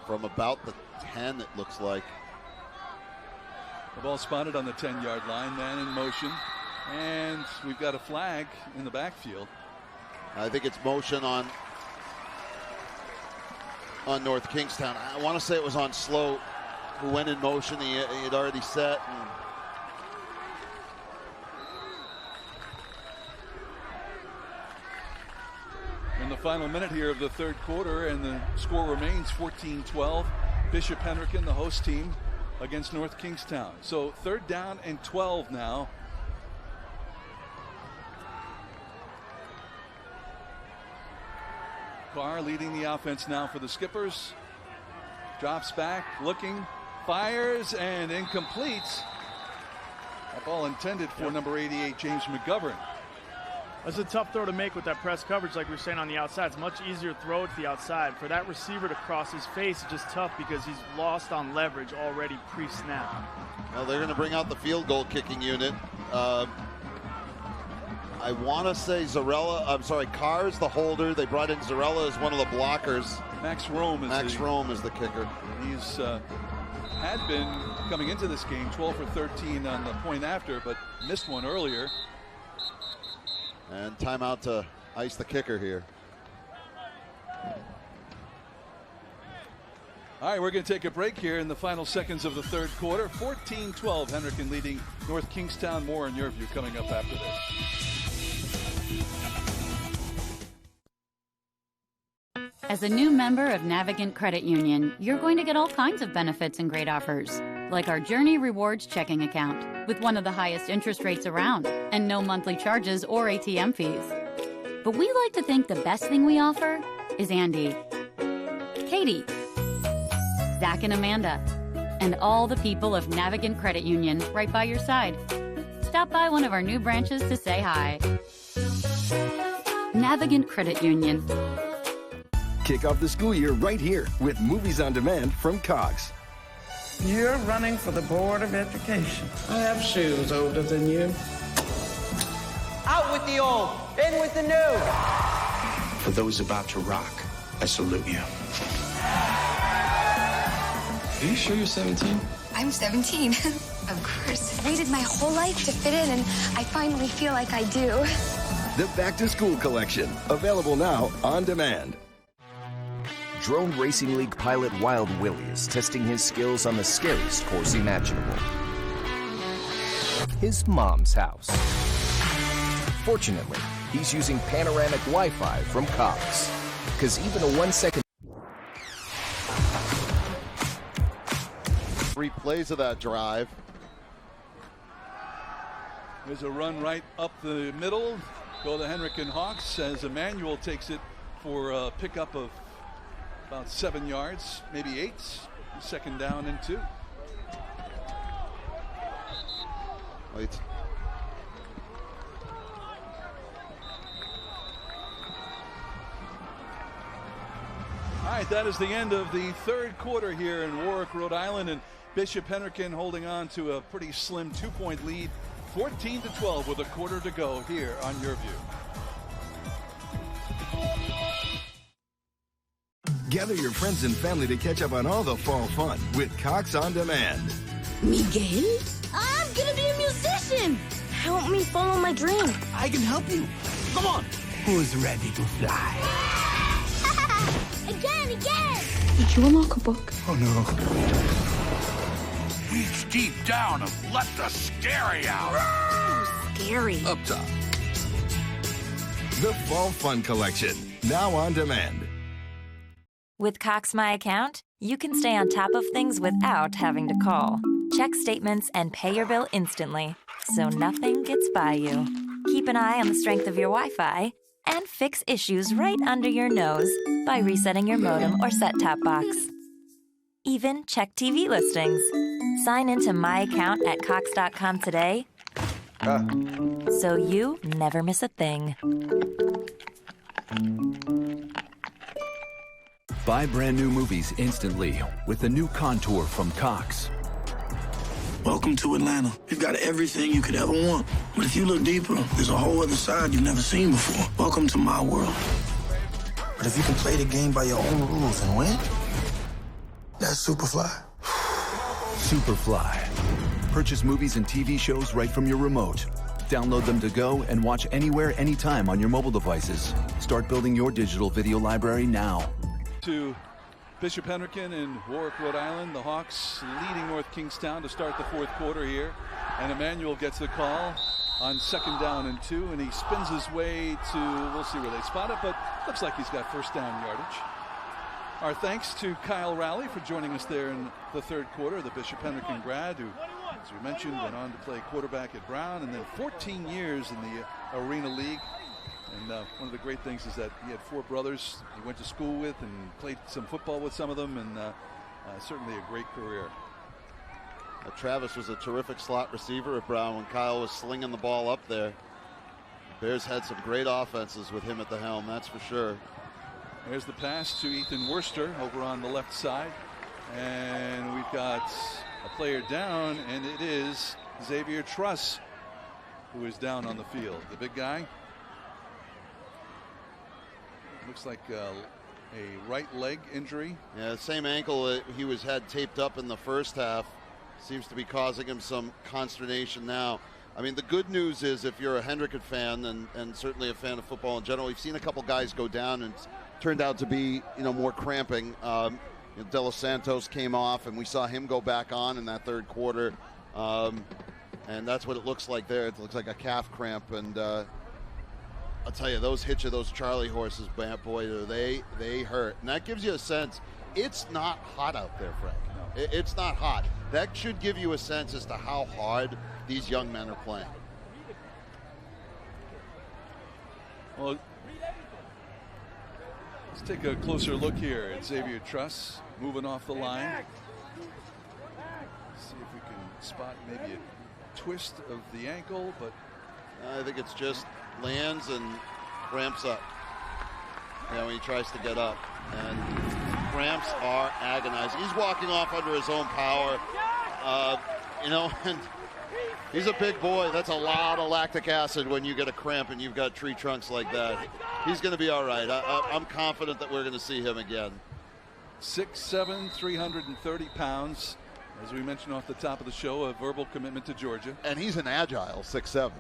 from about the 10, it looks like. The ball spotted on the 10-yard line, man in motion, and we've got a flag in the backfield. I think it's motion on North Kingstown. I want to say it was on Sloat, who went in motion. He had already set. In the final minute here of the third quarter, and the score remains 14-12. Bishop Hendricken, the host team, against North Kingstown. So third down and 12 now. Carr leading the offense now for the Skippers. Drops back, looking, fires, and incomplete. That ball intended for number 88, James McGovern. That's a tough throw to make with that press coverage, like we were saying on the outside. It's much easier to throw it to the outside. For that receiver to cross his face, it's just tough because he's lost on leverage already pre-snap. Well, they're going to bring out the field goal kicking unit. I want to say Carr is the holder. They brought in Zarella as one of the blockers. Max Rome is the kicker. He's had been coming into this game 12 for 13 on the point after, but missed one earlier. And timeout to ice the kicker here. All right, we're going to take a break here in the final seconds of the third quarter. 14-12, Hendricken leading North Kingstown. More in YurView coming up after this. As a new member of Navigant Credit Union, you're going to get all kinds of benefits and great offers, like our Journey Rewards checking account with one of the highest interest rates around and no monthly charges or ATM fees. But we like to think the best thing we offer is Andy, Katie, Zach and Amanda, and all the people of Navigant Credit Union right by your side. Stop by one of our new branches to say hi. Navigant Credit Union. Kick off the school year right here with Movies on Demand from Cox. You're running for the Board of Education. I have shoes older than you. Out with the old, in with the new. For those about to rock, I salute you. Are you sure you're 17? I'm 17. Of course. I waited my whole life to fit in, and I finally feel like I do. The Back to School Collection, available now on demand. Drone Racing League pilot Wild Willie is testing his skills on the scariest course imaginable. His mom's house. Fortunately, he's using panoramic Wi-Fi from Cox, because even a 1 second... 3 plays of that drive. There's a run right up the middle. Go the Hendricken Hawks as Emmanuel takes it for a pickup of about 7 yards, maybe 8. Second down and 2. Wait. All right, that is the end of the third quarter here in Warwick, Rhode Island, and Bishop Hendricken holding on to a pretty slim 2-point lead, 14-12 with a quarter to go here on YurView. Gather your friends and family to catch up on all the fall fun with Cox On Demand. Miguel? I'm gonna be a musician! Help me follow my dream. I can help you. Come on. Who's ready to fly? Again! Did you unlock a book? Oh, no. Reach deep down and let the scary out. Oh, scary. Up top. The Fall Fun Collection, now on demand. With Cox My Account, you can stay on top of things without having to call. Check statements and pay your bill instantly, so nothing gets by you. Keep an eye on the strength of your Wi-Fi and fix issues right under your nose by resetting your modem or set-top box. Even check TV listings. Sign into My Account at Cox.com today, so you never miss a thing. Buy brand new movies instantly with the new Contour from Cox. Welcome to Atlanta. We've got everything you could ever want. But if you look deeper, there's a whole other side you've never seen before. Welcome to my world. But if you can play the game by your own rules and win, that's Superfly. Superfly. Purchase movies and TV shows right from your remote. Download them to go and watch anywhere, anytime on your mobile devices. Start building your digital video library now. To Bishop Hendricken in Warwick, Rhode Island. The Hawks leading North Kingstown to start the fourth quarter here. And Emmanuel gets the call on 2nd down and 2, and he spins his way to, we'll see where they spot it, but looks like he's got first down yardage. Our thanks to Kyle Rowley for joining us there in the third quarter, the Bishop Hendricken grad who, as we mentioned, went on to play quarterback at Brown and then 14 years in the Arena League. And one of the great things is that he had 4 brothers he went to school with and played some football with some of them, and certainly a great career. Travis was a terrific slot receiver at Brown when Kyle was slinging the ball up there. Bears had some great offenses with him at the helm, that's for sure. There's the pass to Ethan Worcester over on the left side. And we've got a player down, and it is Xavier Truss who is down on the field. The big guy. Looks like a right leg injury. Yeah, same ankle that he had taped up in the first half. Seems to be causing him some consternation now. I mean, the good news is if you're a Hendricken fan and certainly a fan of football in general, we've seen a couple guys go down and it's turned out to be, more cramping. De Los Santos came off, and we saw him go back on in that third quarter. And that's what it looks like there. It looks like a calf cramp. And I'll tell you, those hitch of those Charlie horses, boy, they hurt. And that gives you a sense. It's not hot out there, Frank. No. It's not hot. That should give you a sense as to how hard these young men are playing. Well, let's take a closer look here at Xavier Truss moving off the line. See if we can spot maybe a twist of the ankle, but I think it's just lands and cramps up. When he tries to get up, and cramps are agonizing. He's walking off under his own power, and he's a big boy. That's a lot of lactic acid when you get a cramp and you've got tree trunks like that. He's going to be all right. I'm confident that we're going to see him again. 6'7", 330 pounds. As we mentioned off the top of the show, a verbal commitment to Georgia. And he's an agile 6'7".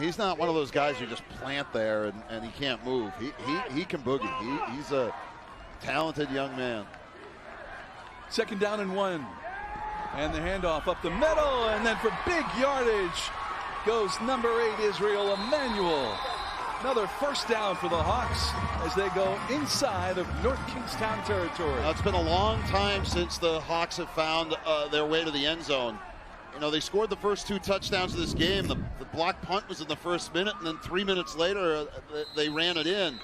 He's not one of those guys you just plant there and he can't move. He can boogie. He's a talented young man. 2nd down and 1. And the handoff up the middle, and then for big yardage goes number 8, Israel Emmanuel. Another first down for the Hawks as they go inside of North Kingstown territory. It's been a long time since the Hawks have found their way to the end zone. They scored the first 2 touchdowns of this game. The block punt was in the first minute, and then 3 minutes later, they ran it in.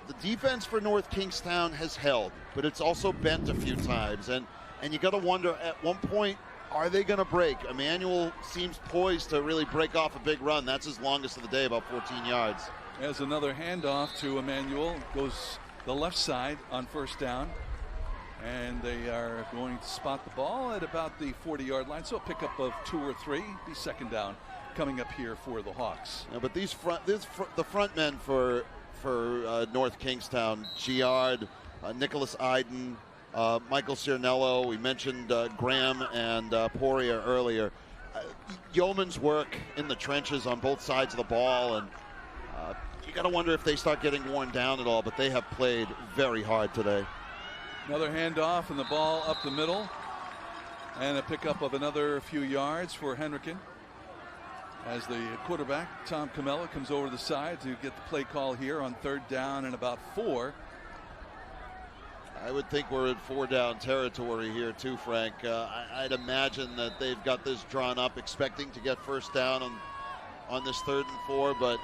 The defense for North Kingstown has held, but it's also bent a few times. And you got to wonder, at one point, are they going to break? Emmanuel seems poised to really break off a big run. That's his longest of the day, about 14 yards. As another handoff to Emmanuel, goes the left side on first down. And they are going to spot the ball at about the 40-yard line. So a pickup of 2 or 3. Be 2nd down coming up here for the Hawks. Yeah, but the front men for North Kingstown, Giard, Nicholas Iden, Michael Ciernello. We mentioned Graham and Poirier earlier. Yeoman's work in the trenches on both sides of the ball, and you got to wonder if they start getting worn down at all. But they have played very hard today. Another handoff and the ball up the middle, and a pickup of another few yards for Hendricken as the quarterback, Tom Camella, comes over to the side to get the play call here on 3rd down and about 4. I would think we're in 4-down territory here too, Frank. I'd imagine that they've got this drawn up, expecting to get first down on this 3rd and 4, but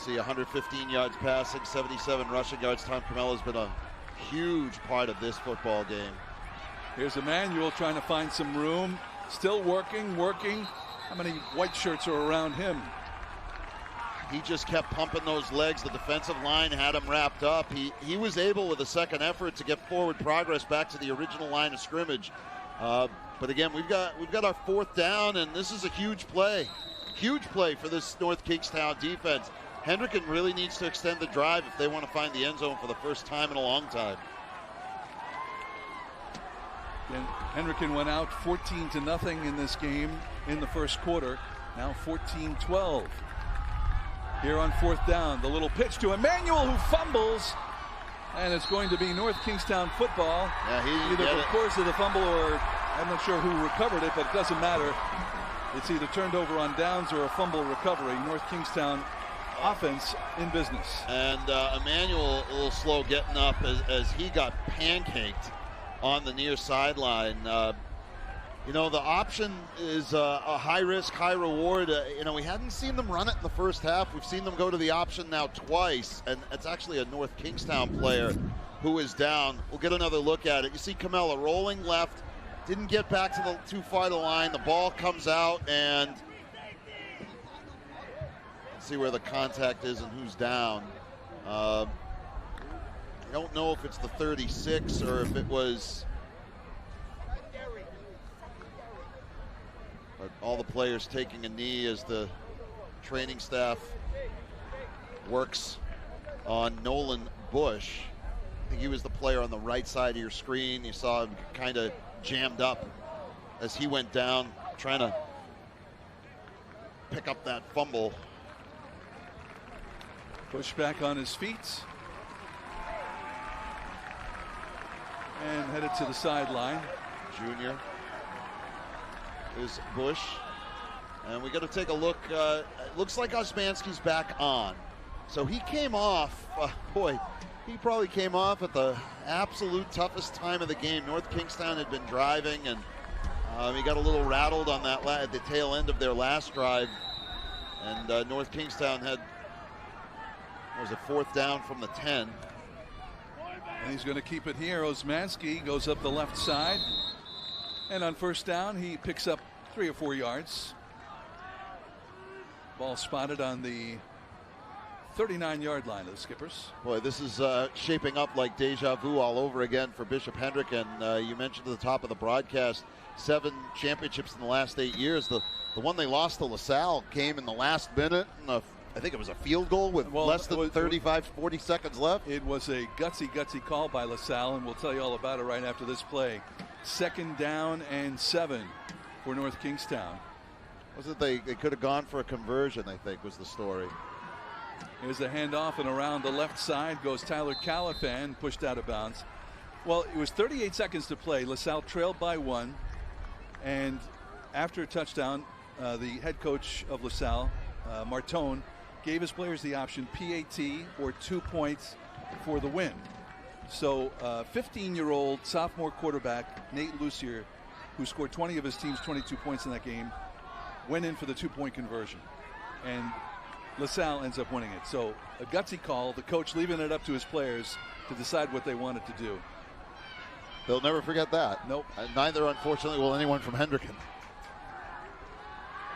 see 115 yards passing, 77 rushing yards. Tom Camella has been a huge part of this football game. Here's Emmanuel trying to find some room. Still working. How many white shirts are around him? He just kept pumping those legs. The defensive line had him wrapped up. He was able, with a second effort, to get forward progress back to the original line of scrimmage. But again, we've got our 4th down, and this is a huge play. Huge play for this North Kingstown defense. Hendricken really needs to extend the drive if they want to find the end zone for the first time in a long time. And Hendricken went out 14-0 in this game in the first quarter. Now 14-12. Here on 4th down, the little pitch to Emmanuel, who fumbles. And it's going to be North Kingstown football. Yeah, either because of the fumble, or I'm not sure who recovered it, but it doesn't matter. It's either turned over on downs or a fumble recovery. North Kingstown offense in business. And Emmanuel a little slow getting up as he got pancaked on the near sideline. The option is a high risk, high reward. We hadn't seen them run it in the first half. We've seen them go to the option now twice, and it's actually a North Kingstown player who is down. We'll get another look at it. You see Camella rolling left, didn't get back to too far to the line. The ball comes out, and see where the contact is and who's down. I don't know if it's the 36 or if it was, but all the players taking a knee as the training staff works on Nolan Bush. I think he was the player on the right side of your screen. You saw him kind of jammed up as he went down trying to pick up that fumble. Push back on his feet. And headed to the sideline. Junior is Bush. And we got to take a look. It looks like Osmanski's back on. So he came off. Boy, he probably came off at the absolute toughest time of the game. North Kingstown had been driving, and he got a little rattled on that at the tail end of their last drive. And North Kingstown had, was a 4th down from the 10. And he's going to keep it here. Osmanski goes up the left side. And on 1st down, he picks up 3 or 4 yards. Ball spotted on the 39-yard line of the Skippers. Boy, this is shaping up like deja vu all over again for Bishop Hendricken. You mentioned at the top of the broadcast, 7 championships in the last 8 years. The one they lost to LaSalle came in the last minute. I think it was a field goal with less than 40 seconds left. It was a gutsy call by LaSalle, and we'll tell you all about it right after this play. 2nd down and 7 for North Kingstown. Was it they could have gone for a conversion, I think, was the story. Here's the handoff, and around the left side goes Tyler Califan, pushed out of bounds. Well, it was 38 seconds to play. LaSalle trailed by 1, and after a touchdown, the head coach of LaSalle, Martone, gave his players the option PAT or 2 points for the win. So 15-year-old sophomore quarterback Nate Lucier, who scored 20 of his team's 22 points in that game, went in for the 2-point conversion. And LaSalle ends up winning it. So a gutsy call, the coach leaving it up to his players to decide what they wanted to do. They'll never forget that. Nope. Neither, unfortunately, will anyone from Hendricken.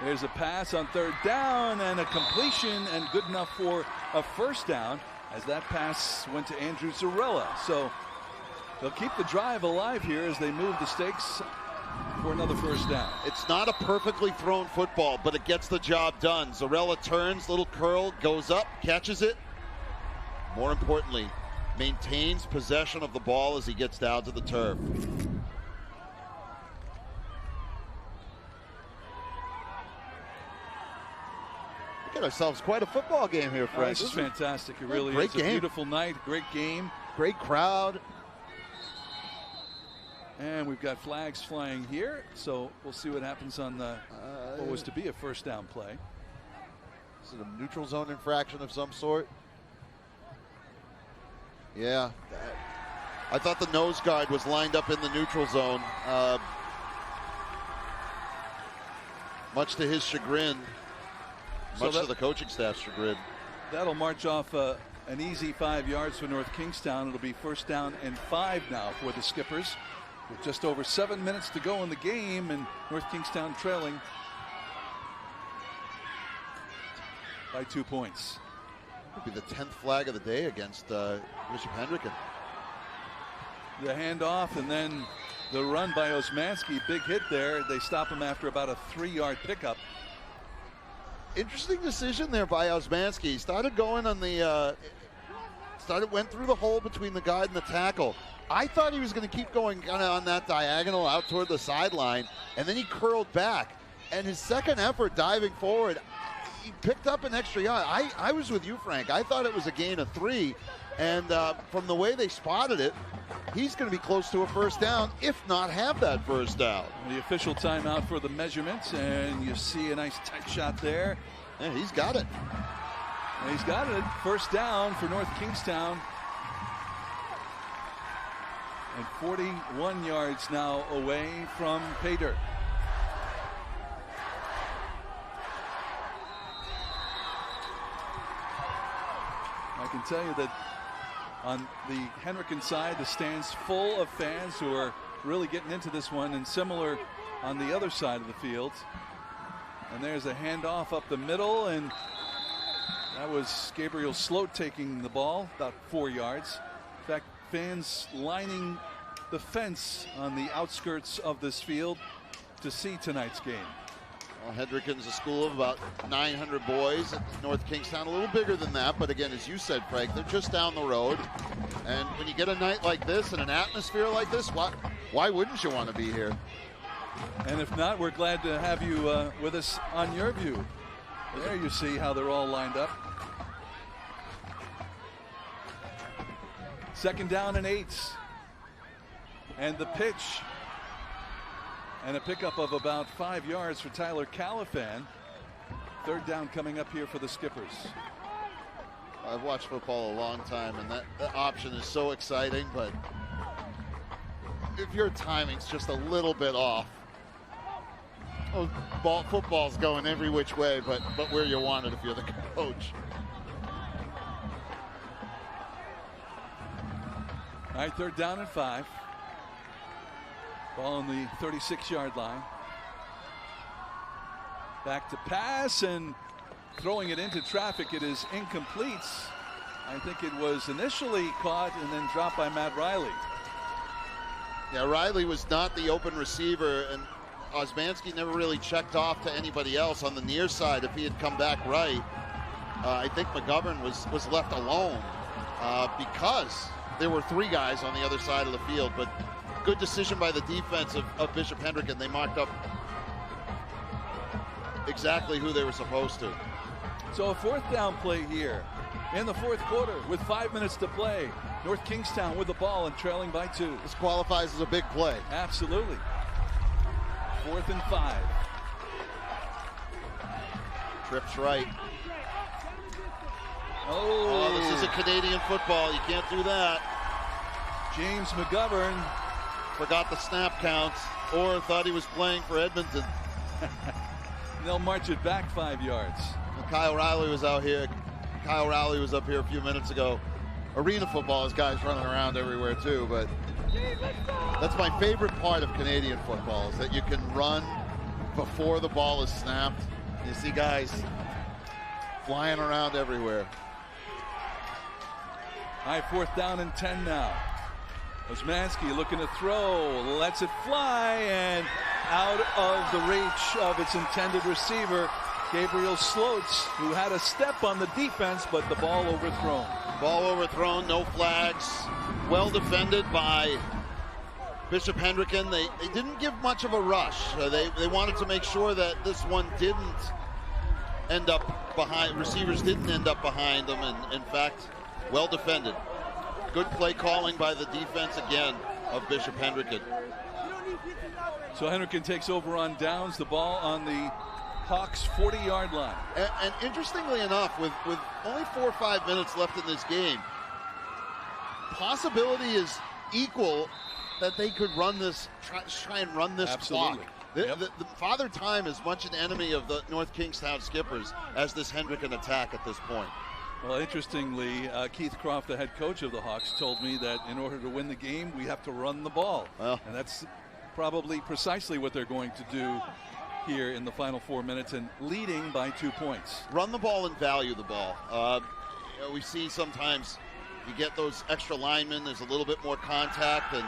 There's a pass on 3rd down and a completion, and good enough for a 1st down as that pass went to Andrew Zarella. So they'll keep the drive alive here as they move the stakes for another 1st down. It's not a perfectly thrown football, but it gets the job done. Zarella turns, little curl, goes up, catches it. More importantly, maintains possession of the ball as he gets down to the turf. Get ourselves quite a football game here, Frank. This is fantastic. It really great is. game. A beautiful night, great game. Great crowd. And we've got flags flying here, so we'll see what happens on the what was to be a 1st down play. Is it a neutral zone infraction of some sort? Yeah. I thought the nose guard was lined up in the neutral zone. Much to his chagrin. Much to the coaching staff's chagrin. That'll march off an easy 5 yards for North Kingstown. It'll be 1st down and 5 now for the Skippers, with just over 7 minutes to go in the game, and North Kingstown trailing by 2 points. It'll be the 10th flag of the day against Bishop Hendricken. The handoff and then the run by Osmanski. Big hit there. They stop him after about a 3-yard pickup. Interesting decision there by Osmanski. He started going on the went through the hole between the guard and the tackle. I thought he was going to keep going kind of on that diagonal out toward the sideline, and then he curled back. And his second effort diving forward, he picked up an extra yard. I was with you, Frank. I thought it was a gain of 3, and from the way they spotted it, he's going to be close to a 1st down, if not have that 1st down. The official timeout for the measurements, and you see a nice tight shot there. Yeah, he's got it. And he's got it. 1st down for North Kingstown. And 41 yards now away from pay dirt. I can tell you that on the Hendricken side, the stands full of fans who are really getting into this one, and similar on the other side of the field. And there's a handoff up the middle, and that was Gabriel Sloat taking the ball about 4 yards. In fact, fans lining the fence on the outskirts of this field to see tonight's game. Well, Hendricken's a school of about 900 boys. At North Kingstown, a little bigger than that, but again, as you said, Frank, they're just down the road. And when you get a night like this and an atmosphere like this, why why wouldn't you want to be here? And if not, we're glad to have you with us on YurView. There you see how they're all lined up. 2nd down and 8. And the pitch. And a pickup of about 5 yards for Tyler Califan. 3rd down coming up here for the Skippers. I've watched football a long time, and that option is so exciting, but if your timing's just a little bit off, football's going every which way, but where you want it if you're the coach. All right, 3rd down and 5. Ball on the 36-yard line. Back to pass and throwing it into traffic. It is incomplete. I think it was initially caught and then dropped by Matt Riley. Yeah, Riley was not the open receiver, and Osmanski never really checked off to anybody else on the near side. If he had come back right, I think McGovern was left alone because there were 3 guys on the other side of the field. But good decision by the defense of Bishop Hendricken. They marked up exactly who they were supposed to. So a 4th down play here in the 4th quarter with 5 minutes to play. North Kingstown with the ball and trailing by 2. This qualifies as a big play. Absolutely. 4th and 5. Trips right. Oh, this is a Canadian football. You can't do that. James McGovern forgot the snap counts or thought he was playing for Edmonton. They'll march it back 5 yards. Kyle Riley was out here. Kyle Riley was up here a few minutes ago. Arena football is guys running around everywhere too, but that's my favorite part of Canadian football is that you can run before the ball is snapped. You see guys flying around everywhere. All right, 4th down and 10 now. Osmanski looking to throw, lets it fly, and out of the reach of its intended receiver, Gabriel Sloats, who had a step on the defense, but the ball overthrown. Ball overthrown, no flags. Well defended by Bishop Hendricken. They didn't give much of a rush. They wanted to make sure that this one didn't end up behind, receivers didn't end up behind them, and in fact, well defended. Good play calling by the defense again of Bishop Hendricken. So Hendricken takes over on downs, the ball on the Hawks 40-yard line. And interestingly enough, with only 4 or 5 minutes left in this game, possibility is equal that they could run this, try and run this Absolutely. clock. The Father Time is much an enemy of the North Kingstown Skippers as this Hendricken attack at this point. Well, interestingly, Keith Croft, the head coach of the Hawks, told me that in order to win the game, we have to run the ball. Well, and that's probably precisely what they're going to do here in the final 4 minutes and leading by 2 points. Run the ball and value the ball. We see sometimes you get those extra linemen, there's a little bit more contact, and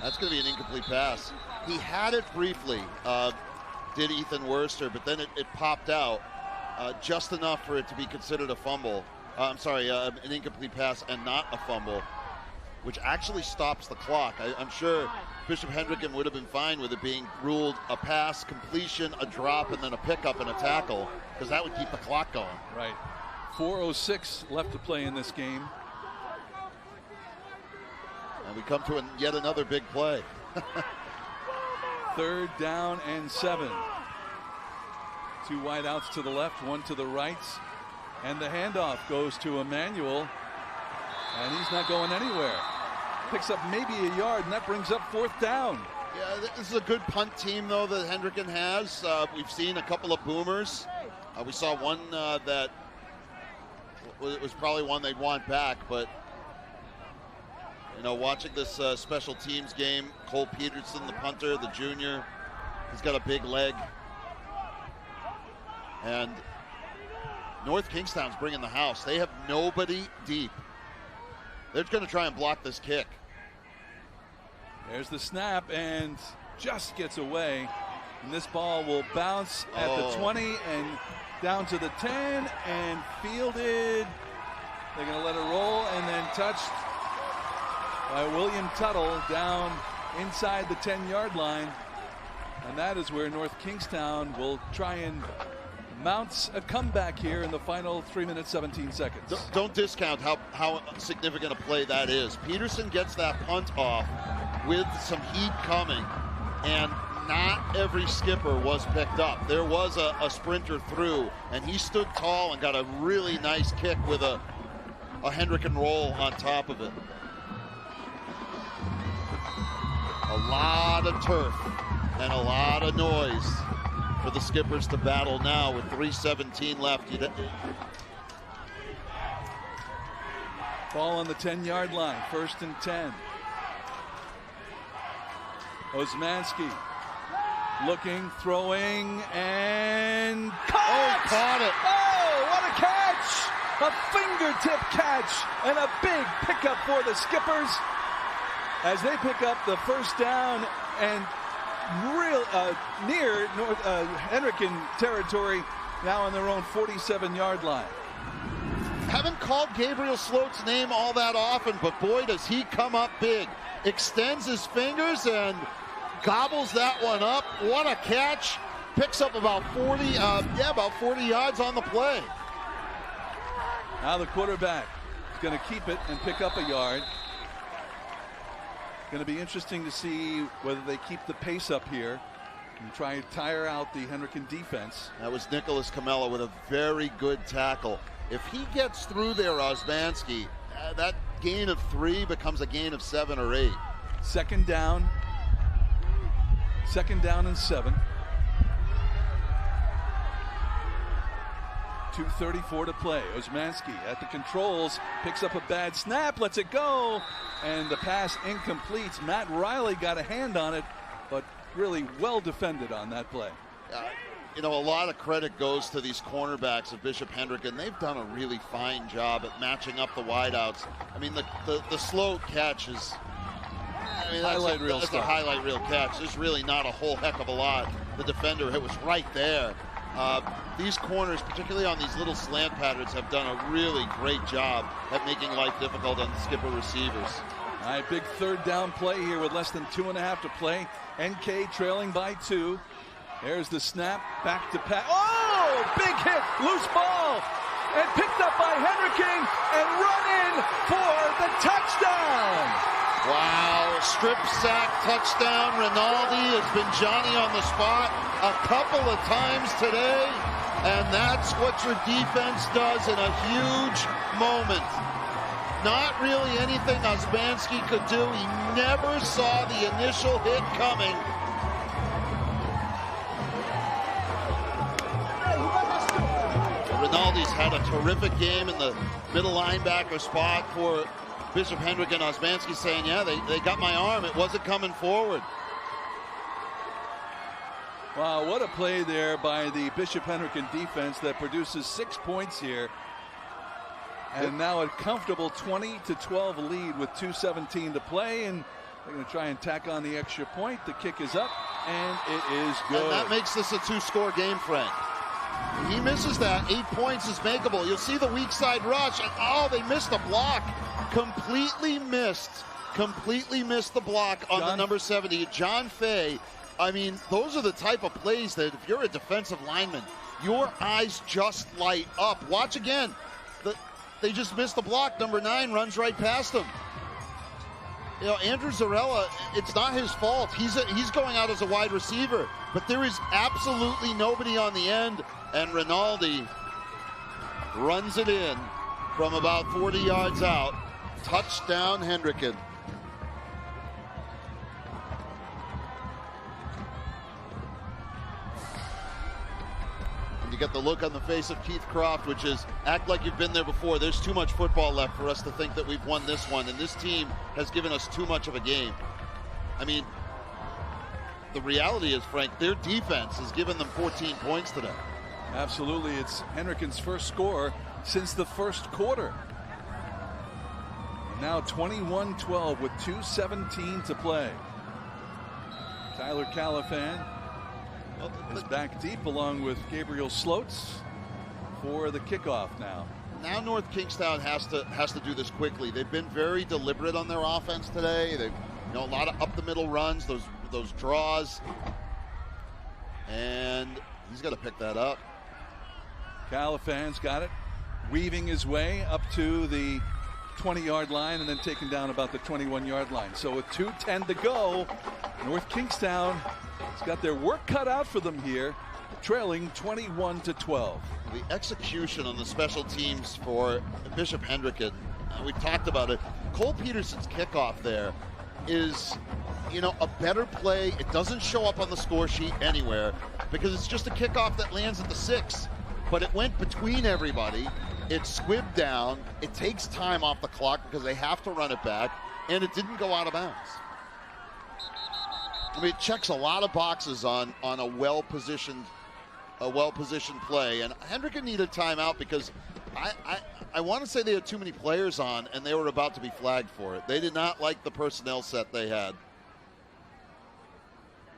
that's going to be an incomplete pass. He had it briefly, did Ethan Worster, but then it popped out just enough for it to be considered a fumble. An incomplete pass and not a fumble, which actually stops the clock. I'm sure Bishop Hendricken would have been fine with it being ruled a pass, completion, a drop, and then a pickup and a tackle, because that would keep the clock going. Right. 4:06 left to play in this game. And we come to yet another big play. 3rd down and 7. 2 wideouts to the left, 1 to the right. And the handoff goes to Emmanuel. And he's not going anywhere. Picks up maybe a yard, and that brings up 4th down. Yeah, this is a good punt team, though, that Hendricken has. We've seen a couple of boomers. We saw one that was probably one they'd want back, but watching this special teams game, Cole Peterson, the punter, the junior, he's got a big leg. And North Kingstown's bringing the house. They have nobody deep. They're going to try and block this kick. There's the snap and just gets away. And this ball will bounce at the 20 and down to the 10 and fielded. They're going to let it roll and then touched by William Tuttle down inside the 10-yard line. And that is where North Kingstown will try and mount a comeback here in the final 3 minutes, 17 seconds. Don't discount how significant a play that is. Peterson gets that punt off with some heat coming, and not every skipper was picked up. There was a sprinter through, and he stood tall and got a really nice kick with a Hendricken roll on top of it. A lot of turf and a lot of noise for the skippers to battle now with 3:17 left. Ball on the 10-yard line, 1st and 10. Osmanski looking, throwing, and caught it. Oh, what a catch! A fingertip catch and a big pickup for the skippers as they pick up the first down and near Hendricken territory, now on their own 47-yard line. Haven't called Gabriel Sloat's name all that often, but boy, does he come up big. Extends his fingers and gobbles that one up. What a catch. Picks up about 40 yards on the play. Now the quarterback is going to keep it and pick up a yard. Going to be interesting to see whether they keep the pace up here and try and tire out the Hendricken defense. That was Nicholas Camella with a very good tackle. If he gets through there, Osmanski, that gain of 3 becomes a gain of 7 or 8. Second down and 7. 2:34 to play. Osmanski at the controls, picks up a bad snap, lets it go, and the pass incomplete. Matt Riley got a hand on it, but really well defended on that play. A lot of credit goes to these cornerbacks of Bishop Hendricken. They've done a really fine job at matching up the wideouts. I mean, the slow catch is, that's a highlight reel catch. There's really not a whole heck of a lot. The defender, it was right there. These corners, particularly on these little slant patterns, have done a really great job at making life difficult on the skipper receivers. All right, big 3rd down play here with less than 2.5 to play. NK trailing by 2. There's the snap, back to pass. Oh, big hit, loose ball, and picked up by Hendricken and run in for the touchdown. Wow, strip sack touchdown. Rinaldi has been Johnny on the spot a couple of times today, and that's what your defense does in a huge moment. Not really anything Osmanski could do. He never saw the initial hit coming. Rinaldi's had a terrific game in the middle linebacker spot for Bishop Hendricken. Osmanski saying, yeah, they got my arm. It wasn't coming forward. Wow, what a play there by the Bishop Hendricken defense that produces 6 points here. And now a comfortable 20-12 lead with 2:17 to play. And they're going to try and tack on the extra point. The kick is up, and it is good. And that makes this a 2-score game, Frank. He misses that. 8 points is makeable. You'll see the weak side rush. And, they missed a block. Completely missed the block on the number 70. John Fay. I mean, those are the type of plays that if you're a defensive lineman, your eyes just light up. Watch again. They just missed the block. Number 9 runs right past him. Andrew Zarella, it's not his fault. He's going out as a wide receiver, but there is absolutely nobody on the end, and Rinaldi runs it in from about 40 yards out. Touchdown, Hendricken. You get the look on the face of Keith Croft, which is act like you've been there before. There's too much football left for us to think that we've won this one, and this team has given us too much of a game. I mean, the reality is, Frank, their defense has given them 14 points today. Absolutely. It's Hendricken's first score since the first quarter. Now 21-12 with 2:17 to play. Tyler Califan is back deep along with Gabriel Sloats for the kickoff now. now North Kingstown has to do this quickly. They've been very deliberate on their offense today. They've a lot of up the middle runs, those draws, and he's got to pick that up. Califan's got it, weaving his way up to the 20-yard line and then taken down about the 21-yard line. So with 2:10 to go, North Kingstown has got their work cut out for them here, trailing 21-12. The execution on the special teams for Bishop Hendricken, we talked about it. Cole Peterson's kickoff there is, a better play. It doesn't show up on the score sheet anywhere because it's just a kickoff that lands at the 6. But it went between everybody. It squibbed down. It takes time off the clock because they have to run it back, and it didn't go out of bounds. I mean, it checks a lot of boxes on a well-positioned play. And Hendricken needed timeout because I want to say they had too many players on, and they were about to be flagged for it. They did not like the personnel set they had.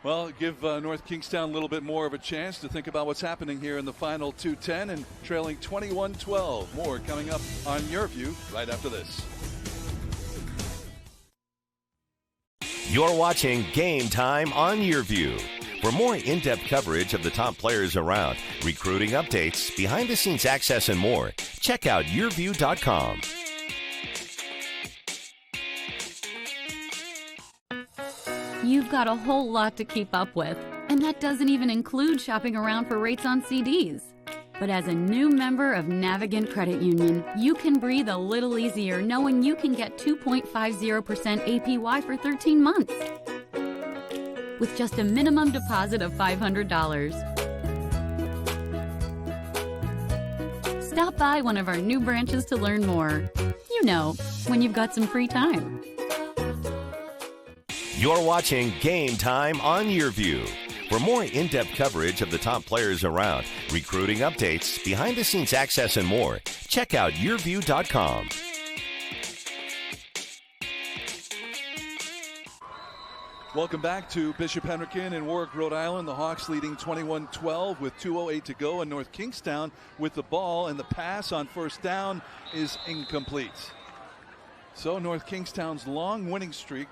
Well, give North Kingstown a little bit more of a chance to think about what's happening here in the final 2:10 and trailing 21-12. More coming up on YurView right after this. You're watching Game Time on YurView. For more in-depth coverage of the top players around, recruiting updates, behind-the-scenes access, and more, check out YurView.com. You've got a whole lot to keep up with, and that doesn't even include shopping around for rates on CDs. But as a new member of Navigant Credit Union, you can breathe a little easier knowing you can get 2.50% APY for 13 months with just a minimum deposit of $500. Stop by one of our new branches to learn more. When you've got some free time. You're watching Game Time on YurView. For more in-depth coverage of the top players around, recruiting updates, behind-the-scenes access, and more, check out YurView.com. Welcome back to Bishop Hendricken in Warwick, Rhode Island. The Hawks leading 21-12 with 2:08 to go, and North Kingstown with the ball, and the pass on first down is incomplete. So North Kingstown's long winning streak,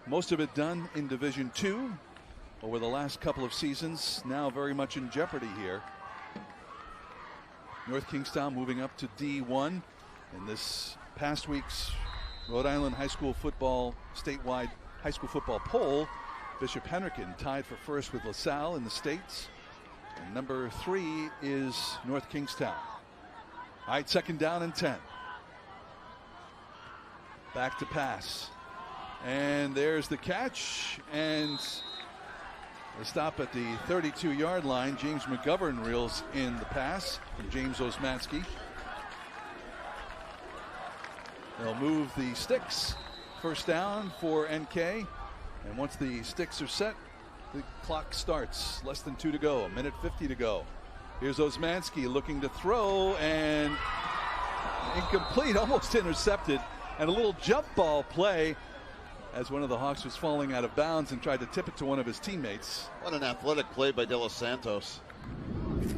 most of it done in Division II over the last couple of seasons, now very much in jeopardy here. North Kingstown moving up to D1 in this past week's Rhode Island high school football statewide high school football poll. Bishop Hendricken tied for first with LaSalle in the States, and number 3 is North Kingstown. All right, second down and 10. Back to pass. And there's the catch, and the stop at the 32-yard line. James McGovern reels in the pass from James Osmanski. They'll move the sticks. First down for NK, and once the sticks are set, the clock starts. Less than 2 to go, 1:50 to go. Here's Osmanski looking to throw, and incomplete, almost intercepted, and a little jump ball play as one of the Hawks was falling out of bounds and tried to tip it to one of his teammates. What an athletic play by De Los Santos.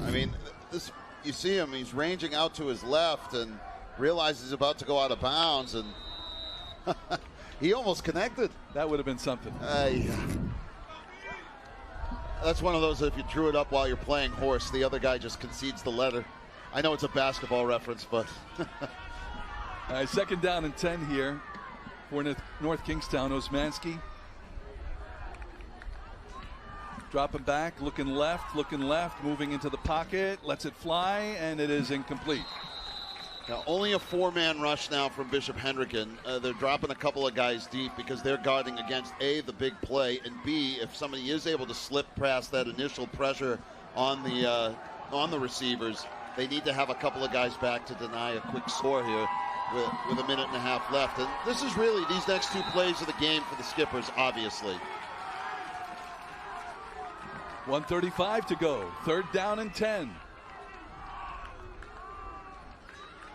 I mean, this, you see him, he's ranging out to his left and realizes he's about to go out of bounds, and he almost connected. That would have been something. That's one of those that if you drew it up while you're playing horse, the other guy just concedes the letter. I know it's a basketball reference, but. All right, second down and 10 here for North Kingstown. Osmanski dropping back, looking left, moving into the pocket, lets it fly, and it is incomplete. Now, only a 4-man rush now from Bishop Hendricken. They're dropping a couple of guys deep because they're guarding against A, the big play, and B, if somebody is able to slip past that initial pressure on the receivers, they need to have a couple of guys back to deny a quick score here with a minute and a half left. And this is really, these next 2 plays of the game for the Skippers, obviously. 1:35 to go. Third down and 10.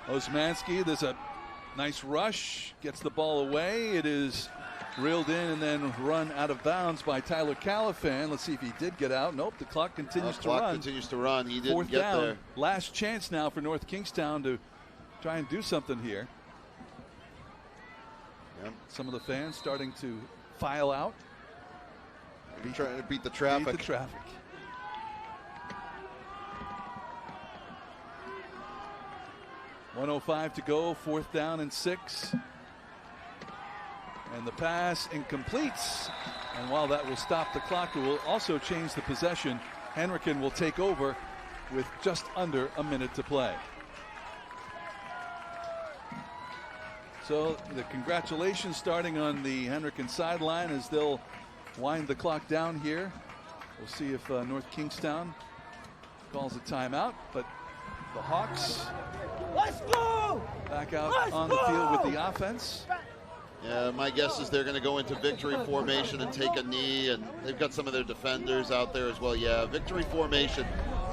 Osmanski, there's a nice rush, gets the ball away. It is reeled in and then run out of bounds by Tyler Califan. Let's see if he did get out. Nope, the clock continues to run. He didn't Fourth get down. there. Last chance now for North Kingstown to try and do something here. Yep. Some of the fans starting to file out. Trying to beat the traffic. Beat the traffic. .105 to go, 4th down and 6. And the pass incomplete. And while that will stop the clock, it will also change the possession. Hendricken will take over with just under a minute to play. So the congratulations starting on the Hendricken sideline as they'll wind the clock down here. We'll see if North Kingstown calls a timeout, but the Hawks back out on the field with the offense. Yeah, my guess is they're going to go into victory formation and take a knee, and they've got some of their defenders out there as well. Yeah, victory formation.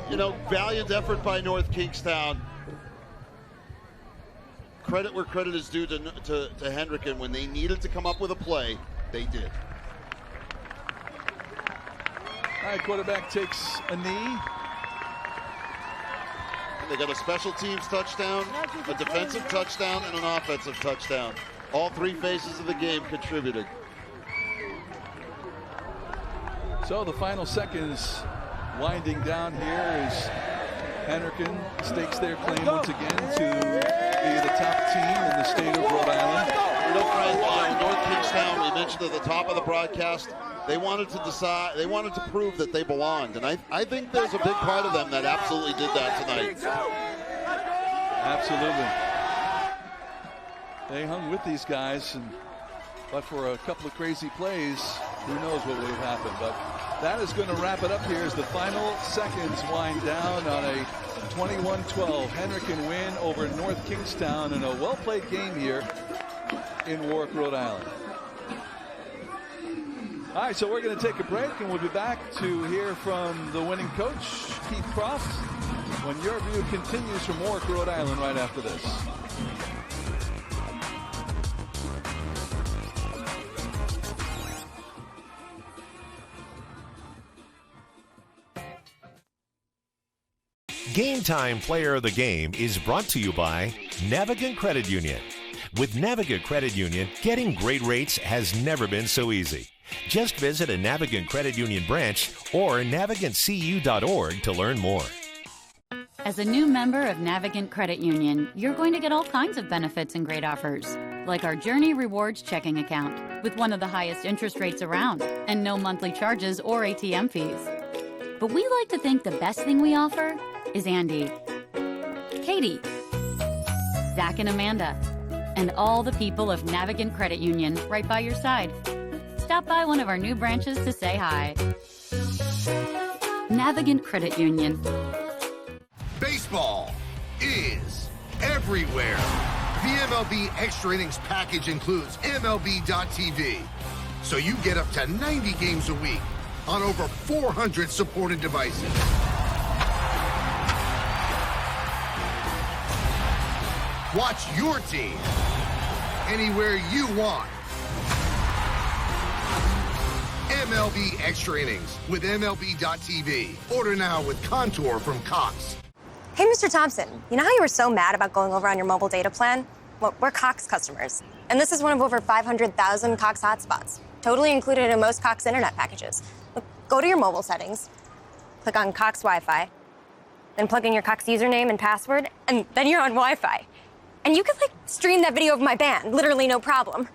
You know, valiant effort by North Kingstown. Credit where credit is due to Hendricken. When they needed to come up with a play, they did. All right, quarterback takes a knee. They got a special teams touchdown, a defensive touchdown, and an offensive touchdown. All three phases of the game contributed. So the final seconds winding down here as Hendricken stakes their claim once again to be the top team in the state of Rhode Island. You know, Frank, North Kingstown, we mentioned at the top of the broadcast, they wanted to prove that they belonged. And I think there's a big part of them that absolutely did that tonight. Absolutely. They hung with these guys, but for a couple of crazy plays, who knows what would have happened. But that is going to wrap it up here as the final seconds wind down on a 21-12 Hendricken win over North Kingstown in a well-played game here in Warwick, Rhode Island. All right, so we're going to take a break, and we'll be back to hear from the winning coach, Keith Croft, when YurView continues from Warwick, Rhode Island right after this. Game Time Player of the Game is brought to you by Navigant Credit Union. With Navigant Credit Union, getting great rates has never been so easy. Just visit a Navigant Credit Union branch or navigantcu.org to learn more. As a new member of Navigant Credit Union, you're going to get all kinds of benefits and great offers, like our Journey Rewards checking account with one of the highest interest rates around and no monthly charges or ATM fees. But we like to think the best thing we offer is Andy, Katie, Zach and Amanda, and all the people of Navigant Credit Union right by your side. Stop by one of our new branches to say hi. Navigant Credit Union. Baseball is everywhere. The MLB Extra Innings package includes MLB.tv, so you get up to 90 games a week on over 400 supported devices. Watch your team anywhere you want. MLB Extra Innings with MLB.tv. Order now with Contour from Cox. Hey, Mr. Thompson, you know how you were so mad about going over on your mobile data plan? Well, we're Cox customers, and this is one of over 500,000 Cox hotspots, totally included in most Cox internet packages. Look, go to your mobile settings, click on Cox Wi-Fi, then plug in your Cox username and password, and then you're on Wi-Fi. And you could, stream that video of my band, literally no problem.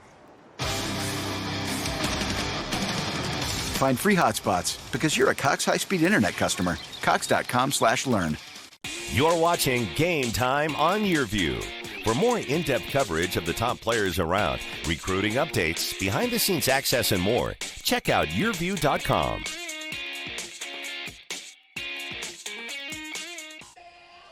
Find free hotspots because you're a Cox high-speed internet customer. Cox.com/learn. You're watching Game Time on YurView. For more in-depth coverage of the top players around, recruiting updates, behind-the-scenes access, and more, check out YurView.com.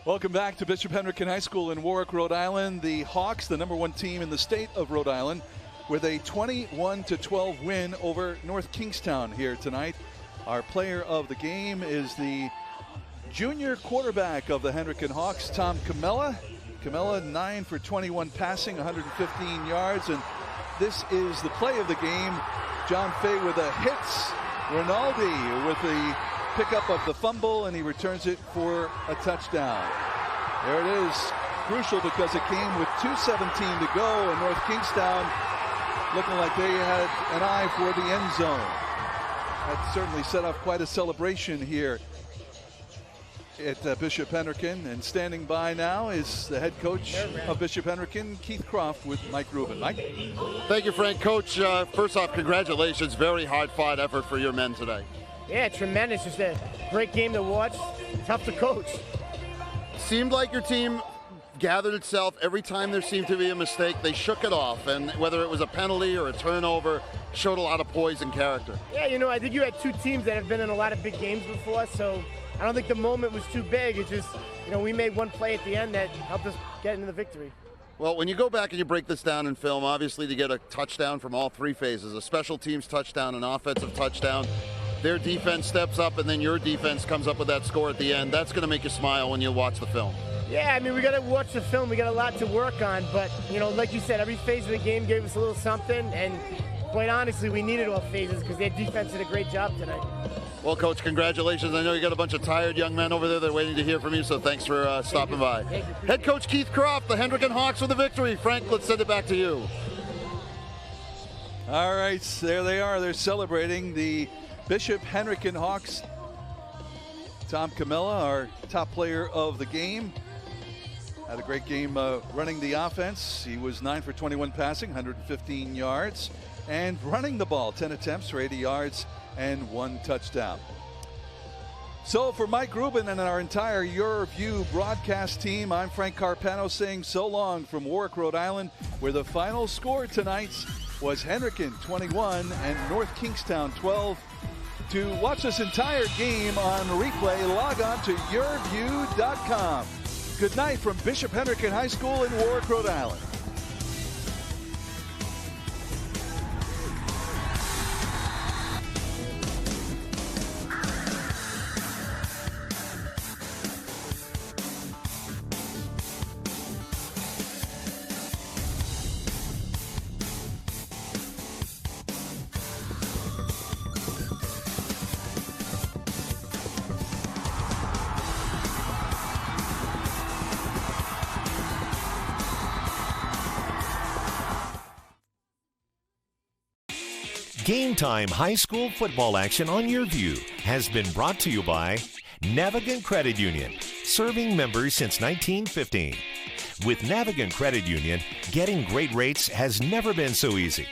Welcome back to Bishop Hendricken High School in Warwick, Rhode Island. The Hawks, the #1 team in the state of Rhode Island, with a 21-12 win over North Kingstown here tonight. Our player of the game is the junior quarterback of the Hendricken Hawks, Tom Camella. Camella, 9 for 21 passing, 115 yards, and this is the play of the game. John Fay with a hit. Rinaldi with the pickup of the fumble, and he returns it for a touchdown. There it is. Crucial because it came with 2:17 to go, and North Kingstown looking like they had an eye for the end zone. That certainly set off quite a celebration here at Bishop Hendricken, and standing by now is the head coach of Bishop Hendricken, Keith Croft, with Mike Rubin. Mike? Thank you, Frank. Coach, first off, congratulations. Very hard-fought effort for your men today. Yeah, tremendous. Just a great game to watch. Tough to coach. Seemed like your team gathered itself. Every time there seemed to be a mistake, they shook it off, and whether it was a penalty or a turnover, showed a lot of poise and character. Yeah, I think you had two teams that have been in a lot of big games before, so I don't think the moment was too big. It's just, we made one play at the end that helped us get into the victory. Well, when you go back and you break this down in film, obviously to get a touchdown from all three phases, a special teams touchdown, an offensive touchdown, their defense steps up, and then your defense comes up with that score at the end. That's going to make you smile when you watch the film. Yeah, we got to watch the film. We got a lot to work on, but, like you said, every phase of the game gave us a little something, and quite honestly, we needed all phases because their defense did a great job tonight. Well, Coach, congratulations. I know you got a bunch of tired young men over there that are waiting to hear from you, so thanks for stopping by. Head Coach Keith Croft, the Hendricken Hawks with the victory. Frank, let's send it back to you. All right, there they are. They're celebrating the Bishop Hendricken Hawks. Tom Camilla, our top player of the game, had a great game running the offense. He was 9 for 21 passing, 115 yards, and running the ball, 10 attempts for 80 yards and 1 touchdown. So for Mike Rubin and our entire YurView broadcast team, I'm Frank Carpano saying so long from Warwick, Rhode Island, where the final score tonight was Hendricken 21 and North Kingstown 12. To watch this entire game on replay, log on to YurView.com. Good night from Bishop Hendricken High School in Warwick, Rhode Island. Game Time high school football action on YurView has been brought to you by Navigant Credit Union, serving members since 1915. With Navigant Credit Union, getting great rates has never been so easy.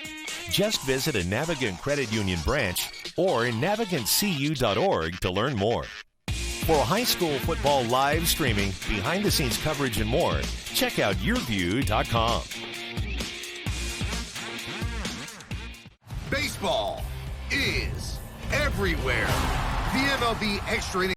Just visit a Navigant Credit Union branch or navigantcu.org to learn more. For high school football live streaming, behind-the-scenes coverage, and more, check out YurView.com. Baseball is everywhere. The MLB Extra Innings